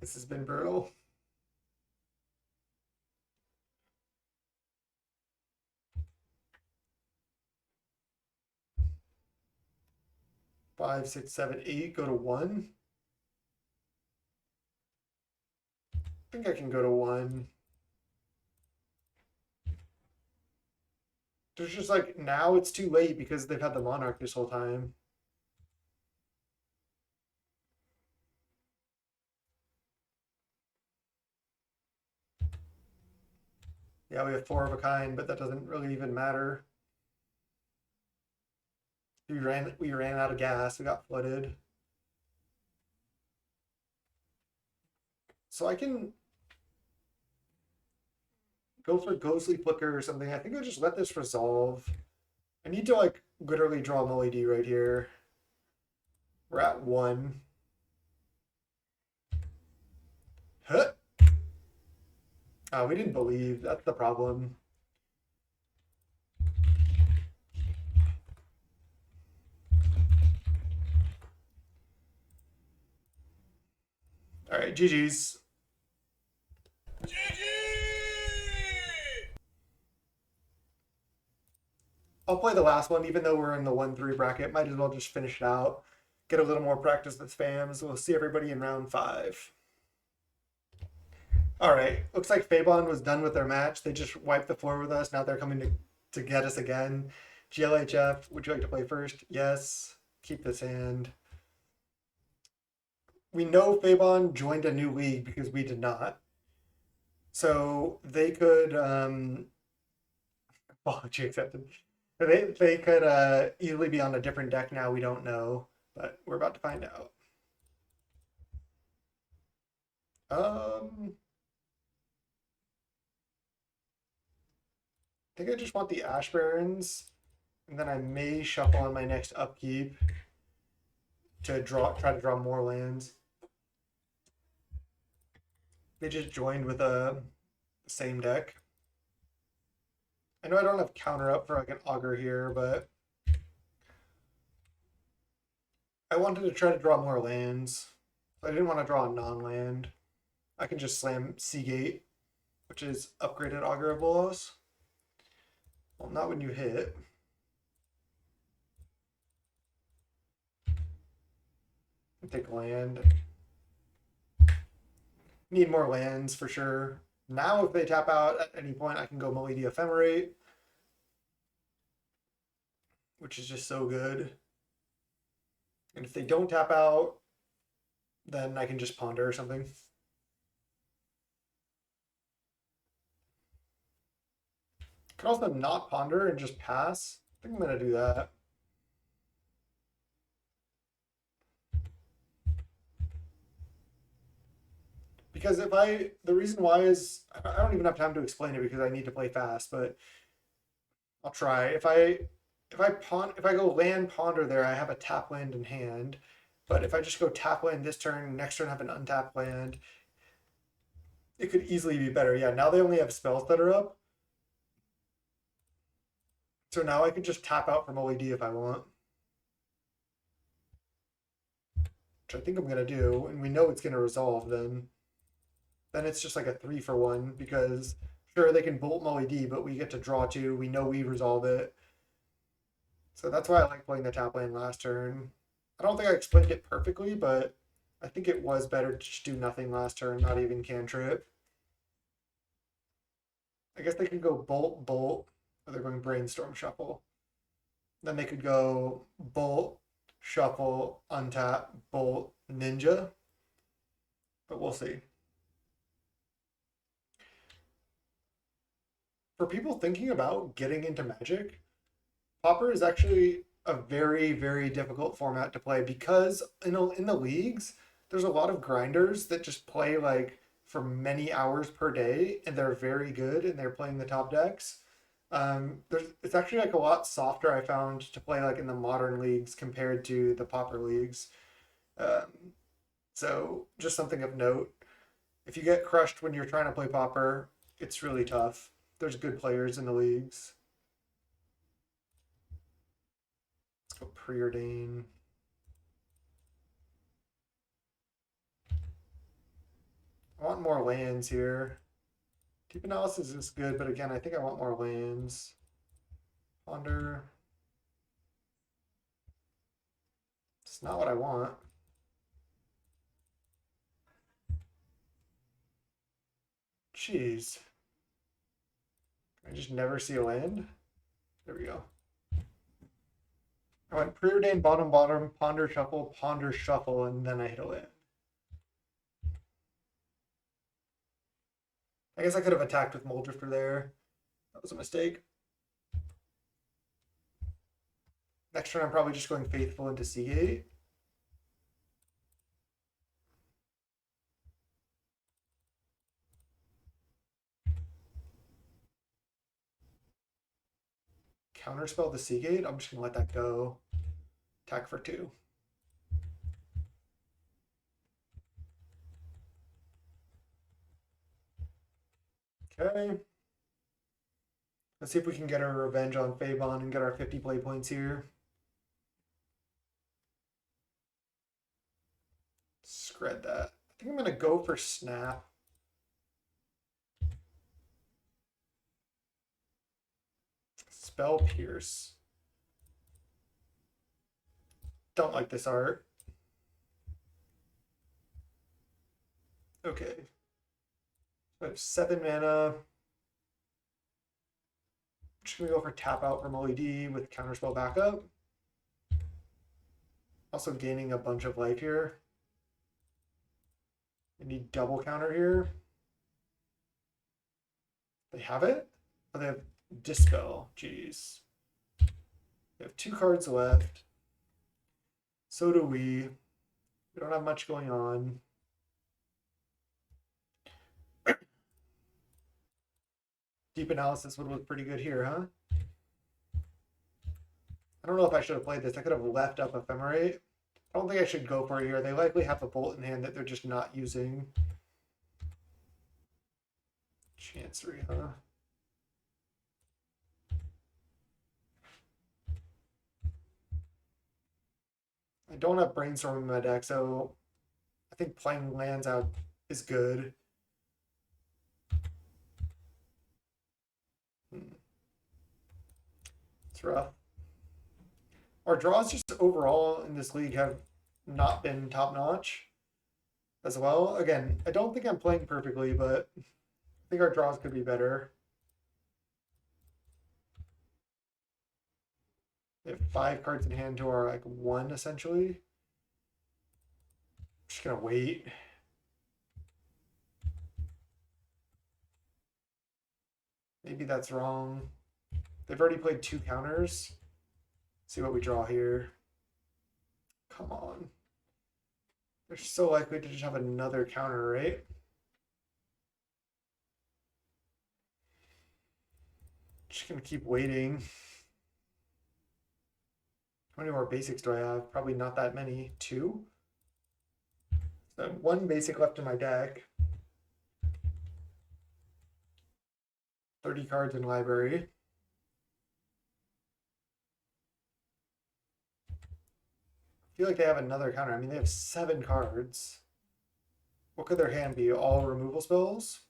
This has been brutal. Five, six, seven, 8, go to 1. I think I can go to 1. There's just like, now it's too late because they've had the Monarch this whole time. Yeah, we have 4 of a kind, but that doesn't really even matter. We ran out of gas, we got flooded. So I can go for Ghostly Flicker or something. I think I'll just let this resolve. I need to like literally draw Molly D right here. We're at 1. Huh. Oh, we didn't believe. That's the problem. All right, GG's. I'll play the last one, even though we're in the 1-3 bracket. Might as well just finish it out. Get a little more practice with spams. We'll see everybody in round 5. All right, looks like Fabon was done with their match. They just wiped the floor with us. Now they're coming to get us again. GLHF, would you like to play first? Yes. Keep this hand. We know Fabon joined a new league because we did not. So they could, apology accepted. They could easily be on a different deck now. We don't know, but we're about to find out. I think I just want the Ash Barrens, and then I may shuffle on my next upkeep to try to draw more lands. They just joined with the same deck. I know I don't have counter up for like an Augur here, but I wanted to try to draw more lands. I didn't want to draw a non-land. I can just slam Seagate, which is upgraded Augur of Bolas. Well, not when you hit. Take land. Need more lands for sure. Now if they tap out at any point, I can go Molly D Ephemerate, which is just so good. And if they don't tap out, then I can just ponder or something. Can also not ponder and just pass. I think I'm gonna do that. Because the reason why is, I don't even have time to explain it because I need to play fast, but I'll try. If I go land ponder there, I have a tap land in hand. But if I just go tap land this turn, next turn have an untapped land, it could easily be better. Yeah, now they only have spells that are up. So now I can just tap out from OED if I want. Which I think I'm gonna do, and we know it's gonna resolve then. Then it's just like a 3-for-1 because sure they can bolt OED, but we get to draw 2. We know we resolve it. So that's why I like playing the tap lane last turn. I don't think I explained it perfectly, but I think it was better to just do nothing last turn, not even cantrip. I guess they could go bolt, bolt, or they're going brainstorm, shuffle. Then they could go bolt, shuffle, untap, bolt, ninja. But we'll see. For people thinking about getting into Magic, Pauper is actually a very, very difficult format to play because in the leagues, there's a lot of grinders that just play like for many hours per day and they're very good and they're playing the top decks. It's actually like a lot softer I found to play like in the modern leagues compared to the Pauper leagues. So just something of note. If you get crushed when you're trying to play Pauper, it's really tough. There's good players in the leagues. Let's go preordain. I want more lands here. Deep analysis is good, but again, I think I want more lands. Ponder. It's not what I want. Jeez. I just never see a land. There we go. I went preordain, bottom, bottom, ponder, shuffle, and then I hit a land. I guess I could have attacked with Moldrifter there. That was a mistake. Next turn, I'm probably just going Faithful into Seagate. Counterspell the Seagate. I'm just going to let that go. Attack for 2. Okay. Let's see if we can get our revenge on Fabon and get our 50 play points here. Scred that. I think I'm going to go for Snap. Spell Pierce. Don't like this art. Okay. So I have 7 mana. I'm just gonna go for tap out from OED with counterspell backup. Also gaining a bunch of life here. I need double counter here. They have it? Oh, they have Dispel. Jeez. We have 2 cards left. So do we. We don't have much going on. Deep analysis would look pretty good here, huh? I don't know if I should have played this. I could have left up Ephemerate. I don't think I should go for it here. They likely have a bolt in hand that they're just not using. Chancery, huh? I don't have Brainstorm in my deck, so I think playing lands out is good. It's rough. Our draws just overall in this league have not been top notch as well. Again, I don't think I'm playing perfectly, but I think our draws could be better. We have 5 cards in hand to our like 1 essentially. I'm just gonna wait. Maybe that's wrong. They've already played 2 counters. See what we draw here. Come on. They're so likely to just have another counter, right? Just gonna keep waiting. How many more basics do I have? Probably not that many. 2? So 1 basic left in my deck. 30 cards in library. I feel like they have another counter. I mean, they have 7 cards. What could their hand be? All removal spells?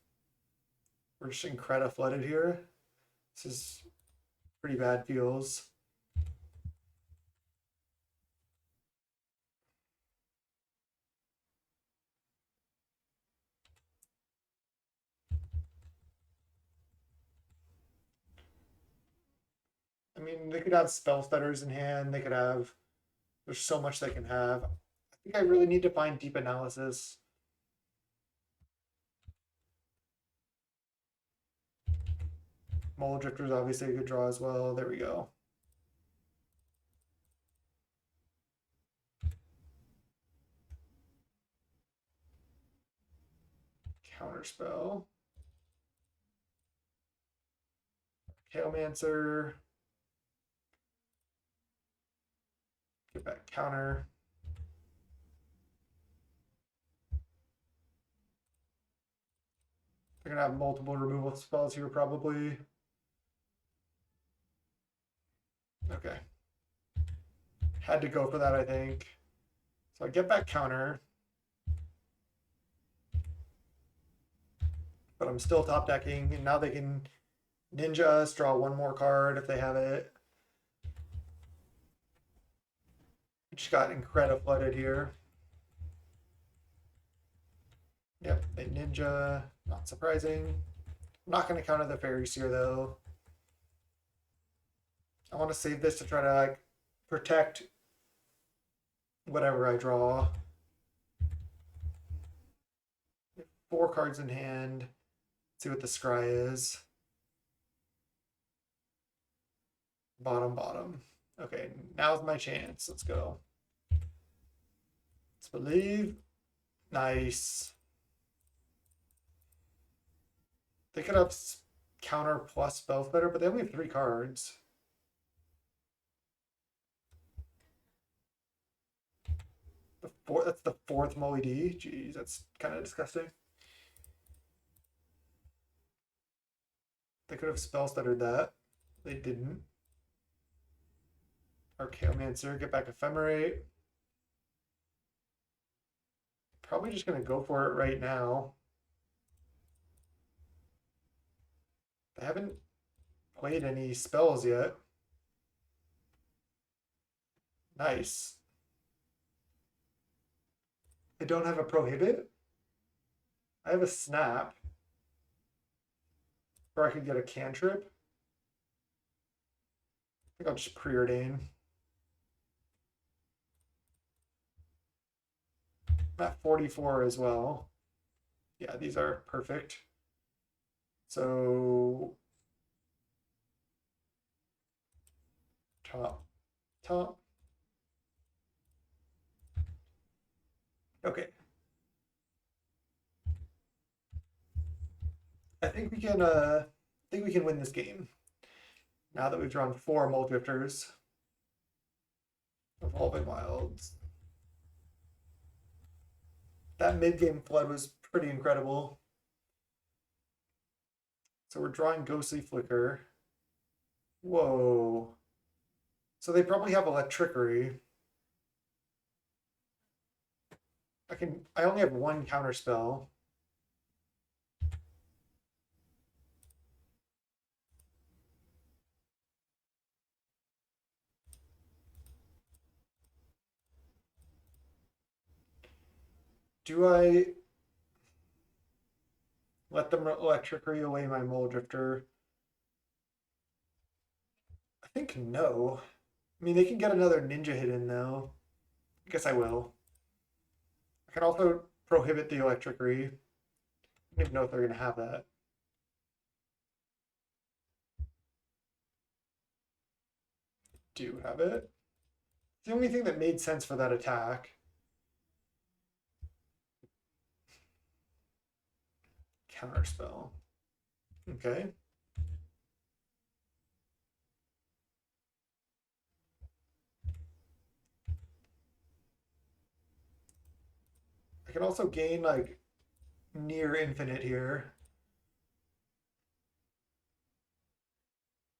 We're just Increda flooded here. This is pretty bad feels. I mean, they could have spell stutters in hand. They could have. There's so much they can have. I think I really need to find deep analysis. Mole Drifter is obviously a good draw as well. There we go. Counterspell. Tailmancer. Get back counter. They're gonna have multiple removal spells here probably. Okay. Had to go for that, I think. So I get back counter. But I'm still top decking, and now they can ninja us, draw 1 more card if they have it. Just got Increda flooded here. Yep, they ninja. Not surprising. I'm not going to counter the Fairy Seer though. I want to save this to try to like protect whatever I draw. 4 cards in hand. See what the scry is. Bottom. Okay, now's my chance. Let's go. Let's believe. Nice. They could have counter plus spell better, but they only have 3 cards. That's the 4th Moe D. Jeez, that's kind of disgusting. They could have spell stuttered that. They didn't. Archaeomancer, get back Ephemerate. Probably just gonna go for it right now. They haven't played any spells yet. Nice. I don't have a prohibit. I have a snap. Or I could get a cantrip. I think I'll just preordain. I'm at 44 as well. Yeah, these are perfect. So top. Okay. I think we can win this game. Now that we've drawn 4 Mole Drifters. Evolving Wilds. That mid-game flood was pretty incredible. So we're drawing Ghostly Flicker. Whoa. So they probably have Electrickery. I only have 1 counter spell. Do I let them Electrickery away my Mole Drifter? I think no. I mean, they can get another ninja hit in though. I guess I will. I can also prohibit the Electrickery. I don't even know if they're going to have that. Do have it. It's the only thing that made sense for that attack. Counterspell. Okay. I can also gain like near infinite here.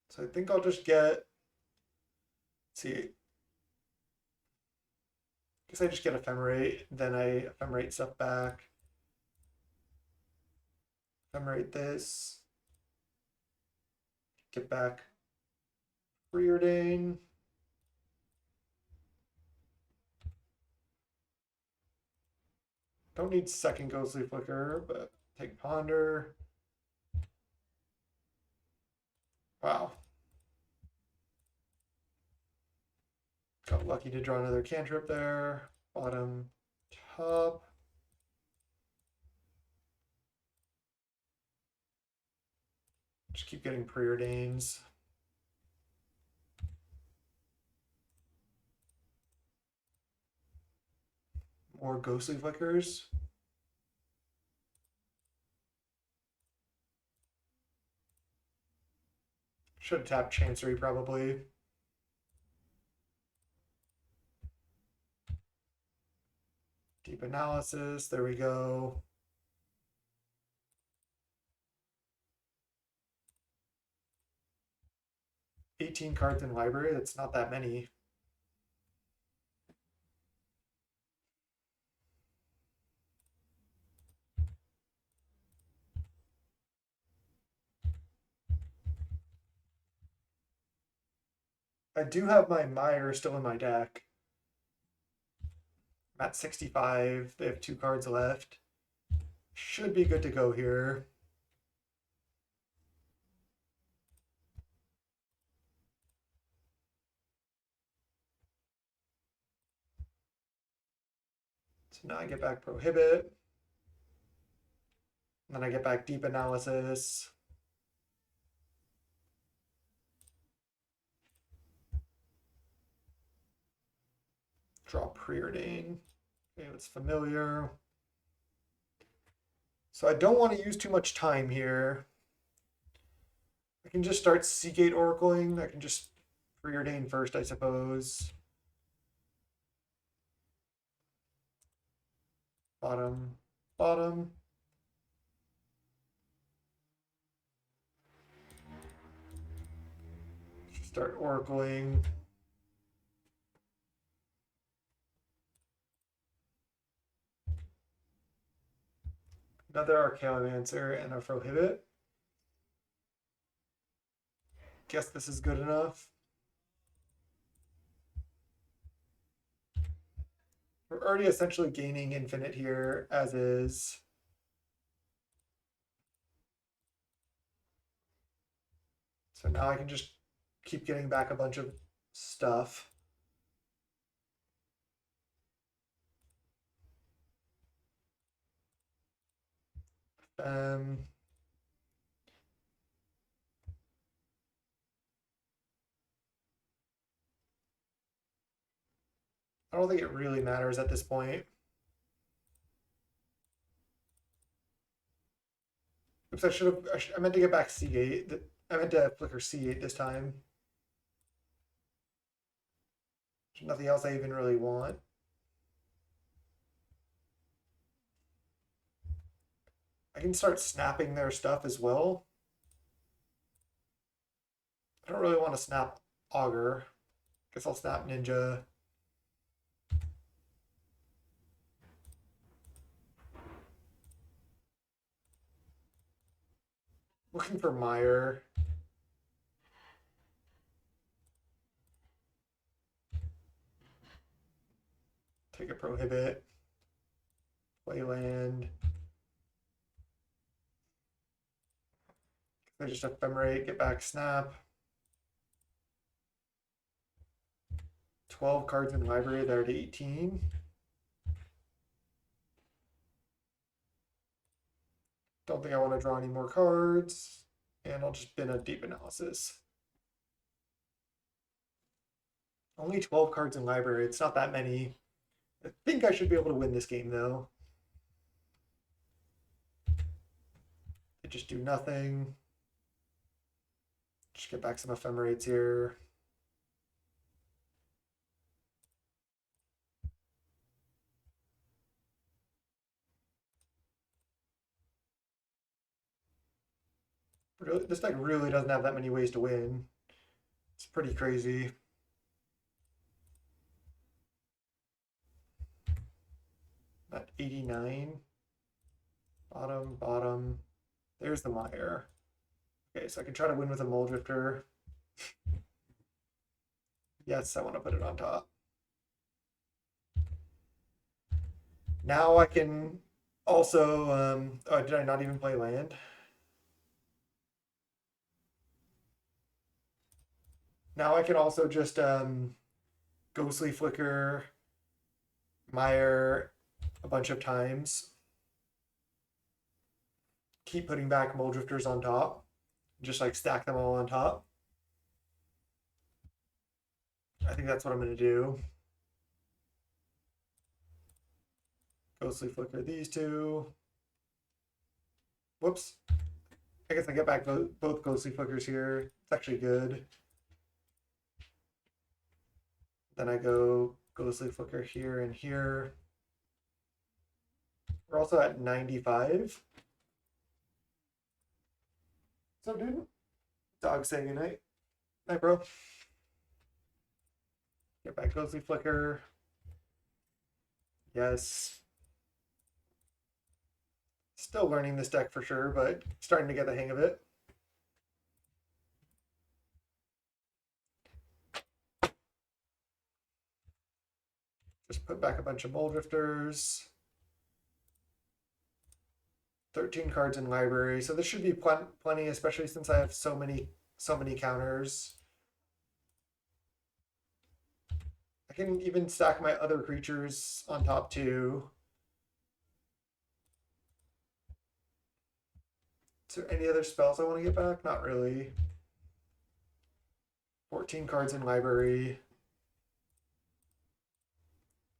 So I think I'll just get, let's see, guess I just get ephemerate, then I ephemerate stuff back. Ephemerate this. Get back Preordain. Don't need second Ghostly Flicker, but take Ponder. Wow. Got lucky to draw another cantrip there. Bottom, top. Just keep getting Preordains. More Ghostly Flickers. Should have tapped Chancery probably. Deep Analysis, there we go. $18 cards in library, that's not that many. I do have my Mire still in my deck. I'm at 65. They have 2 cards left. Should be good to go here. So now I get back Prohibit. And then I get back Deep Analysis. Draw Preordain. Okay, that's familiar. So I don't want to use too much time here. I can just start Seagate Oracling. I can just Preordain first, I suppose. Bottom, bottom. Start Oracling. Another Archaeomancer and a Prohibit. Guess this is good enough. We're already essentially gaining infinite here as is. So now I can just keep getting back a bunch of stuff. I don't think it really matters at this point. Oops, I meant to get back C8. I meant to flicker C8 this time. There's nothing else I even really want. I can start snapping their stuff as well. I don't really want to snap Augur. Guess I'll snap Ninja. Looking for Mire. Take a Prohibit. Play land. I just ephemerate, get back snap. 12 cards in the library, they're at 18. Don't think I want to draw any more cards. And I'll just bin a Deep Analysis. Only 12 cards in library, it's not that many. I think I should be able to win this game though. They just do nothing. Just get back some ephemerates here. Really, this deck really doesn't have that many ways to win. It's pretty crazy. At 89. Bottom, bottom. There's the mire. Okay, so I can try to win with a Mole Drifter. Yes, I want to put it on top. Now I can also, oh, did I not even play land? Now I can also just Ghostly Flicker, Mire a bunch of times. Keep putting back Mole Drifters on top. Just like stack them all on top. I think that's what I'm going to do. Ghostly Flicker these two. Whoops. I guess I get back both Ghostly Flickers here. It's actually good. Then I go Ghostly Flicker here and here. We're also at 95. What's up, dude? Dog saying goodnight. Night, bro. Get back Ghostly Flicker. Yes. Still learning this deck for sure, but starting to get the hang of it. Just put back a bunch of Mole Drifters. 13 cards in library, so this should be plenty, especially since I have so many counters. I can even stack my other creatures on top too. Is there any other spells I want to get back? Not really. 14 cards in library.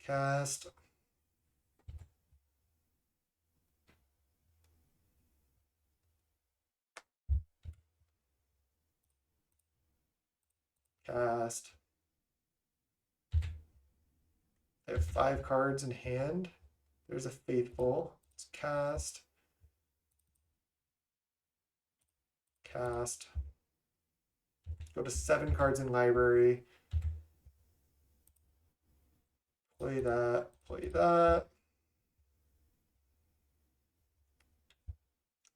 Cast. Cast. I have 5 cards in hand. There's a Faithful. Let's cast. Cast. Go to 7 cards in library. Play that. Play that.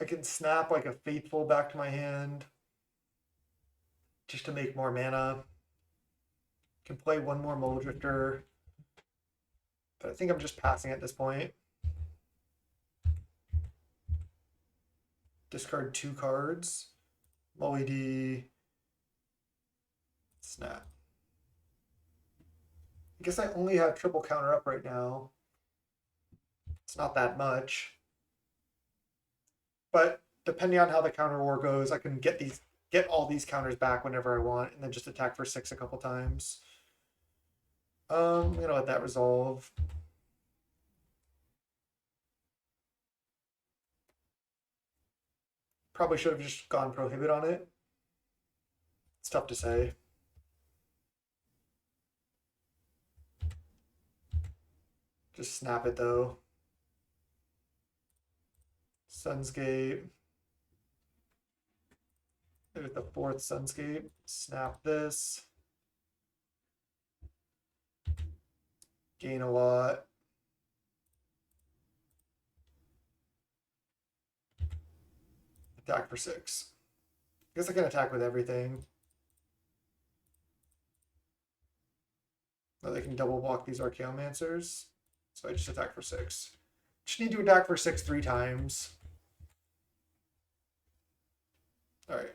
I can snap like a Faithful back to my hand just to make more mana. Can play one more Mole Drifter. But I think I'm just passing at this point. Discard 2 cards. Molly D. Snap. I guess I only have triple counter up right now. It's not that much. But depending on how the counter war goes, I can get all these counters back whenever I want and then just attack for 6 a couple times. I'm gonna let that resolve. Probably should have just gone Prohibit on it. It's tough to say. Just snap it though. Sunscape. There's the 4th Sunscape. Snap this. Gain a lot. Attack for 6. I guess I can attack with everything. No, they can double block these Archaeomancers. So I just attack for 6. Just need to attack for 6 3 times. Alright.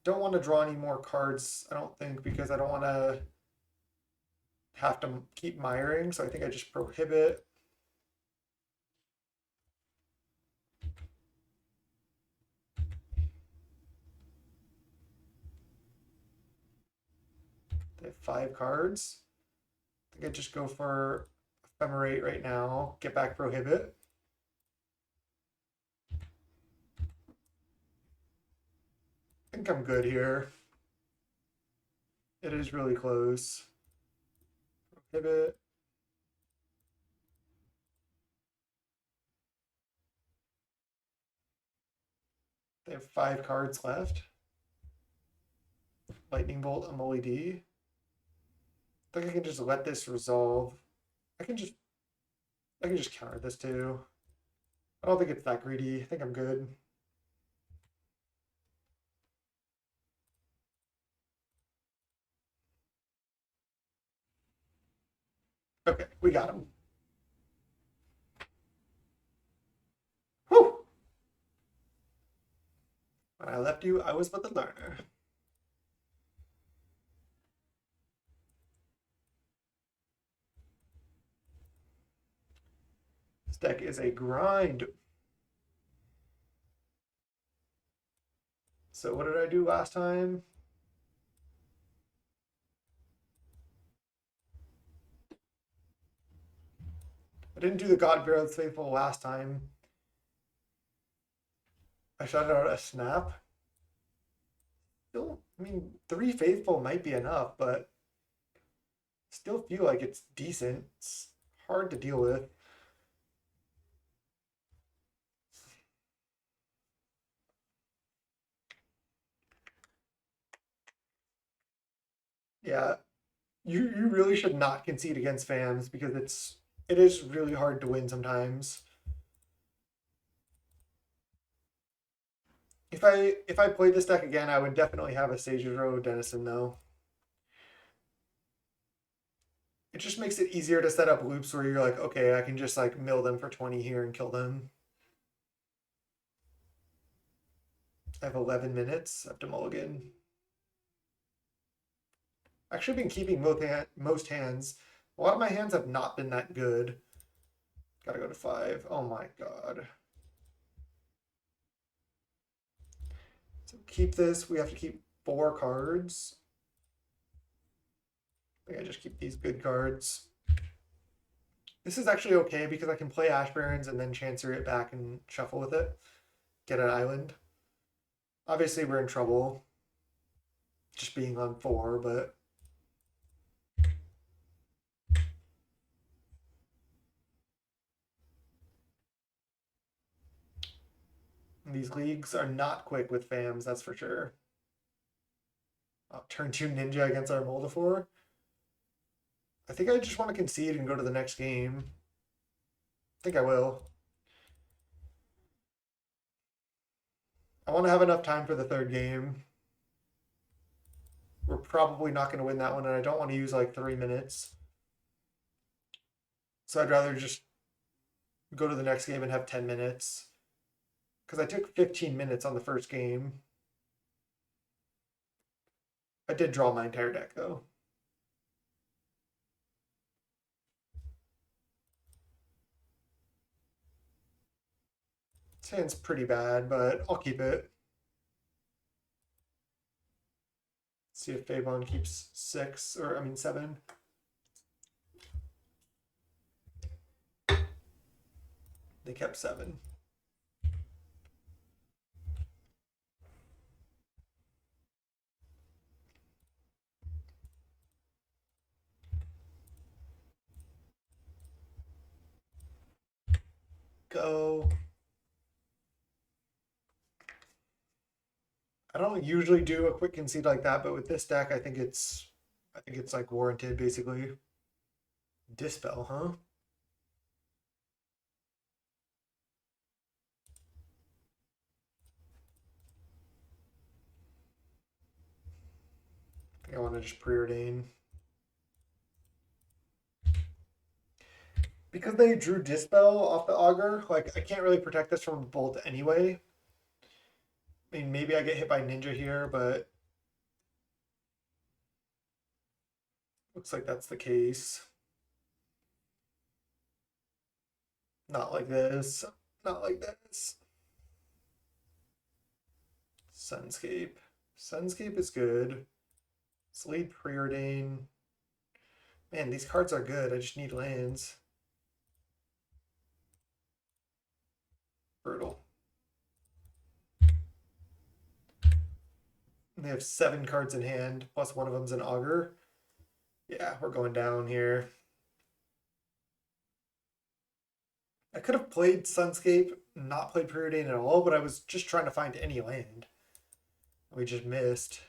Don't want to draw any more cards, I don't think, because I don't want to have to keep miring, so I think I just Prohibit. They have 5 cards. I think I just go for Ephemerate right now, get back Prohibit. I think I'm good here. It is really close. Prohibit. They have 5 cards left. Lightning Bolt, Amoli D. I think I can just let this resolve. I can just counter this too. I don't think it's that greedy. I think I'm good. Okay, we got him. Whew! When I left you, I was but the learner. This deck is a grind. So what did I do last time? I didn't do the God Bearer of the Faithful last time. I shot out a snap. Still, I mean, 3 faithful might be enough, but still feel like it's decent. It's hard to deal with. Yeah, you really should not concede against fans because it is really hard to win sometimes. If I played this deck again, I would definitely have a Sage Row Denizen though. It just makes it easier to set up loops where you're like, okay, I can just like mill them for 20 here and kill them. I have 11 minutes. I have to mulligan. Actually been keeping most hands. A lot of my hands have not been that good. Gotta go to 5. Oh my god. So keep this. We have to keep 4 cards. I think I just keep these good cards. This is actually okay because I can play Ash Barrens and then Chancery it back and shuffle with it. Get an island. Obviously we're in trouble. Just being on 4, but... These leagues are not quick with FAMs, that's for sure. Turn 2 Ninja against our Moldifor. I think I just want to concede and go to the next game. I think I will. I want to have enough time for the 3rd game. We're probably not going to win that one, and I don't want to use like 3 minutes. So I'd rather just go to the next game and have 10 minutes. Because I took 15 minutes on the first game. I did draw my entire deck, though. This hand's pretty bad, but I'll keep it. See if Favon keeps 6, or I mean 7. They kept 7. Go. I don't usually do a quick concede like that, but with this deck, I think it's like warranted basically. Dispel, huh? I think I want to just preordain. Because they drew Dispel off the Augur, like I can't really protect this from Bolt anyway. I mean, maybe I get hit by Ninja here, but looks like that's the case. Not like this. Not like this. Sunscape. Sunscape is good. Sleep, Preordain. Man, these cards are good. I just need lands. Brutal. They have 7 cards in hand, plus one of them's an Augur. Yeah, we're going down here. I could have played Sunscape not played Preordain at all, but I was just trying to find any land. We just missed.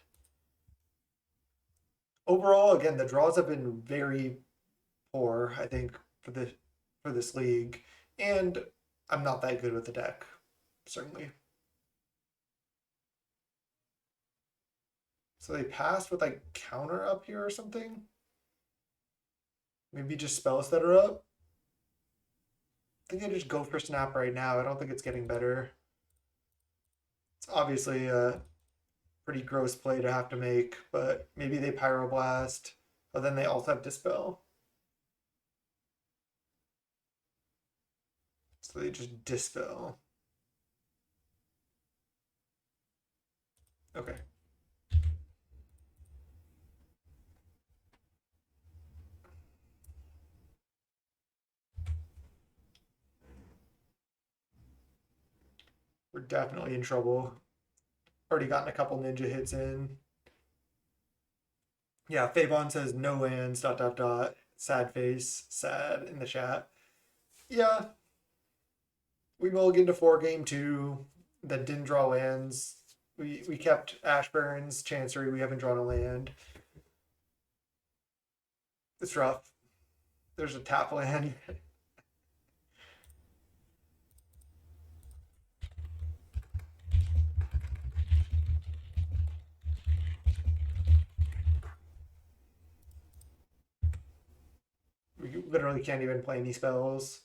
Overall, again, the draws have been very poor, I think, for this league. And I'm not that good with the deck, certainly. So they passed with like counter up here or something. Maybe just spells that are up. I think I just go for snap right now. I don't think it's getting better. It's obviously a pretty gross play to have to make, but maybe they pyroblast, but then they also have dispel. So they just dispel. Okay. We're definitely in trouble. Already gotten a couple ninja hits in. Yeah, Fabon says no lands, dot, dot, dot. Sad face, sad in the chat. Yeah. We mulliganed to 4 game 2, then didn't draw lands. We kept Ashburns, Chancery, we haven't drawn a land. It's rough. There's a tap land. We literally can't even play any spells.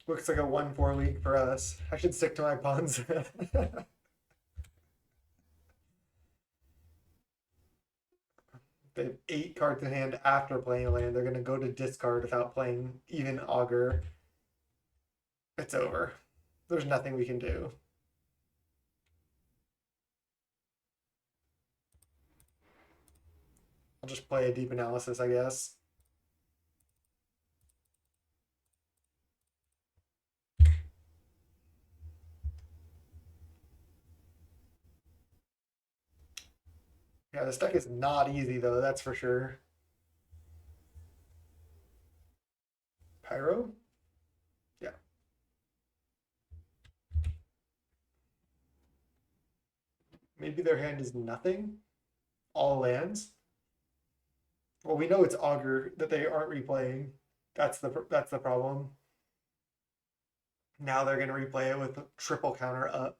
Looks like a 1-4 league for us. I should stick to my pawns. They have 8 cards in hand after playing a land. They're going to go to discard without playing even Augur. It's over. There's nothing we can do. I'll just play a deep analysis, I guess. Yeah, this deck is not easy though, that's for sure. Pyro? Yeah. Maybe their hand is nothing? All lands? Well, we know it's Augur that they aren't replaying. That's the problem. Now they're going to replay it with a triple counter up.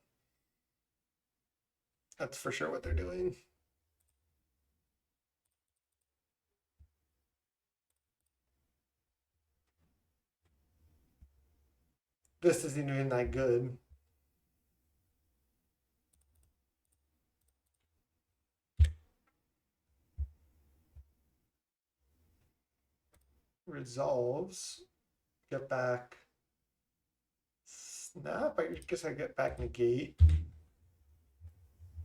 That's for sure what they're doing. This isn't even that good. Resolves. Get back. Snap. I guess I get back negate.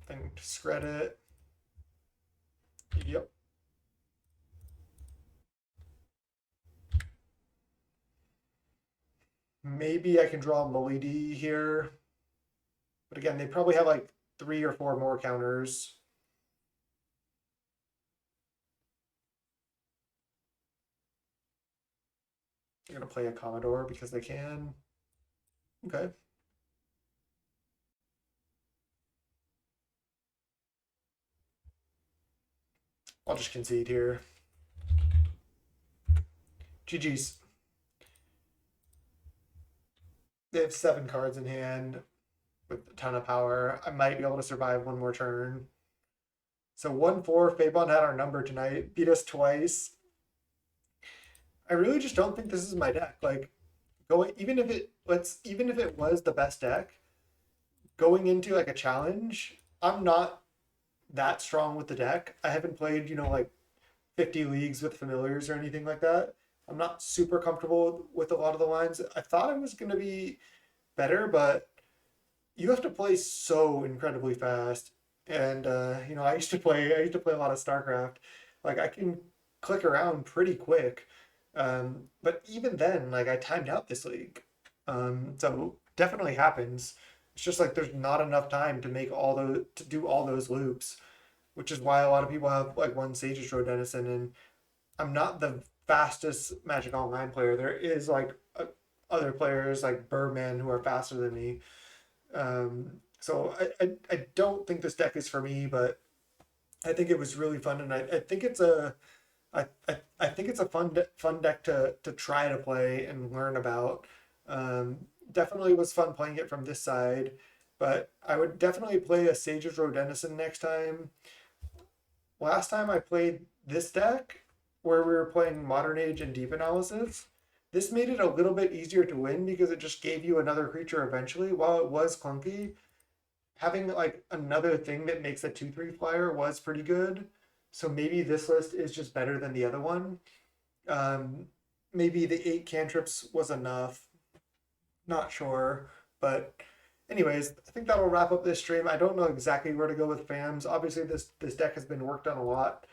Then discred it. Yep. Maybe I can draw Molidi here. But again, they probably have like 3 or 4 more counters. They're going to play a Commodore because they can. Okay. I'll just concede here. GG's. They have 7 cards in hand with a ton of power. I might be able to survive one more turn. So 1-4, Fabon had our number tonight. Beat us twice. I really just don't think this is my deck. Like, even if it was the best deck, going into like a challenge, I'm not that strong with the deck. I haven't played, like 50 leagues with familiars or anything like that. I'm not super comfortable with a lot of the lines. I thought I was going to be better, but you have to play so incredibly fast. And I used to play a lot of StarCraft. Like I can click around pretty quick. But even then, like I timed out this league. So definitely happens. It's just like there's not enough time to make to do all those loops. which is why a lot of people have like one Sage's Road Denizen, and I'm not the fastest Magic Online player. There is like other players like Birdman who are faster than me. So I don't think this deck is for me, but I think it was really fun, and I think it's a I think it's a fun deck to try to play and learn about. Definitely was fun playing it from this side, but I would definitely play a Sage's Road Denizen next time. Last time I played this deck, where we were playing Modern Age and Deep Analysis, this made it a little bit easier to win because it just gave you another creature eventually. While it was clunky, having like another thing that makes a 2/3 flyer was pretty good. So maybe this list is just better than the other one. Maybe the 8 cantrips was enough. Not sure. But anyways, I think that'll wrap up this stream. I don't know exactly where to go with FAMs. Obviously, this deck has been worked on a lot.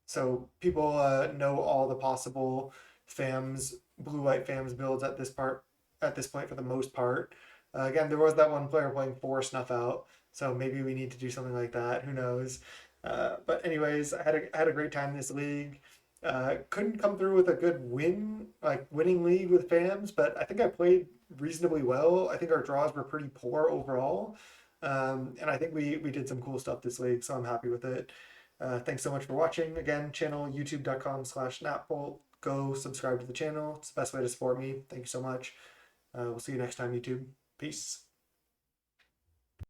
So people know all the possible FAMs, blue white FAMs builds at this point for the most part. Again, there was that one player playing 4 Snuff Out, so maybe we need to do something like that. Who knows? But anyways, I had a great time in this league. Couldn't come through with a good winning league with FAMs, but I think I played reasonably well. I think our draws were pretty poor overall, and I think we did some cool stuff this league, so I'm happy with it. Thanks so much for watching. Again, channel youtube.com/napbolt. Go subscribe to the channel. It's the best way to support me. Thank you so much. We'll see you next time, YouTube. Peace.